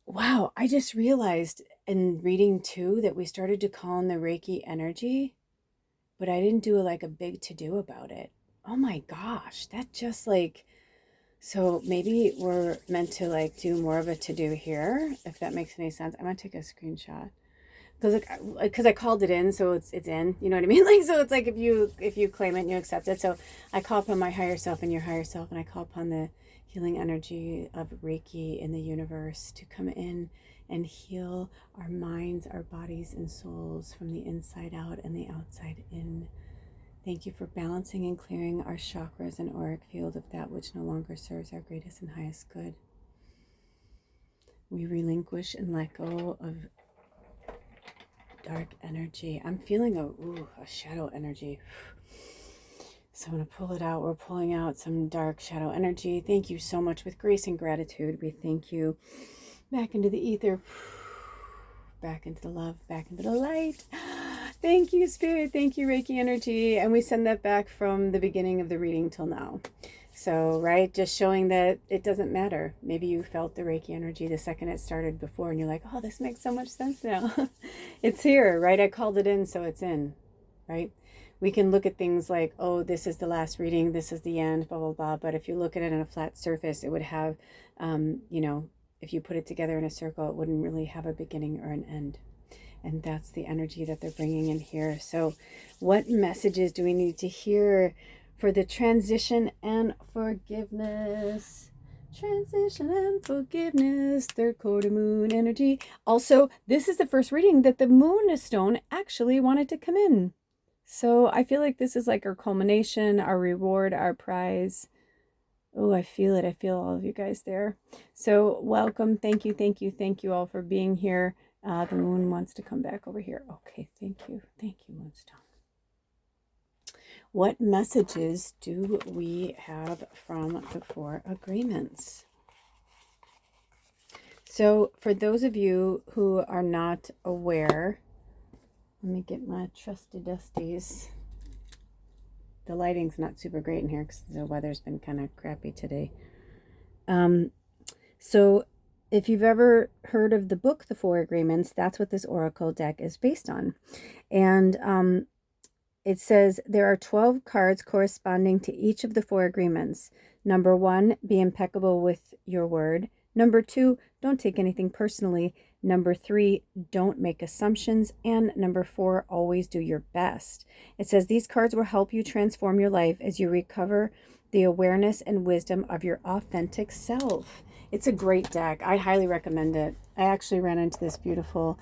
Wow, I just realized in reading 2 that we started to call in the Reiki energy, but I didn't do like a big to-do about it. Oh my gosh, that just like, so maybe we're meant to like do more of a to-do here, if that makes any sense. I'm gonna take a screenshot. Because I called it in, so it's in, you know what I mean? Like, so it's like if you claim it and you accept it. So I call upon my higher self and your higher self, and I call upon the healing energy of Reiki in the universe to come in and heal our minds, our bodies, and souls from the inside out and the outside in. Thank you for balancing and clearing our chakras and auric field of that which no longer serves our greatest and highest good. We relinquish and let go of dark energy. I'm feeling a shadow energy. So I'm going to pull it out. We're pulling out some dark shadow energy. Thank you so much. With grace and gratitude, we thank you. Back into the ether. Back into the love. Back into the light. Thank you, Spirit. Thank you, Reiki energy. And we send that back from the beginning of the reading till now. So, right, just showing that it doesn't matter. Maybe you felt the Reiki energy the second it started before and you're like, oh, this makes so much sense now. It's here, right? I called it in, so it's in, right? We can look at things like, oh, this is the last reading, this is the end, blah, blah, blah. But if you look at it on a flat surface, it would have, you know, if you put it together in a circle, it wouldn't really have a beginning or an end. And that's the energy that they're bringing in here. So what messages do we need to hear for the transition and forgiveness? Transition and forgiveness, third quarter moon energy. Also, this is the first reading that the moon stone actually wanted to come in. So I feel like this is like our culmination, our reward, our prize. Oh, I feel it. I feel all of you guys there. So welcome. Thank you. Thank you. Thank you all for being here. The moon wants to come back over here. Okay. Thank you. Thank you, Moonstone. What messages do we have from the Four Agreements? So for those of you who are not aware, let me get my trusty dusties. The lighting's not super great in here because the weather's been kind of crappy today. So if you've ever heard of the book, The Four Agreements, that's what this oracle deck is based on. And it says there are 12 cards corresponding to each of the four agreements. Number 1, be impeccable with your word. Number 2, don't take anything personally. Number 3, don't make assumptions. And number 4, always do your best. It says these cards will help you transform your life as you recover the awareness and wisdom of your authentic self. It's a great deck. I highly recommend it. I actually ran into this beautiful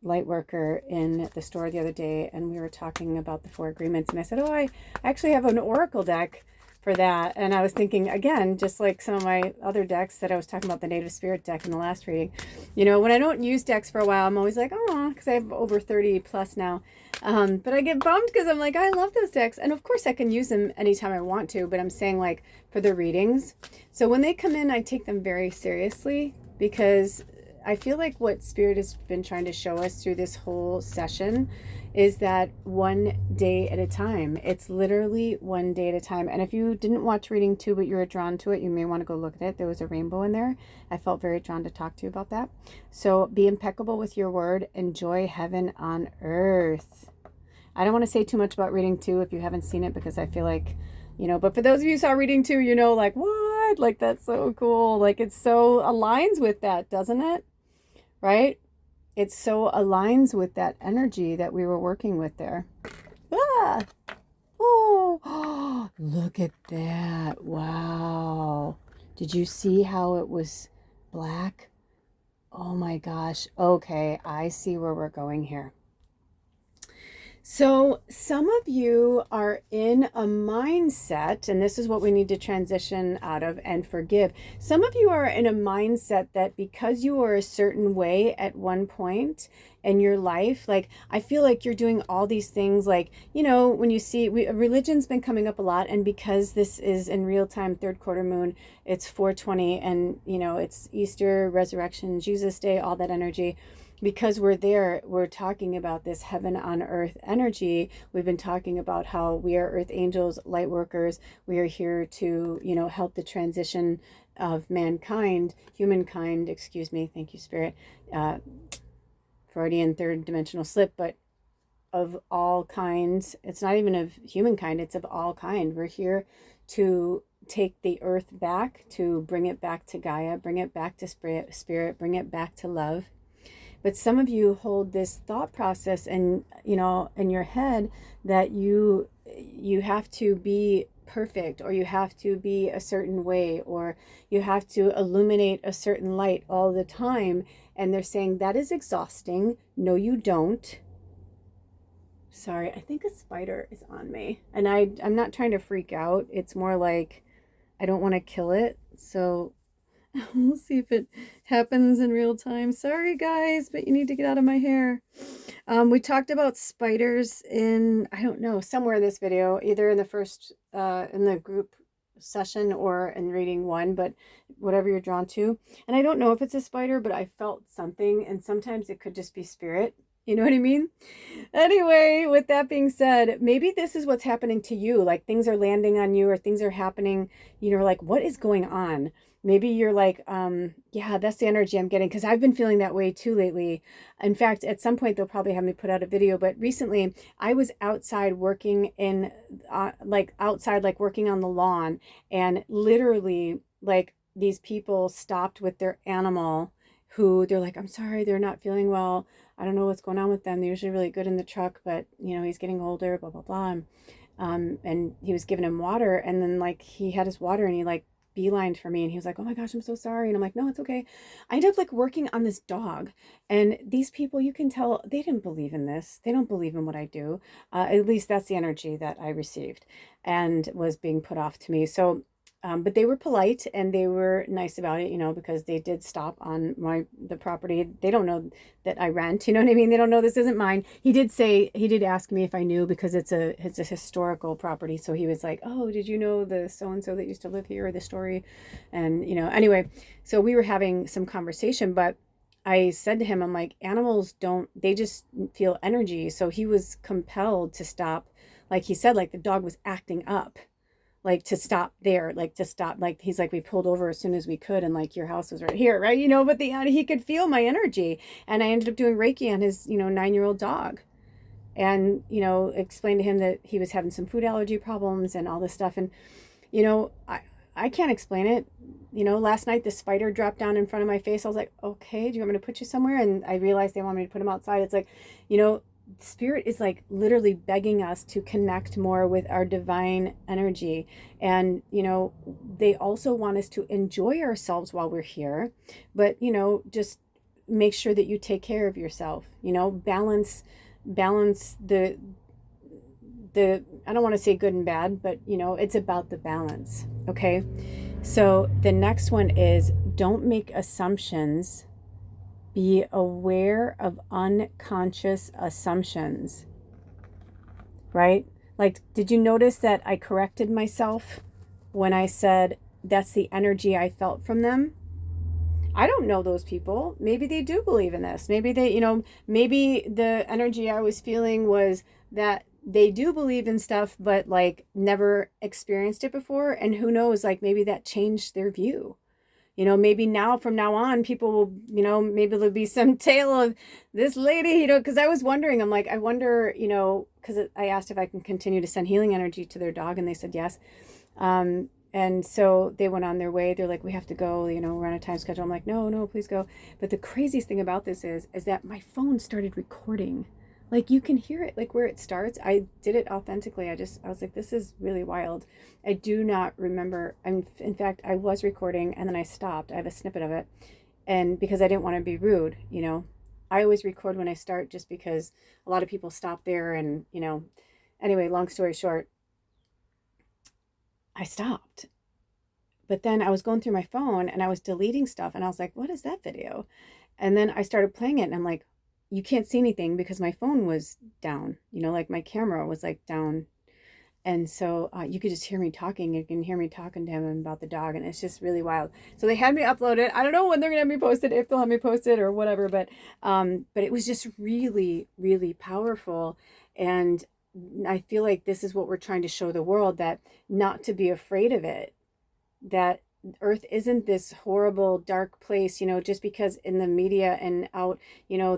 light worker in the store the other day, and we were talking about the Four Agreements, and I said, oh, I actually have an oracle deck for that. And I was thinking, again, just like some of my other decks that I was talking about, the Native Spirit deck in the last reading, you know, when I don't use decks for a while, I'm always like, oh, because I have over 30 plus now. But I get bummed because I'm like, I love those decks. And of course I can use them anytime I want to, but I'm saying like for the readings. So when they come in, I take them very seriously because I feel like what Spirit has been trying to show us through this whole session is that one day at a time. It's literally one day at a time. And if you didn't watch reading 2, but you were drawn to it, you may want to go look at it. There was a rainbow in there. I felt very drawn to talk to you about that. So be impeccable with your word. Enjoy heaven on earth. I don't want to say too much about reading 2 if you haven't seen it, because I feel like, you know, but for those of you who saw reading 2, you know, like, what? Like, that's so cool. Like, it so aligns with that, doesn't it? Right? It so aligns with that energy that we were working with there. Ah! Oh, look at that. Wow. Did you see how it was black? Oh my gosh. Okay, I see where we're going here. So some of you are in a mindset, and this is what we need to transition out of and forgive. Some of you are in a mindset that because you were a certain way at one point in your life, like I feel like you're doing all these things, like, you know, when you see religion's been coming up a lot, and because this is in real time, third quarter moon, it's 420, and you know, it's Easter, resurrection, Jesus Day, all that energy. Because we're there, we're talking about this heaven on earth energy. We've been talking about how we are earth angels, light workers. We are here to, you know, help the transition of mankind, humankind, excuse me. Thank you, Spirit. Freudian third dimensional slip, but of all kinds. It's not even of humankind, it's of all kind. We're here to take the earth back, to bring it back to Gaia, bring it back to spirit, bring it back to love. But some of you hold this thought process and, you know, in your head that you have to be perfect, or you have to be a certain way, or you have to illuminate a certain light all the time. And they're saying that is exhausting. No, you don't. Sorry, I think a spider is on me. And I'm not trying to freak out. It's more like I don't want to kill it. So we'll see if it happens in real time. Sorry, guys, but you need to get out of my hair. We talked about spiders in, I don't know, somewhere in this video, either in the first, in the group session or in reading 1, but whatever you're drawn to. And I don't know if it's a spider, but I felt something, and sometimes it could just be spirit. You know what I mean? Anyway, with that being said, maybe this is what's happening to you. Like things are landing on you, or things are happening, you know, like what is going on? Maybe you're like, yeah, that's the energy I'm getting, because I've been feeling that way too lately. In fact, at some point, they'll probably have me put out a video, but recently I was outside working in, like working on the lawn, and literally like these people stopped with their animal who they're like, I'm sorry, they're not feeling well. I don't know what's going on with them. They're usually really good in the truck, but you know, he's getting older, blah, blah, blah. And he was giving him water, and then like he had his water and he like beeline for me, and he was like, oh my gosh, I'm so sorry. And I'm like, no, it's okay. I ended up like working on this dog, and these people, you can tell they didn't believe in this. They don't believe in what I do. At least that's the energy that I received and was being put off to me. So but they were polite and they were nice about it, because they did stop on the property. They don't know that I rent, you know what I mean? They don't know this isn't mine. He did ask me if I knew, because it's a historical property. So he was like, oh, did you know the so-and-so that used to live here, or the story? And, anyway, so we were having some conversation, but I said to him, I'm like, animals they just feel energy. So he was compelled to stop. Like he said, like the dog was acting up, like to stop there, like to stop, like he's like, we pulled over as soon as we could, and like your house was right here, right? But he could feel my energy, and I ended up doing Reiki on his 9-year-old dog, and explained to him that he was having some food allergy problems and all this stuff. And I can't explain it. Last night the spider dropped down in front of my face. I was like, okay, do you want me to put you somewhere? And I realized they want me to put him outside. It's like, Spirit is like literally begging us to connect more with our divine energy. And, they also want us to enjoy ourselves while we're here, but, just make sure that you take care of yourself, balance the, I don't want to say good and bad, but, it's about the balance. Okay. So the next one is, don't make assumptions. Be aware of unconscious assumptions, right? Like, did you notice that I corrected myself when I said that's the energy I felt from them? I don't know those people. Maybe they do believe in this. Maybe they, maybe the energy I was feeling was that they do believe in stuff, but like never experienced it before. And who knows, like maybe that changed their view. Maybe from now on, people will, maybe there'll be some tale of this lady, because I was wondering, I'm like, I wonder, because I asked if I can continue to send healing energy to their dog, and they said yes. And so they went on their way. They're like, we have to go, we're on a time schedule. I'm like, no, please go. But the craziest thing about this is that my phone started recording. Like you can hear it, like where it starts. I did it authentically. I was like, this is really wild. I do not remember. In fact, I was recording and then I stopped. I have a snippet of it. And because I didn't want to be rude, I always record when I start, just because a lot of people stop there. And, anyway, long story short, I stopped. But then I was going through my phone and I was deleting stuff, and I was like, what is that video? And then I started playing it, and I'm like, you can't see anything because my phone was down, like my camera was like down. And so you could just hear me talking. You can hear me talking to him about the dog, and it's just really wild. So they had me upload it. I don't know when they're going to have me posted, if they'll have me posted or whatever, but it was just really, really powerful. And I feel like this is what we're trying to show the world, that not to be afraid of it, that Earth isn't this horrible, dark place, just because in the media and out,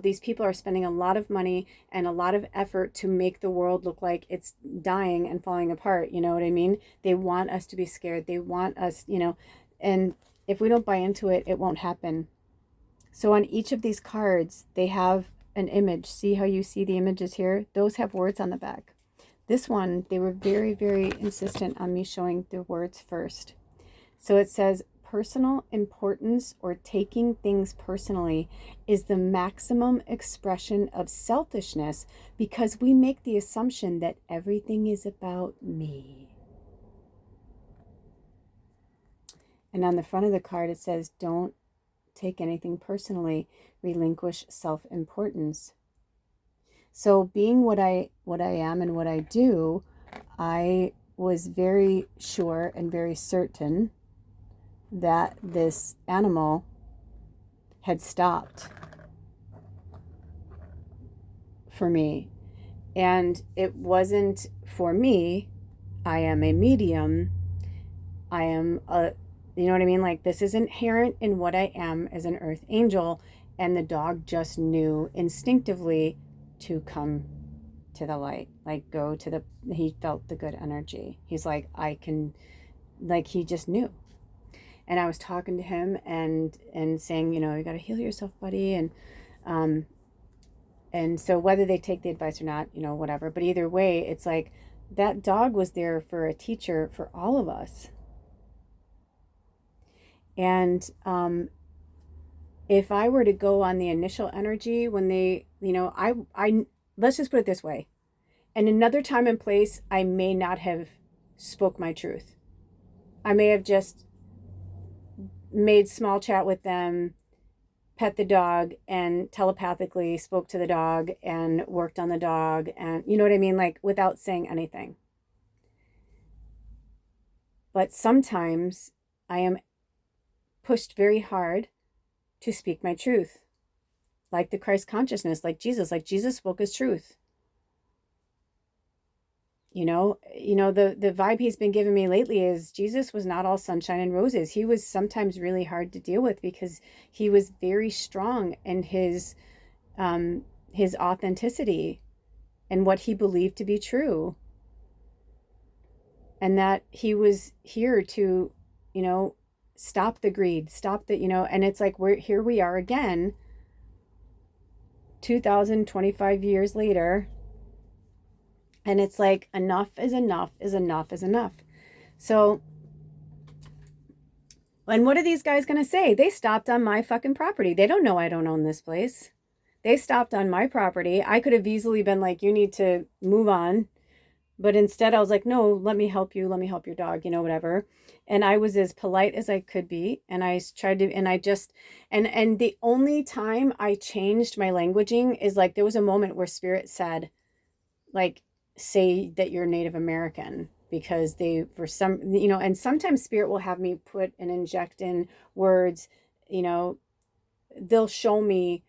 these people are spending a lot of money and a lot of effort to make the world look like it's dying and falling apart. You know what I mean? They want us to be scared. They want us, and if we don't buy into it, it won't happen. So on each of these cards, they have an image. See how you see the images here? Those have words on the back. This one, they were very, very insistent on me showing the words first. So it says, personal importance or taking things personally is the maximum expression of selfishness, because we make the assumption that everything is about me. And on the front of the card, it says, don't take anything personally, relinquish self-importance. So being what I am and what I do, I was very sure and very certain that this animal had stopped for me. And it wasn't for me. I am a medium. I am you know what I mean? Like, this is inherent in what I am as an earth angel. And the dog just knew instinctively to come to the light, like he felt the good energy. He's like, he just knew. And I was talking to him and saying, you got to heal yourself, buddy. And so whether they take the advice or not, whatever. But either way, it's like that dog was there for a teacher for all of us. And if I were to go on the initial energy when they, I let's just put it this way. And another time and place, I may not have spoke my truth. I may have just made small chat with them, pet the dog, and telepathically spoke to the dog and worked on the dog. And you know what I mean? Like without saying anything. But sometimes I am pushed very hard to speak my truth. Like the Christ consciousness, like Jesus spoke his truth. The vibe he's been giving me lately is Jesus was not all sunshine and roses. He was sometimes really hard to deal with because he was very strong in his authenticity and what he believed to be true. And that he was here to, stop the greed, stop the, and it's like here we are again, 2025 years later. And it's like enough is enough is enough is enough. So, and what are these guys going to say? They stopped on my fucking property. They don't know I don't own this place. They stopped on my property. I could have easily been like, you need to move on. But instead I was like, no, let me help you. Let me help your dog, whatever. And I was as polite as I could be. And I tried to, and I just, and the only time I changed my languaging is like, there was a moment where Spirit said, like, say that you're Native American, because they, for some, and sometimes Spirit will have me put and inject in words, they'll show me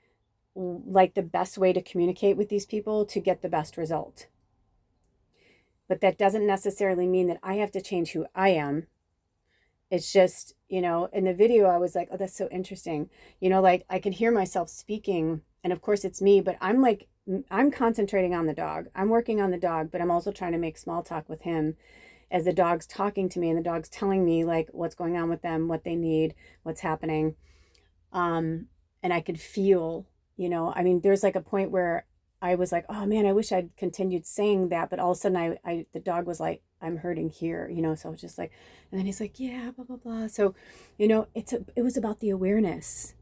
like the best way to communicate with these people to get the best result. But that doesn't necessarily mean that I have to change who I am. It's just, in the video, I was like, oh, that's so interesting. Like I can hear myself speaking, and of course it's me, but I'm concentrating on the dog. I'm working on the dog, but I'm also trying to make small talk with him as the dog's talking to me and the dog's telling me like what's going on with them, what they need, what's happening. And I could feel, there's like a point where I was like, oh man, I wish I'd continued saying that. But all of a sudden the dog was like, I'm hurting here, so I was just like, and then he's like, yeah, blah, blah, blah. So, it was about the awareness.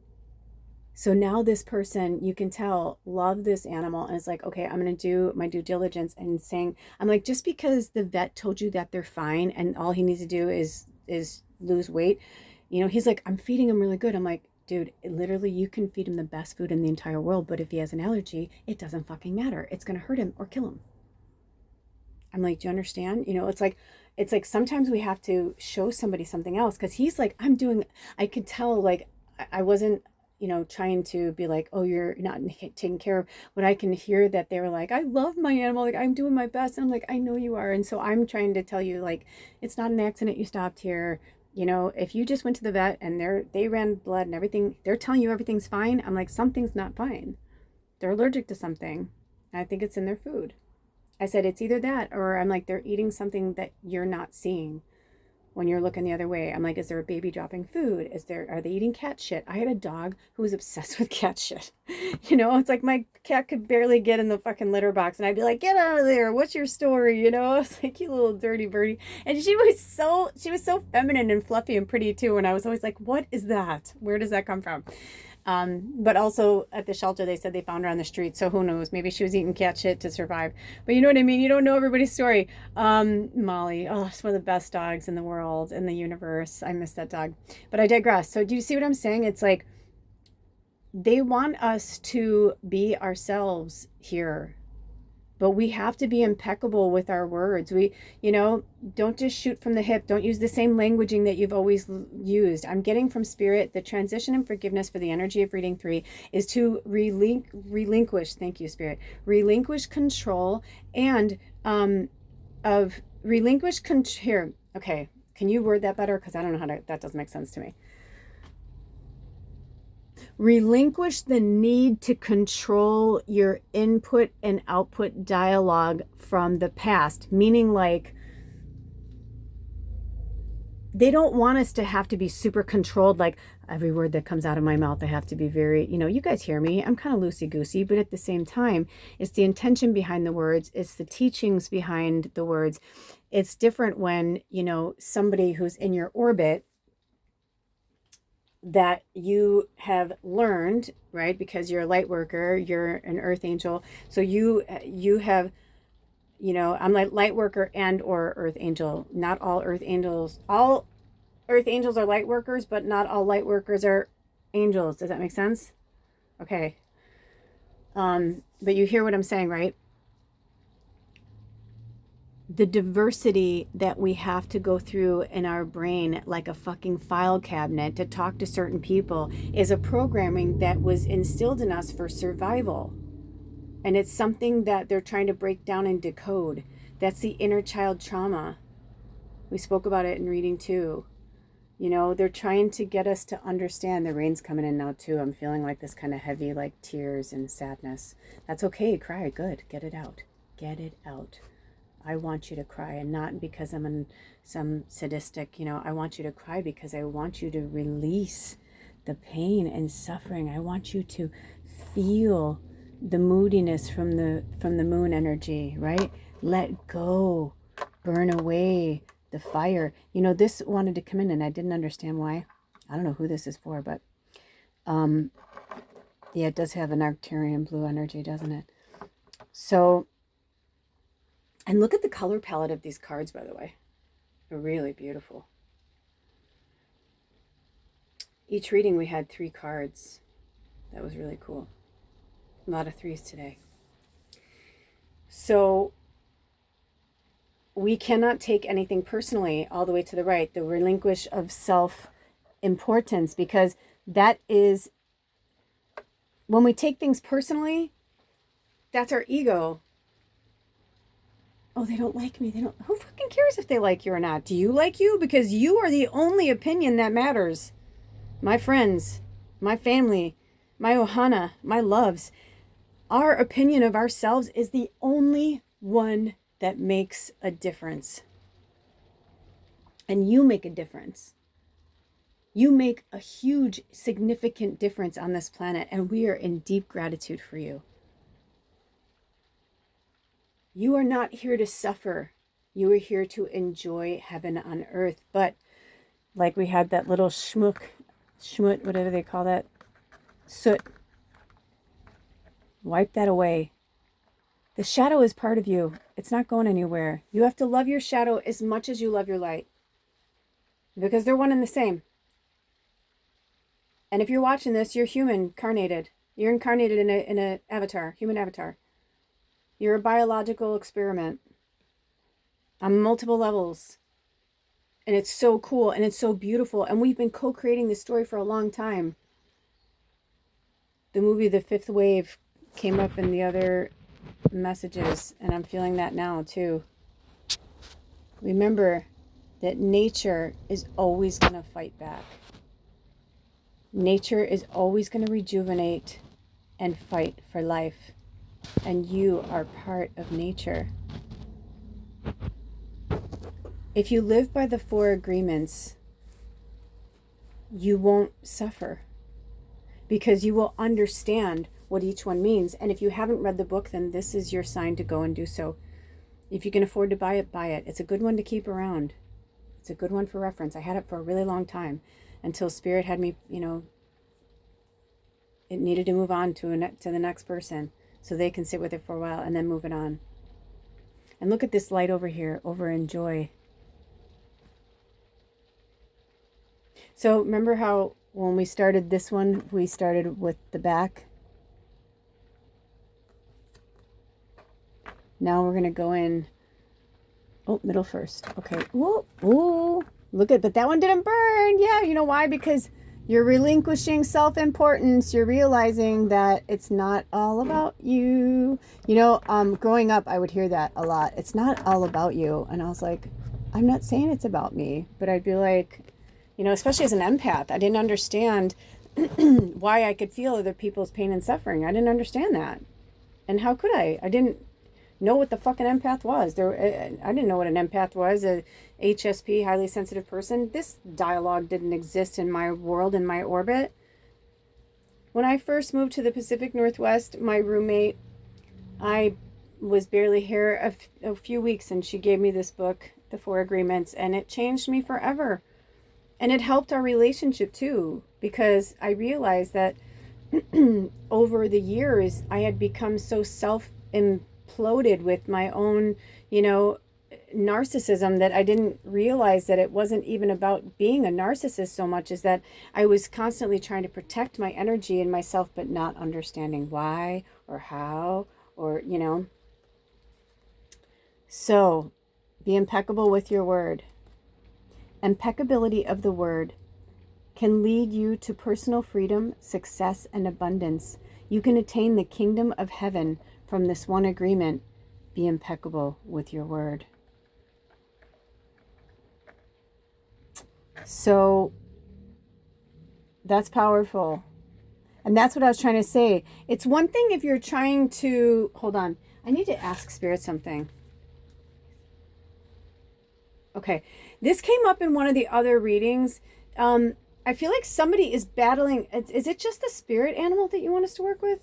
So now this person, you can tell, loved this animal and it's like, okay, I'm going to do my due diligence and saying, I'm like, just because the vet told you that they're fine and all he needs to do is lose weight, he's like, I'm feeding him really good. I'm like, dude, literally you can feed him the best food in the entire world, but if he has an allergy, it doesn't fucking matter. It's going to hurt him or kill him. I'm like, do you understand? It's like sometimes we have to show somebody something else, because he's like, I could tell, like, I wasn't, trying to be like, oh, you're not taking care of, but I can hear that they were like, I love my animal, like I'm doing my best. And I'm like, I know you are. And so I'm trying to tell you, like, it's not an accident you stopped here. If you just went to the vet and they ran blood and everything, they're telling you everything's fine. I'm like, something's not fine. They're allergic to something. I think it's in their food. I said, it's either that, or I'm like, they're eating something that you're not seeing when you're looking the other way. I'm like, is there a baby dropping food? Are they eating cat shit? I had a dog who was obsessed with cat shit. It's like my cat could barely get in the fucking litter box and I'd be like, get out of there. What's your story? It's like, you little dirty birdie. And she was so feminine and fluffy and pretty too. And I was always like, what is that? Where does that come from? But also at the shelter, they said they found her on the street. So who knows? Maybe she was eating cat shit to survive. But you know what I mean? You don't know everybody's story. Molly, oh, it's one of the best dogs in the world, in the universe. I miss that dog. But I digress. So do you see what I'm saying? It's like they want us to be ourselves here. But we have to be impeccable with our words. We, don't just shoot from the hip. Don't use the same languaging that you've always used. I'm getting from Spirit, the transition and forgiveness for the energy of reading 3 is to relinquish, thank you, Spirit, relinquish control and here, okay, can you word that better? Because I don't know that doesn't make sense to me. Relinquish the need to control your input and output dialogue from the past, meaning like they don't want us to have to be super controlled, like every word that comes out of my mouth, I have to be very, you guys hear me, I'm kind of loosey-goosey, but at the same time, it's the intention behind the words, it's the teachings behind the words. It's different when, somebody who's in your orbit that you have learned, right? Because you're a light worker, you're an earth angel. So you have, I'm like light worker and or earth angel. Not all earth angels, all earth angels are light workers, but not all light workers are angels. Does that make sense? Okay. But you hear what I'm saying, right? The diversity that we have to go through in our brain like a fucking file cabinet to talk to certain people is a programming that was instilled in us for survival. And it's something that they're trying to break down and decode. That's the inner child trauma. We spoke about it in reading 2. They're trying to get us to understand. The rain's coming in now too. I'm feeling like this kind of heavy, like tears and sadness. That's okay. Cry. Good. Get it out. Get it out. I want you to cry, and not because I'm some sadistic, I want you to cry because I want you to release the pain and suffering. I want you to feel the moodiness from the moon energy, right? Let go, burn away the fire. This wanted to come in and I didn't understand why. I don't know who this is for, but yeah, it does have an Arcturian blue energy, doesn't it? So, and look at the color palette of these cards, by the way. They're really beautiful. Each reading we had 3 cards. That was really cool. A lot of 3s today. So we cannot take anything personally all the way to the right, the relinquish of self-importance, because that is, when we take things personally, that's our ego. Oh, they don't like me. Who fucking cares if they like you or not? Do you like you? Because you are the only opinion that matters. My friends, my family, my ohana, my loves, our opinion of ourselves is the only one that makes a difference. And you make a difference. You make a huge, significant difference on this planet, and we are in deep gratitude for you. You are not here to suffer. You are here to enjoy heaven on earth. But like we had that little schmoot, whatever they call that, soot. Wipe that away. The shadow is part of you. It's not going anywhere. You have to love your shadow as much as you love your light, because they're one and the same. And if you're watching this, you're human incarnated. You're incarnated in a avatar, human avatar. You're a biological experiment on multiple levels. And it's so cool and it's so beautiful. And we've been co-creating this story for a long time. The movie The Fifth Wave came up in the other messages, and I'm feeling that now too. Remember that nature is always going to fight back. Nature is always going to rejuvenate and fight for life. And you are part of nature. If you live by the 4 agreements, you won't suffer, because you will understand what each one means. And if you haven't read the book, then this is your sign to go and do so. If you can afford to buy it, buy it. It's a good one to keep around. It's a good one for reference. I had it for a really long time until Spirit had me, it needed to move on to the next person, so they can sit with it for a while and then move it on. And look at this light over here, over in joy. So remember how when we started this one, we started with the back? Now we're going to go in, middle first. Okay. Ooh, look at that. That one didn't burn. Yeah, you know why? Because you're relinquishing self-importance. You're realizing that it's not all about you. Growing up, I would hear that a lot. It's not all about you. And I was like, I'm not saying it's about me. But I'd be like, especially as an empath, I didn't understand why I could feel other people's pain and suffering. I didn't understand that. And how could I? I didn't know what the fucking empath was. I didn't know what an empath was, a HSP, highly sensitive person. This dialogue didn't exist in my world, in my orbit. When I first moved to the Pacific Northwest, my roommate, I was barely here a few weeks, and she gave me this book, The 4 Agreements, and it changed me forever. And it helped our relationship too. because I realized that over the years I had become so self imploded with my own, you know, narcissism, that I didn't realize that it wasn't even about being a narcissist so much as that I was constantly trying to protect my energy and myself, but not understanding why or how, or, you know. So be impeccable with your word. Impeccability of the word can lead you to personal freedom, success, and abundance. You can attain the kingdom of heaven from this one agreement. Be impeccable with your word. So that's powerful. And that's what I was trying to say. It's one thing if you're trying to, hold on, I need to ask Spirit something. Okay, this came up in one of the other readings. I feel like somebody is battling. Is it just the spirit animal that you want us to work with?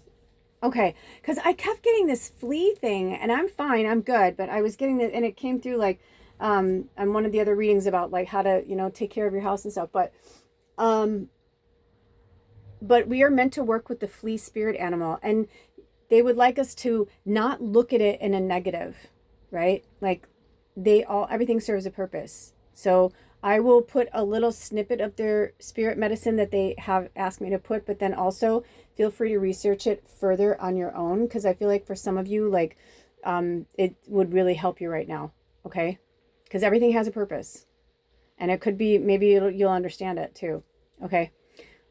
Okay, because I kept getting this flea thing, and I'm fine, I'm good, but I was getting this, and it came through like on one of the other readings about like how to, you know, take care of your house and stuff. But we are meant to work with the flea spirit animal, and they would like us to not look at it in a negative, right? Like everything serves a purpose. So I will put a little snippet of their spirit medicine that they have asked me to put, but then also feel free to research it further on your own, because I feel like for some of you, like it would really help you right now, okay? Because everything has a purpose, and it could be, maybe you'll understand it too, okay?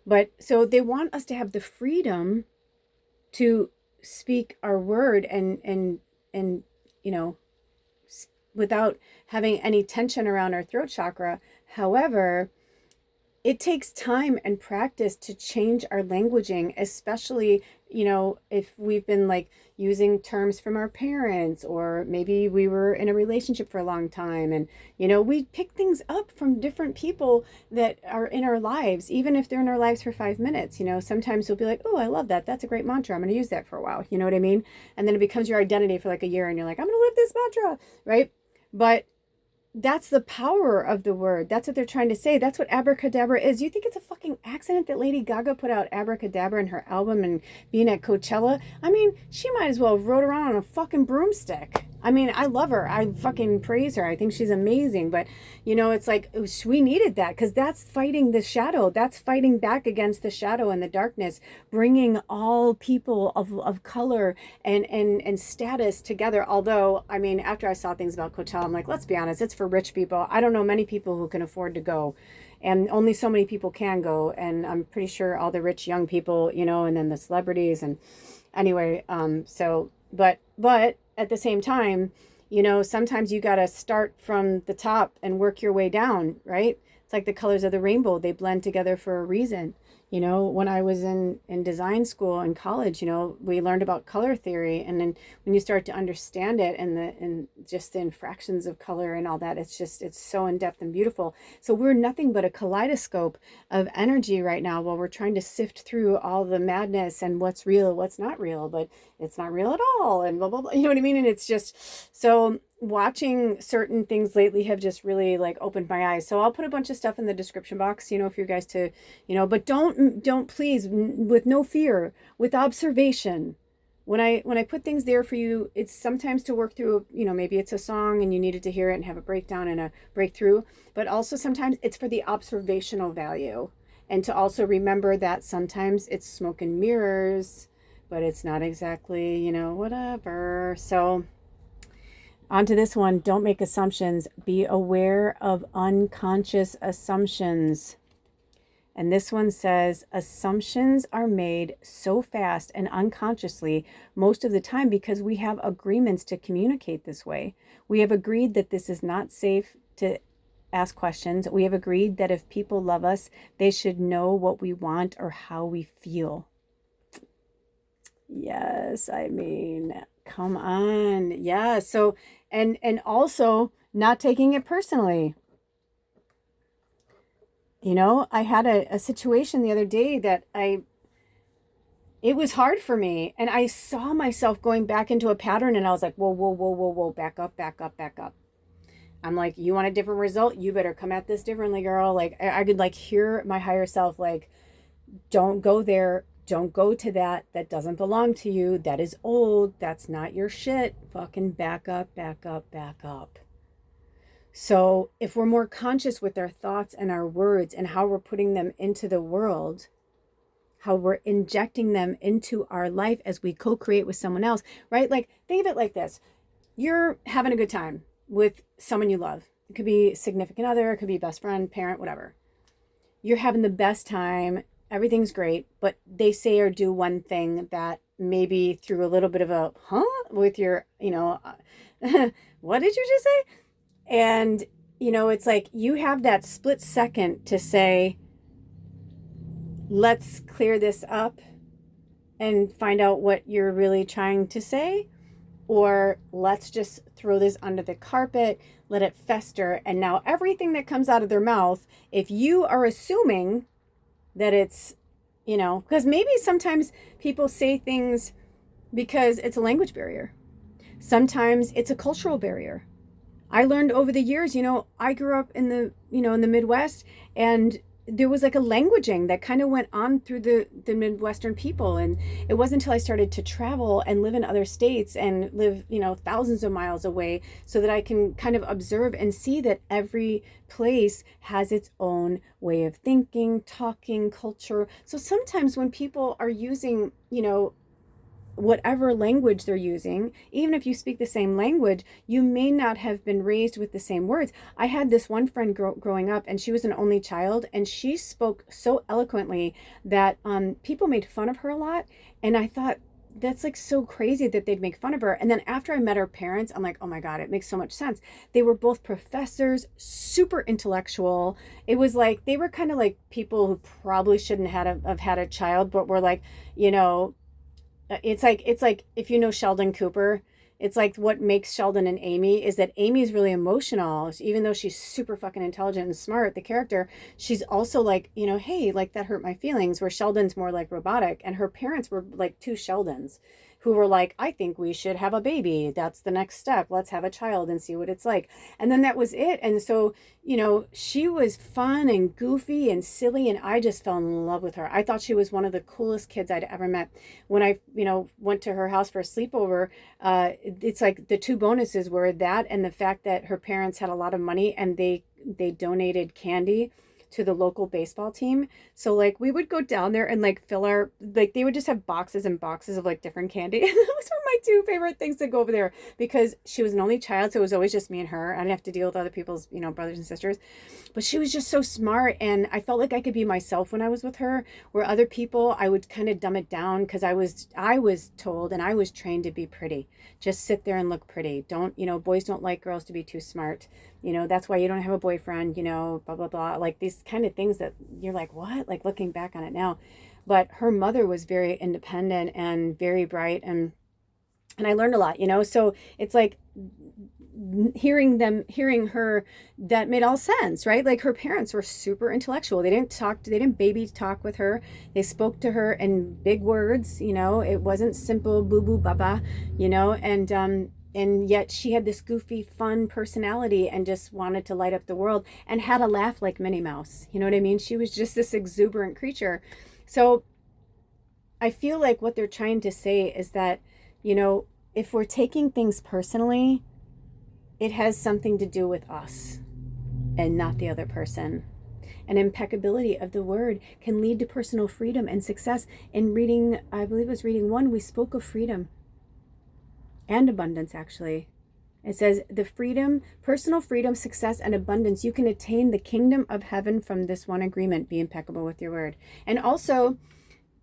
But so they want us to have the freedom to speak our word and you know, without having any tension around our throat chakra. However, it takes time and practice to change our languaging, especially, you know, if we've been like using terms from our parents, or maybe we were in a relationship for a long time, and, you know, we pick things up from different people that are in our lives, even if they're in our lives for 5 minutes. You know, sometimes we'll be like, oh, I love that. That's a great mantra. I'm going to use that for a while. You know what I mean? And then it becomes your identity for like a year, and you're like, I'm going to live this mantra, right? But that's the power of the word. That's what they're trying to say. That's what abracadabra is. You think it's a fucking accident that Lady Gaga put out abracadabra in her album and being at Coachella? I mean, she might as well have rode around on a fucking broomstick. I mean, I love her. I fucking praise her. I think she's amazing. But, you know, it's like we needed that, because that's fighting the shadow. That's fighting back against the shadow and the darkness, bringing all people of color and status together. Although, I mean, after I saw things about Coachella, I'm like, let's be honest, it's for rich people. I don't know many people who can afford to go, and only so many people can go. And I'm pretty sure all the rich young people, you know, and then the celebrities. And anyway, but at the same time, you know, sometimes you got to start from the top and work your way down, right? It's like the colors of the rainbow. They blend together for a reason. You know, when I was in design school in college, you know, we learned about color theory. And then when you start to understand it, and just the infractions of color and all that, it's so in depth and beautiful. So we're nothing but a kaleidoscope of energy right now, while we're trying to sift through all the madness and what's real, what's not real, but it's not real at all, and blah, blah, blah. You know what I mean? And it's just so, watching certain things lately have just really like opened my eyes. So I'll put a bunch of stuff in the description box, you know, for you guys to, you know, but don't please, with no fear, with observation. When I put things there for you, it's sometimes to work through, you know, maybe it's a song and you needed to hear it and have a breakdown and a breakthrough, but also sometimes it's for the observational value, and to also remember that sometimes it's smoke and mirrors, but it's not exactly, you know, whatever. So on to this one. Don't make assumptions. Be aware of unconscious assumptions. And this one says, assumptions are made so fast and unconsciously most of the time because we have agreements to communicate this way. We have agreed that this is not safe to ask questions. We have agreed that if people love us, they should know what we want or how we feel. Yes, I mean, come on. Yeah. So, and also not taking it personally. You know, I had a situation the other day that it was hard for me, and I saw myself going back into a pattern, and I was like, whoa, whoa, whoa, whoa, whoa, back up, back up, back up. I'm like, you want a different result? You better come at this differently, girl. Like I could like hear my higher self, like, don't go there. Don't go to that. That doesn't belong to you. That is old. That's not your shit. Fucking back up, back up, back up. So if we're more conscious with our thoughts and our words and how we're putting them into the world, how we're injecting them into our life as we co-create with someone else, right? Like, think of it like this. You're having a good time with someone you love. It could be significant other, it could be best friend, parent, whatever. You're having the best time. Everything's great, but they say or do one thing that maybe threw a little bit of a, with your, what did you just say? And, it's like you have that split second to say, let's clear this up and find out what you're really trying to say, or let's just throw this under the carpet, let it fester. And now everything that comes out of their mouth, if you are assuming that it's, because maybe sometimes people say things because it's a language barrier. Sometimes it's a cultural barrier. I learned over the years, I grew up in the Midwest, and there was like a languaging that kind of went on through the Midwestern people. And it wasn't until I started to travel and live in other states and live, thousands of miles away, so that I can kind of observe and see that every place has its own way of thinking, talking, culture. So sometimes when people are using, whatever language they're using, even if you speak the same language, you may not have been raised with the same words. I had this one friend growing up, and she was an only child, and she spoke so eloquently that people made fun of her a lot. And I thought, that's like so crazy that they'd make fun of her. And then after I met her parents, I'm like, oh my God, it makes so much sense. They were both professors, super intellectual. It was like, they were kind of like people who probably shouldn't have had a child, but were like, it's like if Sheldon Cooper, it's like what makes Sheldon and Amy is that Amy is really emotional. Even though she's super fucking intelligent and smart, the character, she's also like, hey, like that hurt my feelings, where Sheldon's more like robotic. And her parents were like two Sheldons who were like, I think we should have a baby. That's the next step. Let's have a child and see what it's like. And then that was it. And so, she was fun and goofy and silly, and I just fell in love with her. I thought she was one of the coolest kids I'd ever met. When I, went to her house for a sleepover, it's like the two bonuses were that and the fact that her parents had a lot of money, and they donated candy to the local baseball team. So like we would go down there and like fill our, like they would just have boxes and boxes of like different candy. And those were my two favorite things to go over there, because she was an only child. So it was always just me and her. I didn't have to deal with other people's, brothers and sisters, but she was just so smart. And I felt like I could be myself when I was with her, where other people, I would kind of dumb it down, because I was told and I was trained to be pretty. Just sit there and look pretty. Don't, boys don't like girls to be too smart. That's why you don't have a boyfriend, blah, blah, blah. Like these kind of things that you're like, what? Like looking back on it now. But her mother was very independent and very bright. And I learned a lot, so it's like hearing her, that made all sense, right? Like her parents were super intellectual. They didn't baby talk with her. They spoke to her in big words, it wasn't simple boo boo baba, and yet she had this goofy, fun personality and just wanted to light up the world and had a laugh like Minnie Mouse. You know what I mean? She was just this exuberant creature. So I feel like what they're trying to say is that, if we're taking things personally, it has something to do with us and not the other person. And impeccability of the word can lead to personal freedom and success. In reading, I believe it was reading 1, we spoke of freedom and abundance, actually. It says the freedom, personal freedom, success, and abundance. You can attain the kingdom of heaven from this one agreement. Be impeccable with your word. And also,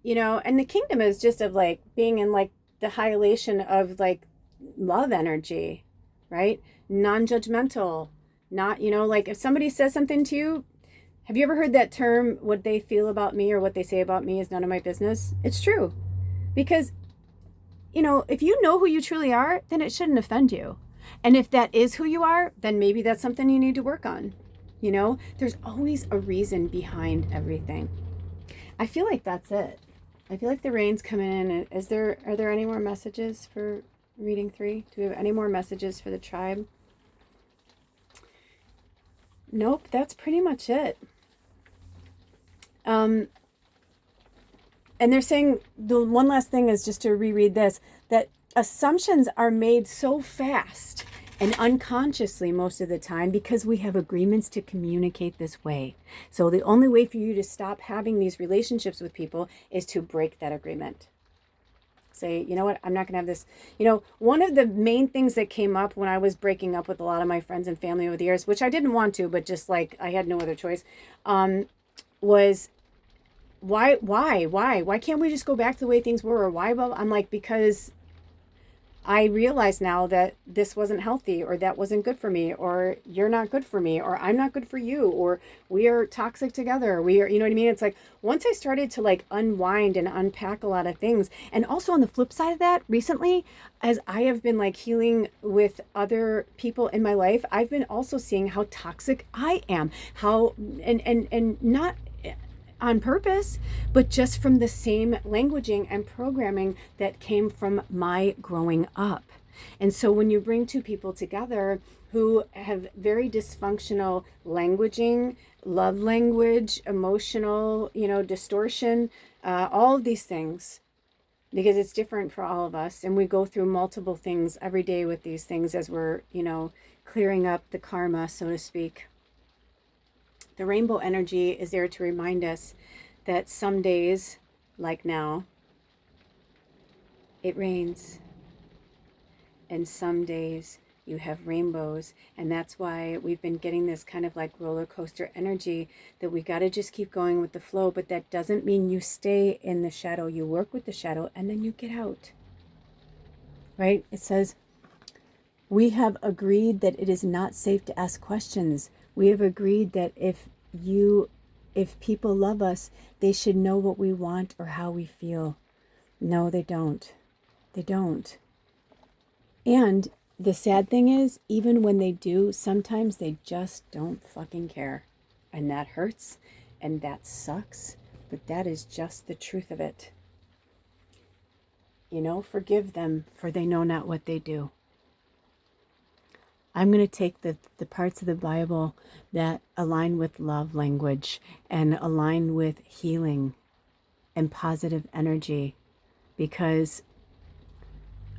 and the kingdom is just of like being in like the high elation of like love energy, right? Non-judgmental, not, like if somebody says something to you, have you ever heard that term, what they feel about me or what they say about me is none of my business? It's true. Because if you know who you truly are, then it shouldn't offend you. And if that is who you are, then maybe that's something you need to work on. There's always a reason behind everything. I feel like that's it. I feel like the rain's coming in. Are there any more messages for reading 3? Do we have any more messages for the tribe? Nope, that's pretty much it. And they're saying, the one last thing is just to reread this, that assumptions are made so fast and unconsciously most of the time because we have agreements to communicate this way. So the only way for you to stop having these relationships with people is to break that agreement. Say, you know what, I'm not going to have this. You know, one of the main things that came up when I was breaking up with a lot of my friends and family over the years, which I didn't want to, but just like I had no other choice, was why can't we just go back to the way things were? Or why? Well, I'm like, because I realize now that this wasn't healthy, or that wasn't good for me, or you're not good for me, or I'm not good for you, or we are toxic together. We are, you know what I mean? It's like, once I started to like unwind and unpack a lot of things. And also on the flip side of that, recently, as I have been like healing with other people in my life, I've been also seeing how toxic I am, how, and not on purpose, but just from the same languaging and programming that came from my growing up. And so when you bring two people together who have very dysfunctional languaging, love language, emotional, distortion, all of these things, because it's different for all of us. And we go through multiple things every day with these things as we're, clearing up the karma, so to speak. The rainbow energy is there to remind us that some days, like now, it rains. And some days you have rainbows. And that's why we've been getting this kind of like roller coaster energy that we got to just keep going with the flow. But that doesn't mean you stay in the shadow. You work with the shadow and then you get out. Right? It says, we have agreed that it is not safe to ask questions. We have agreed that if people love us, they should know what we want or how we feel. No, they don't. They don't. And the sad thing is, even when they do, sometimes they just don't fucking care. And that hurts, and that sucks, but that is just the truth of it. Forgive them, for they know not what they do. I'm going to take the parts of the Bible that align with love language and align with healing and positive energy, because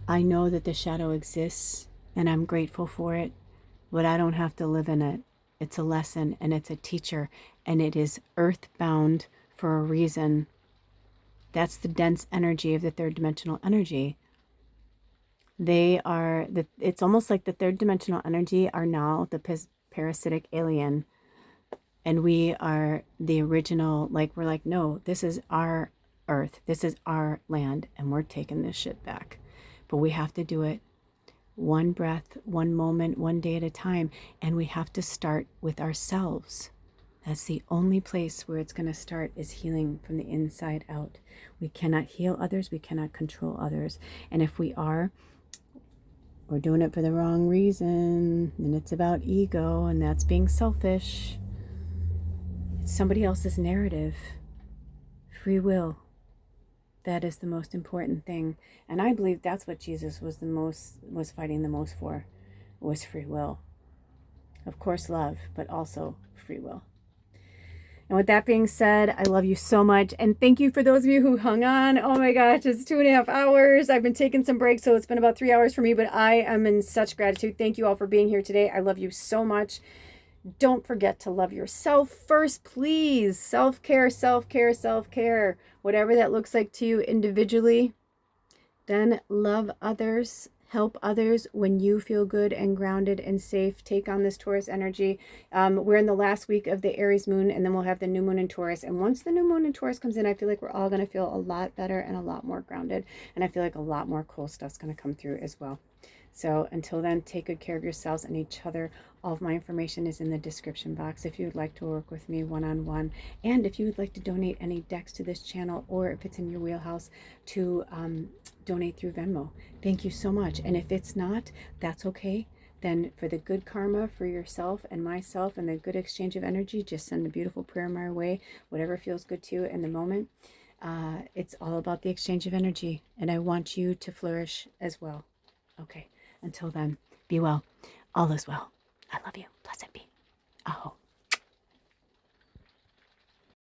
I know that the shadow exists and I'm grateful for it, but I don't have to live in it. It's a lesson and it's a teacher, and it is earthbound for a reason. That's the dense energy of the third dimensional energy. It's almost like the third dimensional energy are now the parasitic alien, and we are the original. Like, we're like, no, this is our earth, this is our land, and we're taking this shit back. But we have to do it one breath, one moment, one day at a time, and we have to start with ourselves. That's the only place where it's going to start, is healing from the inside out. We cannot heal others, we cannot control others, and if we are, we're doing it for the wrong reason, and it's about ego, and that's being selfish. It's somebody else's narrative. Free will. That is the most important thing. And I believe that's what Jesus was fighting the most for, was free will. Of course, love, but also free will. And with that being said, I love you so much. And thank you for those of you who hung on. Oh my gosh, it's 2.5 hours. I've been taking some breaks, so it's been about 3 hours for me, but I am in such gratitude. Thank you all for being here today. I love you so much. Don't forget to love yourself first, please. Self-care, self-care, self-care. Whatever that looks like to you individually. Then love others. Help others when you feel good and grounded and safe. Take on this Taurus energy. We're in the last week of the Aries moon, and then we'll have the new moon in Taurus. And once the new moon in Taurus comes in, I feel like we're all going to feel a lot better and a lot more grounded. And I feel like a lot more cool stuff's going to come through as well. So until then, take good care of yourselves and each other. All of my information is in the description box if you would like to work with me one-on-one. And if you would like to donate any decks to this channel, or if it's in your wheelhouse to donate through Venmo. Thank you so much. And if it's not, that's okay. Then for the good karma for yourself and myself and the good exchange of energy, just send a beautiful prayer my way, whatever feels good to you in the moment. It's all about the exchange of energy, and I want you to flourish as well. Okay, until then, be well. All is well. I love you. Blessed be. Aho.